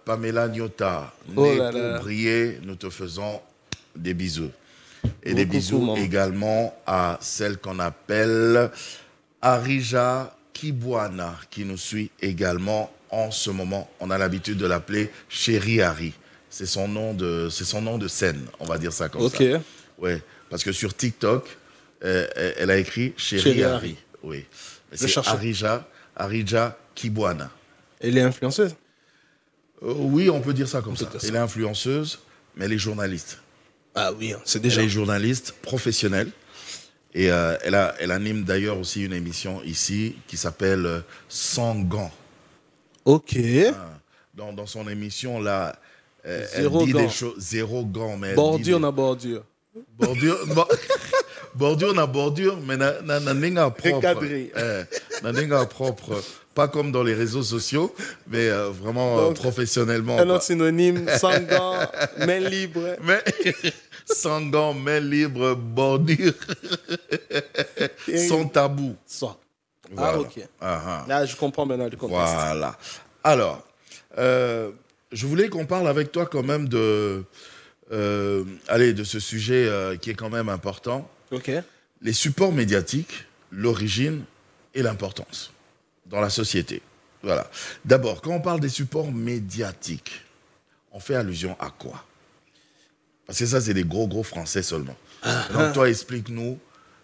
[SPEAKER 1] Pamela Nyota, née pour briller, nous te faisons des bisous. Et des bisous également à celle qu'on appelle Arija Kibwana, qui nous suit également en ce moment. On a l'habitude de l'appeler Chérie Harry. C'est son nom de scène, on va dire ça comme ça. Ouais, parce que sur TikTok, elle a écrit Chérie Harry. Oui. C'est Arija Kibwana.
[SPEAKER 10] Elle est influenceuse?
[SPEAKER 1] Oui, on peut dire ça comme ça. Elle est influenceuse, mais elle est journaliste.
[SPEAKER 10] Ah oui, c'est déjà.
[SPEAKER 1] Elle est journaliste professionnelle. Et elle anime d'ailleurs aussi une émission ici qui s'appelle Sans gants.
[SPEAKER 10] Ok.
[SPEAKER 1] Dans son émission, là,
[SPEAKER 10] elle
[SPEAKER 1] dit des choses. Zéro gants. Mais
[SPEAKER 10] bordure na bordure.
[SPEAKER 1] Bordure na bordure, mais na nenga propre. Na nenga propre. Pas comme dans les réseaux sociaux, mais vraiment donc, professionnellement.
[SPEAKER 10] Un autre synonyme, sans gants, main libre.
[SPEAKER 1] Mais sans gants, main libre, bordure, sans tabou.
[SPEAKER 10] Soit.
[SPEAKER 1] Voilà.
[SPEAKER 10] Ah, ok. Là, je comprends maintenant le contexte.
[SPEAKER 1] Voilà. Alors, je voulais qu'on parle avec toi quand même de ce sujet qui est quand même important.
[SPEAKER 10] Ok.
[SPEAKER 1] Les supports médiatiques, l'origine et l'importance dans la société. Voilà. D'abord, quand on parle des supports médiatiques, on fait allusion à quoi? Parce que ça, c'est des gros français seulement. Donc toi, explique-nous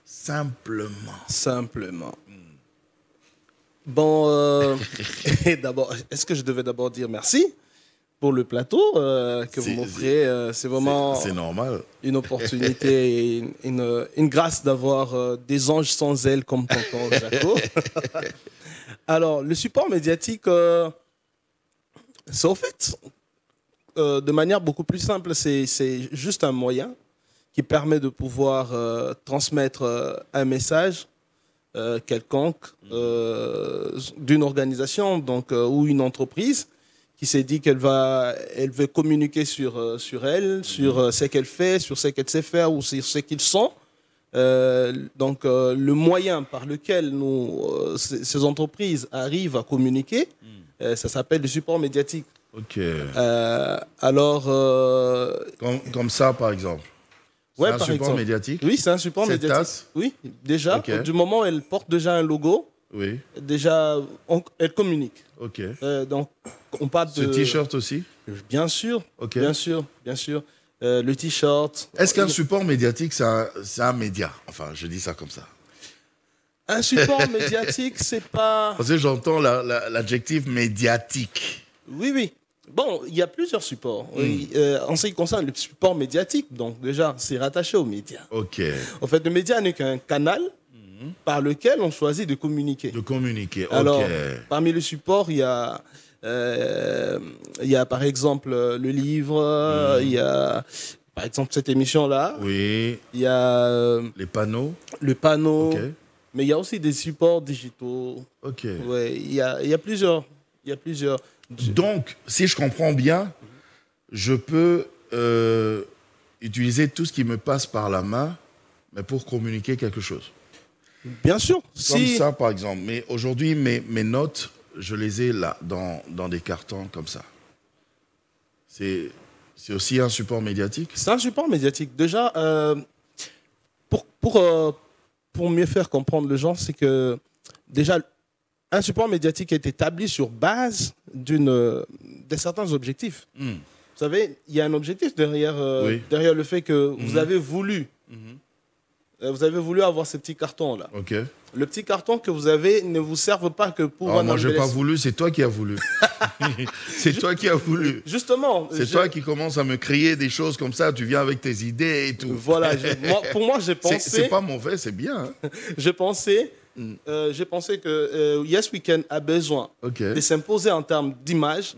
[SPEAKER 1] simplement.
[SPEAKER 10] Simplement. Bon, d'abord, est-ce que je devais d'abord dire merci pour le plateau que vous m'offrez? C'est vraiment
[SPEAKER 1] c'est normal.
[SPEAKER 10] Une opportunité et une grâce d'avoir des anges sans ailes comme tonton Jaco. Alors, le support médiatique, c'est au fait, de manière beaucoup plus simple, c'est juste un moyen qui permet de pouvoir transmettre un message quelconque d'une organisation donc, ou une entreprise qui s'est dit qu'elle veut communiquer sur elle, sur ce qu'elle fait, sur ce qu'elle sait faire ou sur ce qu'ils sont. Donc le moyen par lequel ces entreprises arrivent à communiquer, ça s'appelle le support médiatique.
[SPEAKER 1] Ok.
[SPEAKER 10] Alors...
[SPEAKER 1] Comme ça, par exemple.
[SPEAKER 10] Ouais,
[SPEAKER 1] c'est un support médiatique.
[SPEAKER 10] Oui, c'est un support médiatique.
[SPEAKER 1] Tasse.
[SPEAKER 10] Oui, déjà, du moment où elle porte déjà un logo,
[SPEAKER 1] oui.
[SPEAKER 10] Déjà, elle communique.
[SPEAKER 1] Ok.
[SPEAKER 10] Donc, on parle de...
[SPEAKER 1] Ce t-shirt aussi?
[SPEAKER 10] Bien sûr,
[SPEAKER 1] okay.
[SPEAKER 10] bien sûr. Le t-shirt...
[SPEAKER 1] Est-ce qu'un support médiatique, c'est un média? Enfin, je dis ça comme ça.
[SPEAKER 10] Un support médiatique, c'est pas...
[SPEAKER 1] Parce que j'entends l'adjectif médiatique.
[SPEAKER 10] Oui. Bon, il y a plusieurs supports. En ce qui concerne le support médiatique, donc déjà, c'est rattaché aux médias.
[SPEAKER 1] Ok.
[SPEAKER 10] En fait, le média n'est qu'un canal par lequel on choisit de communiquer.
[SPEAKER 1] De communiquer, ok.
[SPEAKER 10] Alors, parmi les supports, il y a par exemple le livre, il y a par exemple cette émission-là.
[SPEAKER 1] Oui.
[SPEAKER 10] Il y a...
[SPEAKER 1] les panneaux.
[SPEAKER 10] Le panneau.
[SPEAKER 1] Ok.
[SPEAKER 10] Mais il y a aussi des supports digitaux.
[SPEAKER 1] Ok.
[SPEAKER 10] Ouais, il y a plusieurs.
[SPEAKER 1] Donc, si je comprends bien, je peux utiliser tout ce qui me passe par la main, mais pour communiquer quelque chose.
[SPEAKER 10] Bien sûr.
[SPEAKER 1] Comme ça, par exemple. Mais aujourd'hui, mes notes, je les ai là, dans des cartons comme ça. C'est aussi un support médiatique?
[SPEAKER 10] C'est un support médiatique. Déjà, pour mieux faire comprendre les gens, c'est que déjà, un support médiatique est établi sur base de certains objectifs. Vous savez, il y a un objectif derrière le fait que vous avez voulu. Vous avez voulu avoir ces petits cartons-là.
[SPEAKER 1] Ok.
[SPEAKER 10] Le petit carton que vous avez ne vous serve pas que pour...
[SPEAKER 1] moi, je n'ai pas voulu, c'est toi qui as voulu. C'est toi qui as voulu.
[SPEAKER 10] Justement.
[SPEAKER 1] C'est toi qui commences à me crier des choses comme ça, tu viens avec tes idées et tout.
[SPEAKER 10] Voilà, pour moi, j'ai pensé...
[SPEAKER 1] C'est pas mauvais, c'est bien. Hein.
[SPEAKER 10] J'ai pensé que Yes Weekend a besoin de s'imposer en termes d'image.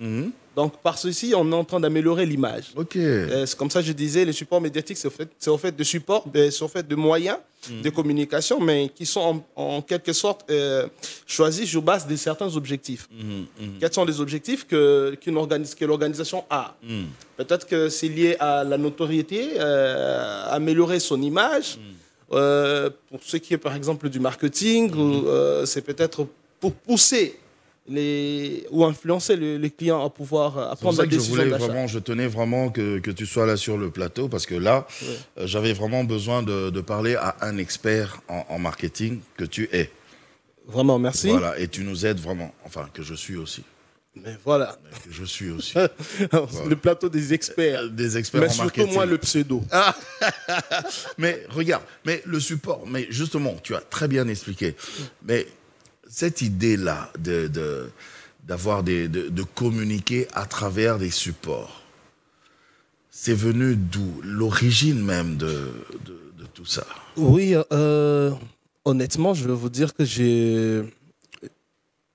[SPEAKER 10] Donc, par ceci, on est en train d'améliorer l'image. C'est comme ça que je disais, les supports médiatiques, c'est au fait de supports, c'est au fait de moyens de communication, mais qui sont en quelque sorte choisis sur base de certains objectifs. Quels sont les objectifs que l'organisation a? Peut-être que c'est lié à la notoriété, améliorer son image. Pour ce qui est par exemple du marketing, c'est peut-être pour pousser ou influencer les clients à pouvoir prendre la décision d'achat.
[SPEAKER 1] Je tenais vraiment que tu sois là sur le plateau parce que là, j'avais vraiment besoin de parler à un expert en marketing que tu es.
[SPEAKER 10] Vraiment, merci.
[SPEAKER 1] Voilà, et tu nous aides vraiment, enfin que je suis aussi.
[SPEAKER 10] Mais voilà.
[SPEAKER 1] Que je suis aussi.
[SPEAKER 10] Voilà. Le plateau des experts.
[SPEAKER 1] Des experts en marketing.
[SPEAKER 10] Mais surtout moi, le pseudo.
[SPEAKER 1] Mais regarde, mais le support, mais justement, tu as très bien expliqué. Mais cette idée-là de communiquer à travers des supports, c'est venu d'où? L'origine même de tout ça?
[SPEAKER 10] Oui, honnêtement, je vais vous dire que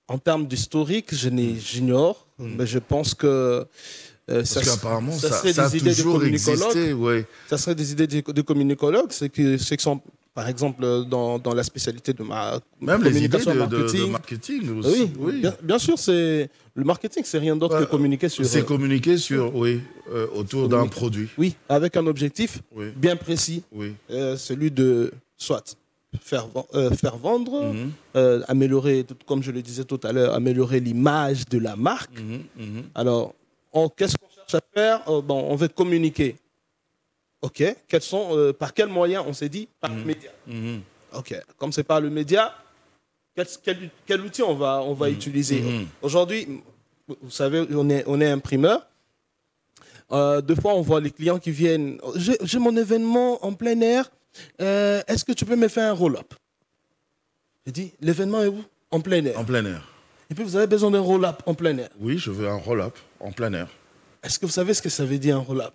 [SPEAKER 10] en termes d'historique, j'ignore, mais je pense que
[SPEAKER 1] parce qu'apparemment, ça
[SPEAKER 10] serait
[SPEAKER 1] a
[SPEAKER 10] des idées
[SPEAKER 1] toujours
[SPEAKER 10] de
[SPEAKER 1] existé. Ouais.
[SPEAKER 10] Ça serait des idées de communicologues, ceux qui sont, par exemple, dans la spécialité de
[SPEAKER 1] même
[SPEAKER 10] communication
[SPEAKER 1] les idées de marketing aussi. Oui.
[SPEAKER 10] Bien sûr, le marketing, c'est rien d'autre que communiquer sur...
[SPEAKER 1] C'est communiquer sur, autour d'un produit.
[SPEAKER 10] Oui, avec un objectif bien précis, celui de soit faire vendre, améliorer, comme je le disais tout à l'heure, améliorer l'image de la marque. Alors, qu'est-ce qu'on cherche à faire? On veut communiquer. OK. Par quels moyens? On s'est dit par le média. OK. Comme c'est par le média, quel outil on va utiliser? Aujourd'hui, vous savez, on est imprimeur. Deux fois, on voit les clients qui viennent. J'ai mon événement en plein air. Est-ce que tu peux me faire un roll-up? J'ai dit, l'événement est où? En plein air.
[SPEAKER 1] En plein air.
[SPEAKER 10] Et puis, vous avez besoin d'un roll-up en plein air.
[SPEAKER 1] Oui, je veux un roll-up en plein air.
[SPEAKER 10] Est-ce que vous savez ce que ça veut dire un roll-up?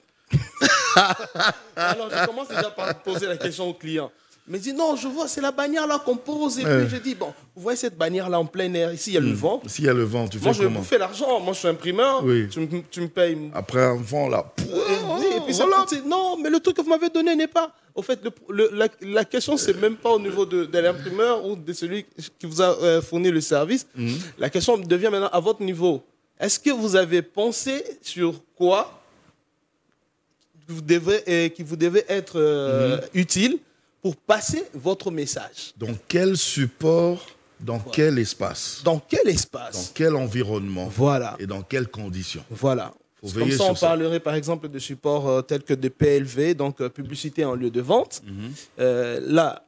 [SPEAKER 10] Alors, je commence déjà par poser la question au client. Il me dit, non, je vois, c'est la bannière là qu'on pose. Et puis, je dis, bon, vous voyez cette bannière là en plein air. Ici, il y a le vent.
[SPEAKER 1] S'il y a le vent, tu fais
[SPEAKER 10] comment?
[SPEAKER 1] Moi,
[SPEAKER 10] je vais bouffer l'argent. Moi, je suis imprimeur.
[SPEAKER 1] Oui.
[SPEAKER 10] Tu me payes.
[SPEAKER 1] Après un vent là.
[SPEAKER 10] Et puis, non, mais le truc que vous m'avez donné n'est pas. Au fait, la question, c'est même pas au niveau de l'imprimeur ou de celui qui vous a fourni le service. La question devient maintenant à votre niveau. Est-ce que vous avez pensé sur quoi qui vous devez être utile pour passer votre message?
[SPEAKER 1] Dans quel support, dans quel espace?
[SPEAKER 10] Dans quel espace?
[SPEAKER 1] Dans quel environnement?
[SPEAKER 10] Voilà.
[SPEAKER 1] Et dans quelles conditions?
[SPEAKER 10] Voilà. Comme ça, on parlerait par exemple de supports tels que des PLV, donc publicité en lieu de vente. Là,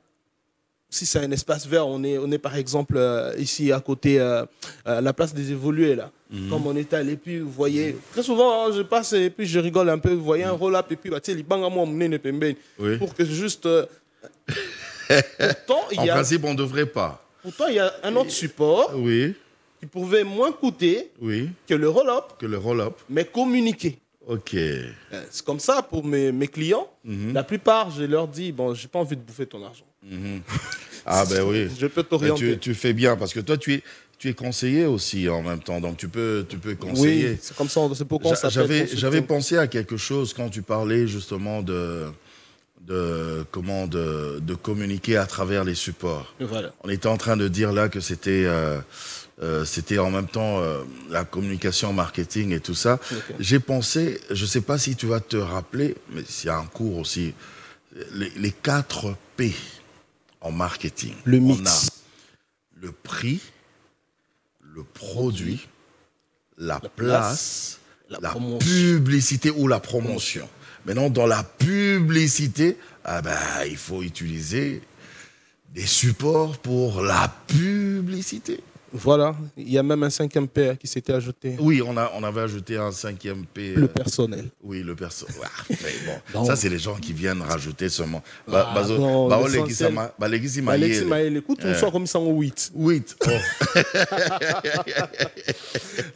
[SPEAKER 10] si c'est un espace vert, on est par exemple ici à côté, la place des évolués, là. Comme on est allé, puis vous voyez, très souvent, hein, je passe et puis je rigole un peu, vous voyez un roll-up, et puis, tu sais, pour que juste... pourtant,
[SPEAKER 1] en principe, on ne devrait pas.
[SPEAKER 10] Pourtant, il y a un autre support qui pouvait moins coûter que le roll-up. Mais communiquer.
[SPEAKER 1] Ok.
[SPEAKER 10] C'est comme ça pour mes clients. La plupart, je leur dis, bon, j'ai pas envie de bouffer ton argent.
[SPEAKER 1] Ah ben oui.
[SPEAKER 10] Je peux t'orienter.
[SPEAKER 1] Tu fais bien, parce que toi, tu es conseiller aussi en même temps, donc tu peux conseiller.
[SPEAKER 10] Oui, c'est comme ça, c'est pourquoi on s'appelle.
[SPEAKER 1] J'avais pensé à quelque chose quand tu parlais justement de communiquer à travers les supports.
[SPEAKER 10] Voilà.
[SPEAKER 1] On était en train de dire là que c'était en même temps la communication, marketing et tout ça. Okay. J'ai pensé, je ne sais pas si tu vas te rappeler, mais s'il y a un cours aussi, les 4 P en marketing.
[SPEAKER 10] Le mix.
[SPEAKER 1] On a le prix, le produit, la place, la publicité ou la promotion. Maintenant, dans la publicité, il faut utiliser des supports pour la publicité.
[SPEAKER 10] Voilà, il y a même un 5e P qui s'était ajouté.
[SPEAKER 1] Oui, on avait ajouté un 5e P.
[SPEAKER 10] Le personnel.
[SPEAKER 1] Oui, le personnel. Bon, ça, c'est les gens qui viennent rajouter seulement.
[SPEAKER 10] Écoute, on soit comme ça en 8.
[SPEAKER 1] 8.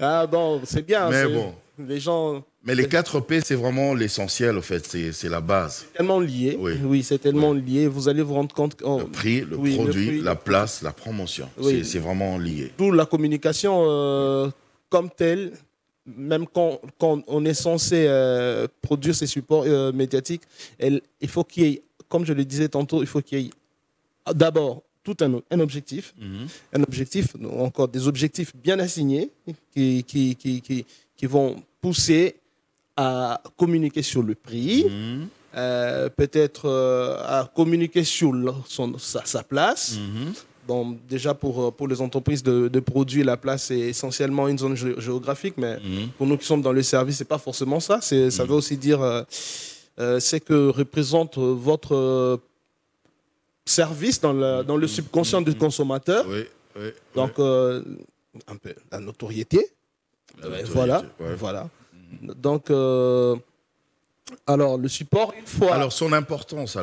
[SPEAKER 10] Ah bon, c'est bien.
[SPEAKER 1] Mais bon.
[SPEAKER 10] Les gens...
[SPEAKER 1] Mais les 4 P, c'est vraiment l'essentiel, en fait. C'est la base.
[SPEAKER 10] C'est tellement lié. Oui, c'est tellement lié. Vous allez vous rendre compte...
[SPEAKER 1] Le prix, le produit, la place, la promotion. Oui. C'est vraiment lié.
[SPEAKER 10] D'où la communication comme telle, même quand on est censé produire ces supports médiatiques, il faut qu'il y ait, comme je le disais tantôt, il faut qu'il y ait d'abord tout un objectif. Un objectif, encore des objectifs bien assignés qui vont pousser à communiquer sur le prix, peut-être à communiquer sur sa place. Bon, déjà, pour les entreprises de produits, la place est essentiellement une zone géographique, mais pour nous qui sommes dans le service, ce n'est pas forcément ça. Ça veut aussi dire ce que représente votre service dans le subconscient du consommateur. Donc, un peu la notoriété. Voilà. Donc, alors, le support, une fois...
[SPEAKER 1] Alors, son importance,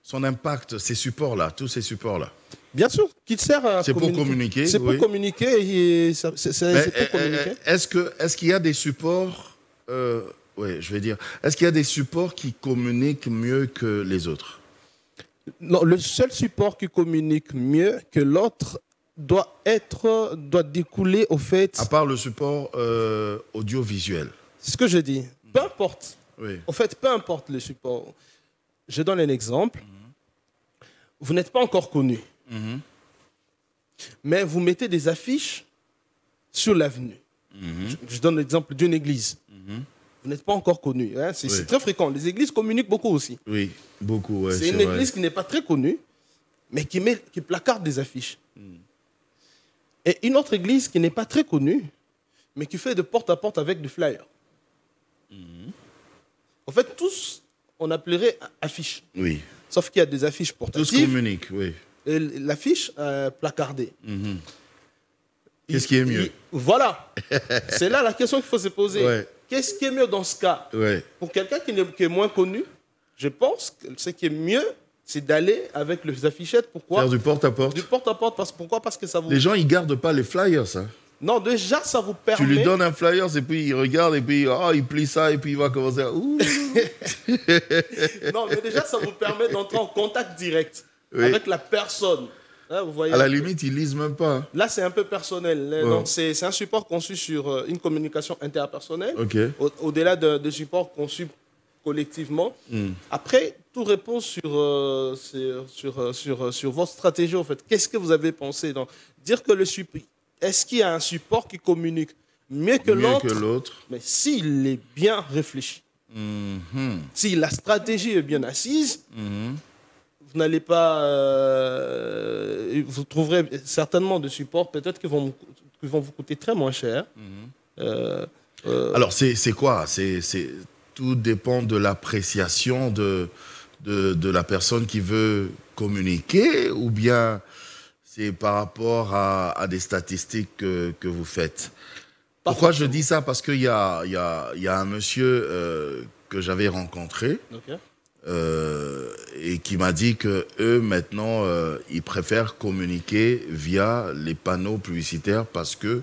[SPEAKER 1] son impact, ces supports-là, tous ces supports-là.
[SPEAKER 10] Bien sûr, qu'il sert à
[SPEAKER 1] communiquer. C'est pour communiquer.
[SPEAKER 10] C'est pour communiquer. C'est pour communiquer.
[SPEAKER 1] Est-ce qu'il y a des supports... je vais dire... Est-ce qu'il y a des supports qui communiquent mieux que les autres?
[SPEAKER 10] Non, le seul support qui communique mieux que l'autre doit découler au fait...
[SPEAKER 1] À part le support audiovisuel.
[SPEAKER 10] C'est ce que je dis. Peu importe. En fait, peu importe le support. Je donne un exemple. Vous n'êtes pas encore connu. Mais vous mettez des affiches sur l'avenue. Je donne l'exemple d'une église. Vous n'êtes pas encore connu. Hein? C'est très fréquent. Les églises communiquent beaucoup aussi.
[SPEAKER 1] Oui, beaucoup.
[SPEAKER 10] C'est une église qui n'est pas très connue, mais qui placarde des affiches. Et une autre église qui n'est pas très connue, mais qui fait de porte à porte avec du flyer. En fait, tous, on appellerait affiches.
[SPEAKER 1] Oui.
[SPEAKER 10] Sauf qu'il y a des affiches portatives.
[SPEAKER 1] Tous communiquent, oui.
[SPEAKER 10] Et l'affiche placardée.
[SPEAKER 1] Qu'est-ce qui est mieux?
[SPEAKER 10] Voilà. C'est là la question qu'il faut se poser. qu'est-ce qui est mieux dans ce cas? Pour quelqu'un qui est moins connu, je pense que ce qui est mieux, c'est d'aller avec les affichettes. Pourquoi?
[SPEAKER 1] Faire du porte-à-porte.
[SPEAKER 10] Du porte-à-porte. Pourquoi? Parce que ça vous...
[SPEAKER 1] Les gens, ils gardent pas les flyers, ça.
[SPEAKER 10] Non, déjà, ça vous permet...
[SPEAKER 1] Tu lui donnes un flyer, et puis il regarde, et puis il plie ça, et puis il va commencer à... Ouh.
[SPEAKER 10] Non, mais déjà, ça vous permet d'entrer en contact direct avec la personne. Là, vous voyez,
[SPEAKER 1] à la limite, ils lisent même pas.
[SPEAKER 10] Là, c'est un peu personnel. Donc, c'est un support conçu sur une communication interpersonnelle, au-delà de support conçu collectivement. Après, tout repose sur votre stratégie, en fait. Qu'est-ce que vous avez pensé? Donc, dire que est-ce qu'il y a un support qui communique mieux que l'autre? Mais s'il est bien réfléchi, si la stratégie est bien assise, vous n'allez pas... vous trouverez certainement des supports peut-être qui vont vous coûter très moins cher.
[SPEAKER 1] Alors, c'est quoi? Tout dépend de l'appréciation de la personne qui veut communiquer, ou bien c'est par rapport à des statistiques que vous faites? Pourquoi je dis ça? Parce qu'il y a un monsieur que j'avais rencontré et qui m'a dit que eux maintenant ils préfèrent communiquer via les panneaux publicitaires parce que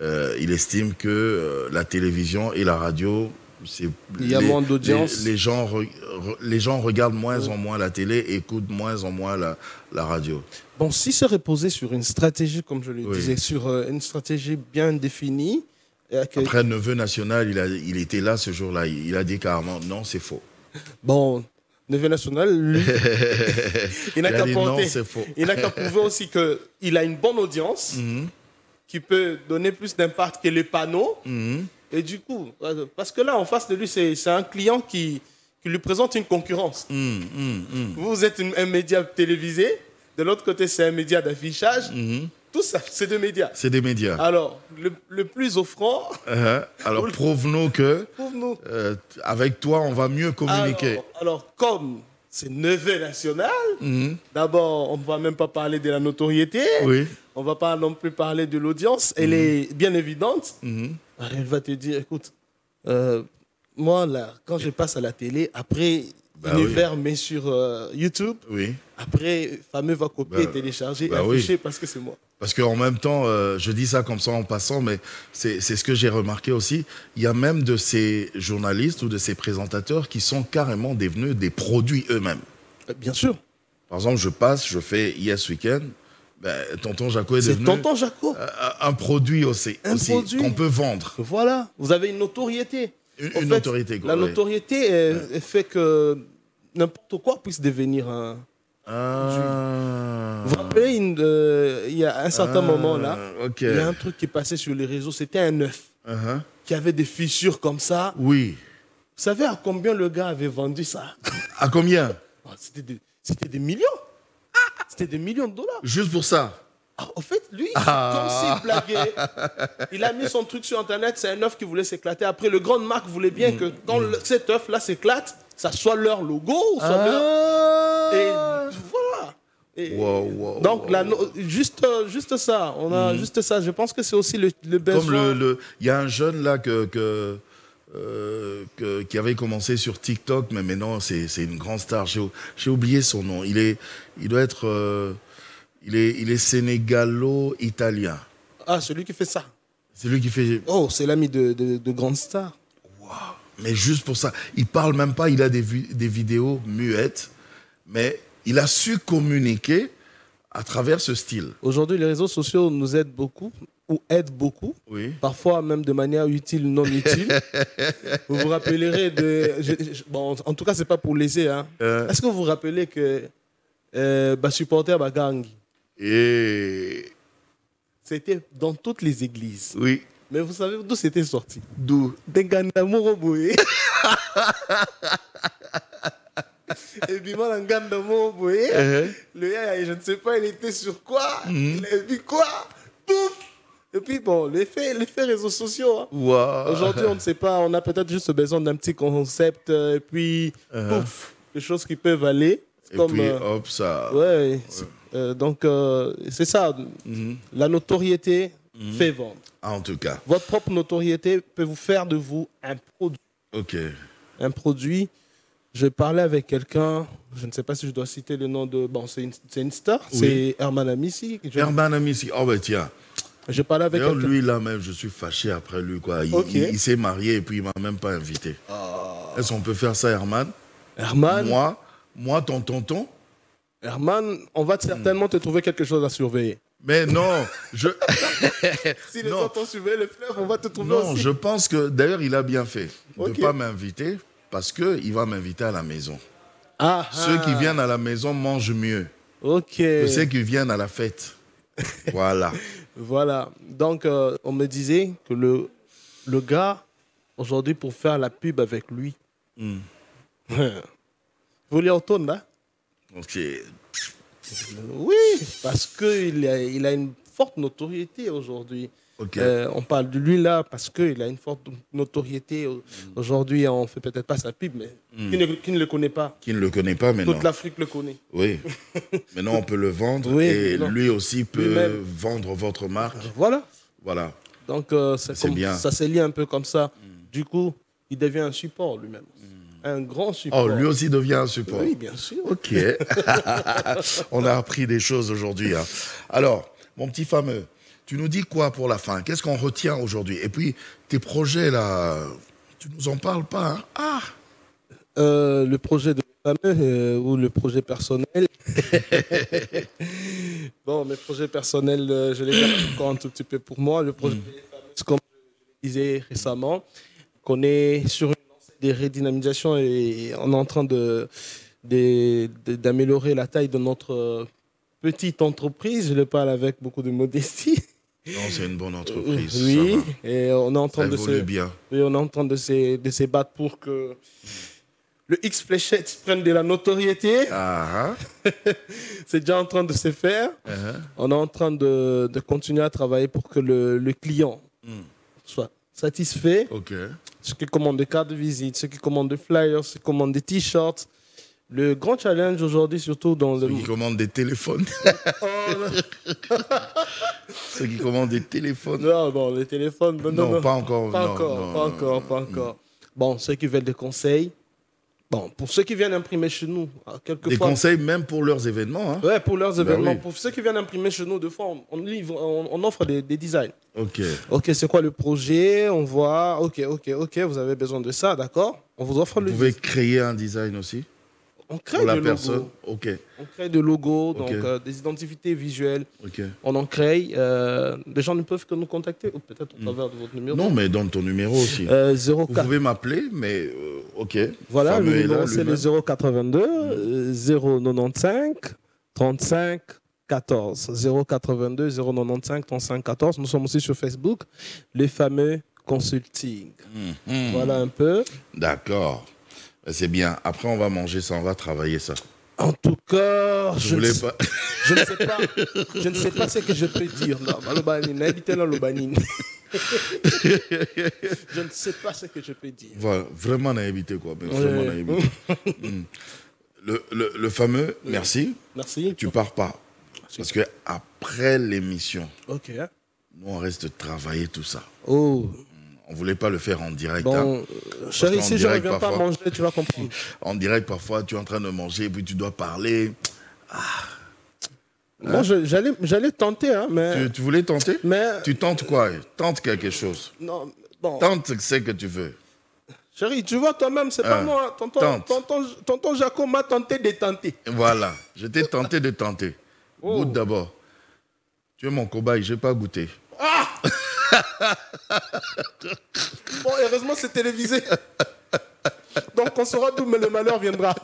[SPEAKER 1] il estime que la télévision et la radio,
[SPEAKER 10] il y a moins d'audience.
[SPEAKER 1] Les gens regardent moins en moins la télé, écoutent moins en moins la radio.
[SPEAKER 10] Bon, si c'est reposé sur une stratégie, comme je le disais, sur une stratégie bien définie.
[SPEAKER 1] Après, Neveu National, il était là ce jour-là. Il a dit carrément, non, c'est faux.
[SPEAKER 10] Bon, Neveu National, lui, il n'a qu'à
[SPEAKER 1] non, c'est faux.
[SPEAKER 10] Il n'a qu'à prouver aussi qu'il a une bonne audience, qui peut donner plus d'impact que les panneaux. Et du coup, parce que là, en face de lui, c'est un client qui lui présente une concurrence. Vous êtes un média télévisé, de l'autre côté, c'est un média d'affichage. Tout ça, c'est des médias.
[SPEAKER 1] C'est des médias.
[SPEAKER 10] Alors, le plus offrant...
[SPEAKER 1] alors, prouve-nous que avec toi, on va mieux communiquer.
[SPEAKER 10] Alors comme c'est Neveu National, d'abord, on ne va même pas parler de la notoriété. On ne va pas non plus parler de l'audience. Elle est bien évidente. Elle va te dire, écoute, moi, là, quand je passe à la télé, après, Univers met sur YouTube. Après, Fameux va copier, télécharger, afficher parce que c'est moi.
[SPEAKER 1] Parce qu'en même temps, je dis ça comme ça en passant, mais c'est ce que j'ai remarqué aussi. Il y a même de ces journalistes ou de ces présentateurs qui sont carrément devenus des produits eux-mêmes.
[SPEAKER 10] Bien sûr.
[SPEAKER 1] Par exemple, je fais Yes Weekend. Tonton Jaco est devenu
[SPEAKER 10] Tonton Jaco.
[SPEAKER 1] Un produit aussi qu'on peut vendre.
[SPEAKER 10] Voilà, vous avez une notoriété.
[SPEAKER 1] Une notoriété.
[SPEAKER 10] La notoriété fait que n'importe quoi puisse devenir un... Vous vous rappelez, il y a un certain moment là, il y a un truc qui passait sur les réseaux, c'était un œuf qui avait des fissures comme ça.
[SPEAKER 1] Oui.
[SPEAKER 10] Vous savez à combien le gars avait vendu ça?
[SPEAKER 1] À combien?
[SPEAKER 10] C'était des millions. C'était des millions de dollars.
[SPEAKER 1] Juste pour ça?
[SPEAKER 10] En fait, lui, comme s'il blaguait, il a mis son truc sur Internet, c'est un œuf qui voulait s'éclater. Après, le grand marque voulait bien que quand cet œuf-là s'éclate, ça soit leur logo, soit leur... Et voilà. Et donc, juste ça, on a juste ça. Je pense que c'est aussi le besoin.
[SPEAKER 1] Comme il y a un jeune là qui avait commencé sur TikTok, mais maintenant c'est une grande star. J'ai oublié son nom. Il doit être... Il est sénégalo-italien.
[SPEAKER 10] Ah, celui qui fait ça.
[SPEAKER 1] C'est lui qui fait...
[SPEAKER 10] Oh, c'est l'ami de grandes stars.
[SPEAKER 1] Wow. Mais juste pour ça, il parle même pas, il a des vidéos muettes, mais il a su communiquer à travers ce style. Aujourd'hui,
[SPEAKER 10] les réseaux sociaux nous aident beaucoup, ou aident beaucoup, parfois même de manière utile ou non utile. Vous vous rappellerez de... bon, en tout cas, c'est pas pour léser. Hein. Est-ce que vous vous rappelez que supporter Bagang, c'était dans toutes les églises.
[SPEAKER 1] Oui.
[SPEAKER 10] Mais vous savez d'où c'était sorti?
[SPEAKER 1] D'où?
[SPEAKER 10] D'Engandamoroboé. Et puis moi, Ngandamoroboé, le gars, je ne sais pas, il était sur quoi? Il a vu quoi? Pouf! Et puis bon, l'effet réseaux sociaux. Hein.
[SPEAKER 1] Wow.
[SPEAKER 10] Aujourd'hui, on ne sait pas, on a peut-être juste besoin d'un petit concept, et puis pouf, des choses qui peuvent aller.
[SPEAKER 1] Et comme, puis hop, ça...
[SPEAKER 10] Ouais. Donc, c'est ça. La notoriété fait vendre.
[SPEAKER 1] En tout cas.
[SPEAKER 10] Votre propre notoriété peut vous faire de vous un produit.
[SPEAKER 1] Ok.
[SPEAKER 10] Un produit. Je parlais avec quelqu'un, je ne sais pas si je dois citer le nom de... Bon, c'est une star, oui. C'est Herman Amissi.
[SPEAKER 1] Herman Amissi, oh ben tiens.
[SPEAKER 10] Je parlais avec quelqu'un.
[SPEAKER 1] Lui, là même, je suis fâché après lui, quoi. Il s'est marié et puis il ne m'a même pas invité. Est-ce qu'on peut faire ça, Herman?
[SPEAKER 10] Herman?
[SPEAKER 1] Moi, ton tonton?
[SPEAKER 10] Herman, on va certainement te trouver quelque chose à surveiller.
[SPEAKER 1] Mais non,
[SPEAKER 10] si les tontons surveillent le fleuve, on va te trouver aussi.
[SPEAKER 1] Non, je pense que, d'ailleurs, il a bien fait de ne pas m'inviter. Parce qu'il va m'inviter à la maison. Ceux qui viennent à la maison mangent mieux que ceux qui viennent à la fête. Voilà.
[SPEAKER 10] Voilà. Donc, on me disait que le gars, aujourd'hui, pour faire la pub avec lui, vous voulez retourner là?
[SPEAKER 1] Ok.
[SPEAKER 10] Oui, parce qu'il a une forte notoriété aujourd'hui.
[SPEAKER 1] Okay.
[SPEAKER 10] On parle de lui là parce qu'il a une forte notoriété. Aujourd'hui, on ne fait peut-être pas sa pub, mais qui ne le connaît pas.
[SPEAKER 1] Qui ne le connaît pas, mais non.
[SPEAKER 10] Toute l'Afrique le connaît.
[SPEAKER 1] Oui. Maintenant, on peut le vendre et lui aussi peut vendre votre marque.
[SPEAKER 10] Voilà.
[SPEAKER 1] Voilà.
[SPEAKER 10] Donc, ça s'est lié un peu comme ça. Du coup, il devient un support lui-même. Un grand support.
[SPEAKER 1] Oh, lui aussi devient un support.
[SPEAKER 10] Oui, bien sûr.
[SPEAKER 1] Ok. On a appris des choses aujourd'hui. Hein. Alors, mon petit fameux, tu nous dis quoi pour la fin? Qu'est-ce qu'on retient aujourd'hui? Et puis, tes projets, là, tu nous en parles pas, hein?
[SPEAKER 10] Le projet de fameux ou le projet personnel. Bon, mes projets personnels, je les garde encore un tout petit peu pour moi. Le projet fameux, comme je le disais récemment, qu'on est sur une lancée des redynamisations et on est en train d'améliorer la taille de notre petite entreprise. Je le parle avec beaucoup de modestie.
[SPEAKER 1] Non, c'est une bonne entreprise.
[SPEAKER 10] Oui, et on est en train
[SPEAKER 1] on
[SPEAKER 10] est en train de se battre pour que le X-Fléchette prenne de la notoriété. C'est déjà en train de se faire. On est en train de continuer à travailler pour que le client soit satisfait. Ceux qui commandent des cartes de visite, ceux qui commandent des flyers, ceux qui commandent des t-shirts. Le grand challenge aujourd'hui, surtout dans
[SPEAKER 1] ceux qui commandent des téléphones. Ceux qui commandent des téléphones.
[SPEAKER 10] Non, les téléphones.
[SPEAKER 1] Non, pas encore.
[SPEAKER 10] Pas encore. Bon, ceux qui veulent des conseils. Bon, pour ceux qui viennent imprimer chez nous, quelquefois...
[SPEAKER 1] Des conseils même pour leurs événements. Hein.
[SPEAKER 10] Ouais, pour leurs événements. Oui. Pour ceux qui viennent imprimer chez nous, de fois, on offre des designs. Ok, c'est quoi le projet? On voit, ok, vous avez besoin de ça, d'accord? On vous offre
[SPEAKER 1] Vous pouvez créer un design aussi?
[SPEAKER 10] On crée des logos. On crée des logos, donc des identités visuelles. On en crée. Les gens ne peuvent que nous contacter, ou peut-être au travers de votre numéro.
[SPEAKER 1] Non, mais donne ton numéro aussi.
[SPEAKER 10] 04.
[SPEAKER 1] Vous pouvez m'appeler, mais ok.
[SPEAKER 10] Voilà, le numéro c'est le 082 095 35 14. 082 095 35 14. Nous sommes aussi sur Facebook, les fameux consulting. Voilà un peu.
[SPEAKER 1] D'accord. C'est bien. Après, on va manger ça, on va travailler ça.
[SPEAKER 10] En tout cas,
[SPEAKER 1] je ne sais
[SPEAKER 10] pas ce que je peux dire. Je ne sais pas ce que je peux dire.
[SPEAKER 1] Voilà, vraiment naïveté, quoi. Mais vraiment naïveté. Le fameux, merci.
[SPEAKER 10] Merci.
[SPEAKER 1] Tu pars pas. Parce que après l'émission, nous, on reste travailler tout ça. On ne voulait pas le faire en direct.
[SPEAKER 10] Bon, chérie, si je ne reviens pas manger, tu vas comprendre.
[SPEAKER 1] En direct, parfois, tu es en train de manger et puis tu dois parler.
[SPEAKER 10] Moi, j'allais tenter. Hein, mais...
[SPEAKER 1] Tu voulais tenter? Tu tentes quoi? Tente quelque chose.
[SPEAKER 10] Non, bon.
[SPEAKER 1] Tente ce que tu veux.
[SPEAKER 10] Chérie, tu vois toi-même, c'est pas moi. Tonton Jaco m'a tenté de tenter.
[SPEAKER 1] Voilà, je t'ai tenté de tenter. Goûte d'abord. Tu es mon cobaye, je n'ai pas goûté.
[SPEAKER 10] Bon, heureusement, c'est télévisé. Donc, on saura d'où le malheur viendra.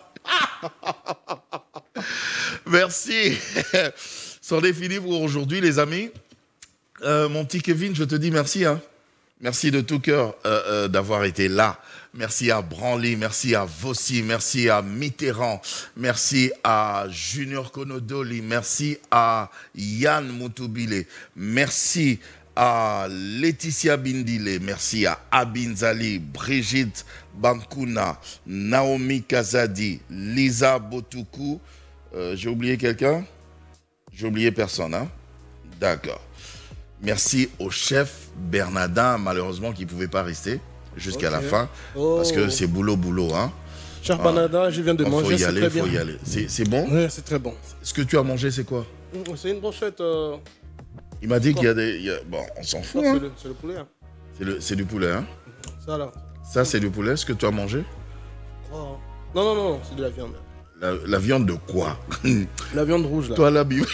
[SPEAKER 1] Merci au chef Bernardin, malheureusement, qui ne pouvait pas rester jusqu'à la fin. Parce que c'est boulot, hein.
[SPEAKER 10] Cher Bernardin, je viens de manger, c'est très bien.
[SPEAKER 1] Faut y aller. C'est bon?
[SPEAKER 10] Oui, c'est très bon.
[SPEAKER 1] Ce que tu as mangé, c'est quoi?
[SPEAKER 10] C'est une brochette.
[SPEAKER 1] Il m'a dit qu'il y a des... Bon, on s'en fout.
[SPEAKER 10] Hein. C'est le poulet. Hein.
[SPEAKER 1] C'est du poulet, hein?
[SPEAKER 10] Ça, là.
[SPEAKER 1] Ça, c'est du poulet. Ce que tu as mangé?
[SPEAKER 10] Non, c'est de la viande.
[SPEAKER 1] La viande de quoi?
[SPEAKER 10] La viande rouge, là.
[SPEAKER 1] Toi, la Bible.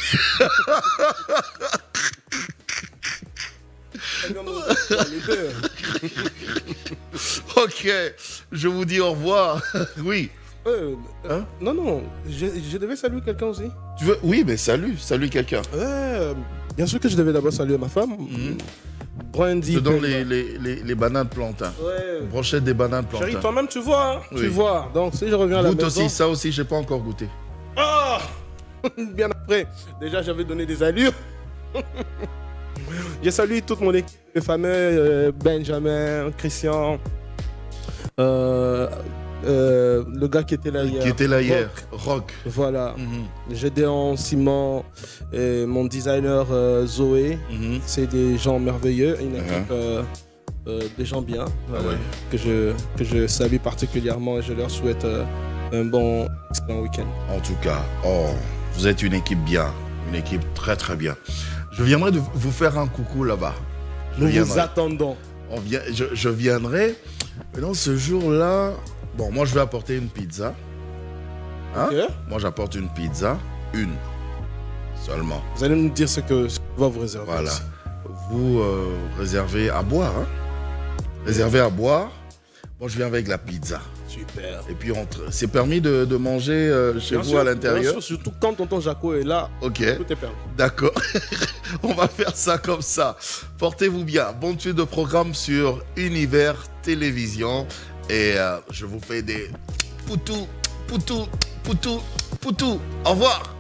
[SPEAKER 1] Ok, je vous dis au revoir. Oui.
[SPEAKER 10] Hein? Non, je devais saluer quelqu'un aussi.
[SPEAKER 1] Tu veux? Oui, mais salue quelqu'un.
[SPEAKER 10] Bien sûr que je devais d'abord saluer ma femme. Brandy.
[SPEAKER 1] Je donne les bananes plantains.
[SPEAKER 10] Ouais.
[SPEAKER 1] Brochette des bananes plantains.
[SPEAKER 10] Chérie, toi-même, tu vois. Hein? Oui. Tu vois. Donc, si je reviens à la maison...
[SPEAKER 1] aussi, ça aussi, j'ai pas encore goûté.
[SPEAKER 10] Ah bien après. Déjà, j'avais donné des allures. J'ai salué toute mon équipe de famille, Benjamin, Christian, le gars qui était là hier.
[SPEAKER 1] Rock.
[SPEAKER 10] Voilà. Gédéon, Simon, et mon designer Zoé. C'est des gens merveilleux, une équipe des gens bien, que je salue particulièrement et je leur souhaite un bon excellent week-end.
[SPEAKER 1] En tout cas, vous êtes une équipe bien, une équipe très très bien. Je viendrai de vous faire un coucou là-bas.
[SPEAKER 10] Nous vous attendons.
[SPEAKER 1] Je viendrai. Mais dans ce jour-là, bon, moi je vais apporter une pizza. Hein? Okay. Moi j'apporte une pizza, une seulement.
[SPEAKER 10] Vous allez nous dire ce que va vous réserver.
[SPEAKER 1] Voilà. Vous réservez à boire. Hein? Réservez à boire. Moi je viens avec la pizza.
[SPEAKER 10] Super.
[SPEAKER 1] Et puis c'est permis de manger chez vous à l'intérieur.
[SPEAKER 10] Surtout quand tonton Jaco est là.
[SPEAKER 1] Ok.
[SPEAKER 10] Tout est permis.
[SPEAKER 1] D'accord. On va faire ça comme ça. Portez-vous bien. Bonne suite de programme sur Univers Télévision. Et je vous fais des poutou. Au revoir.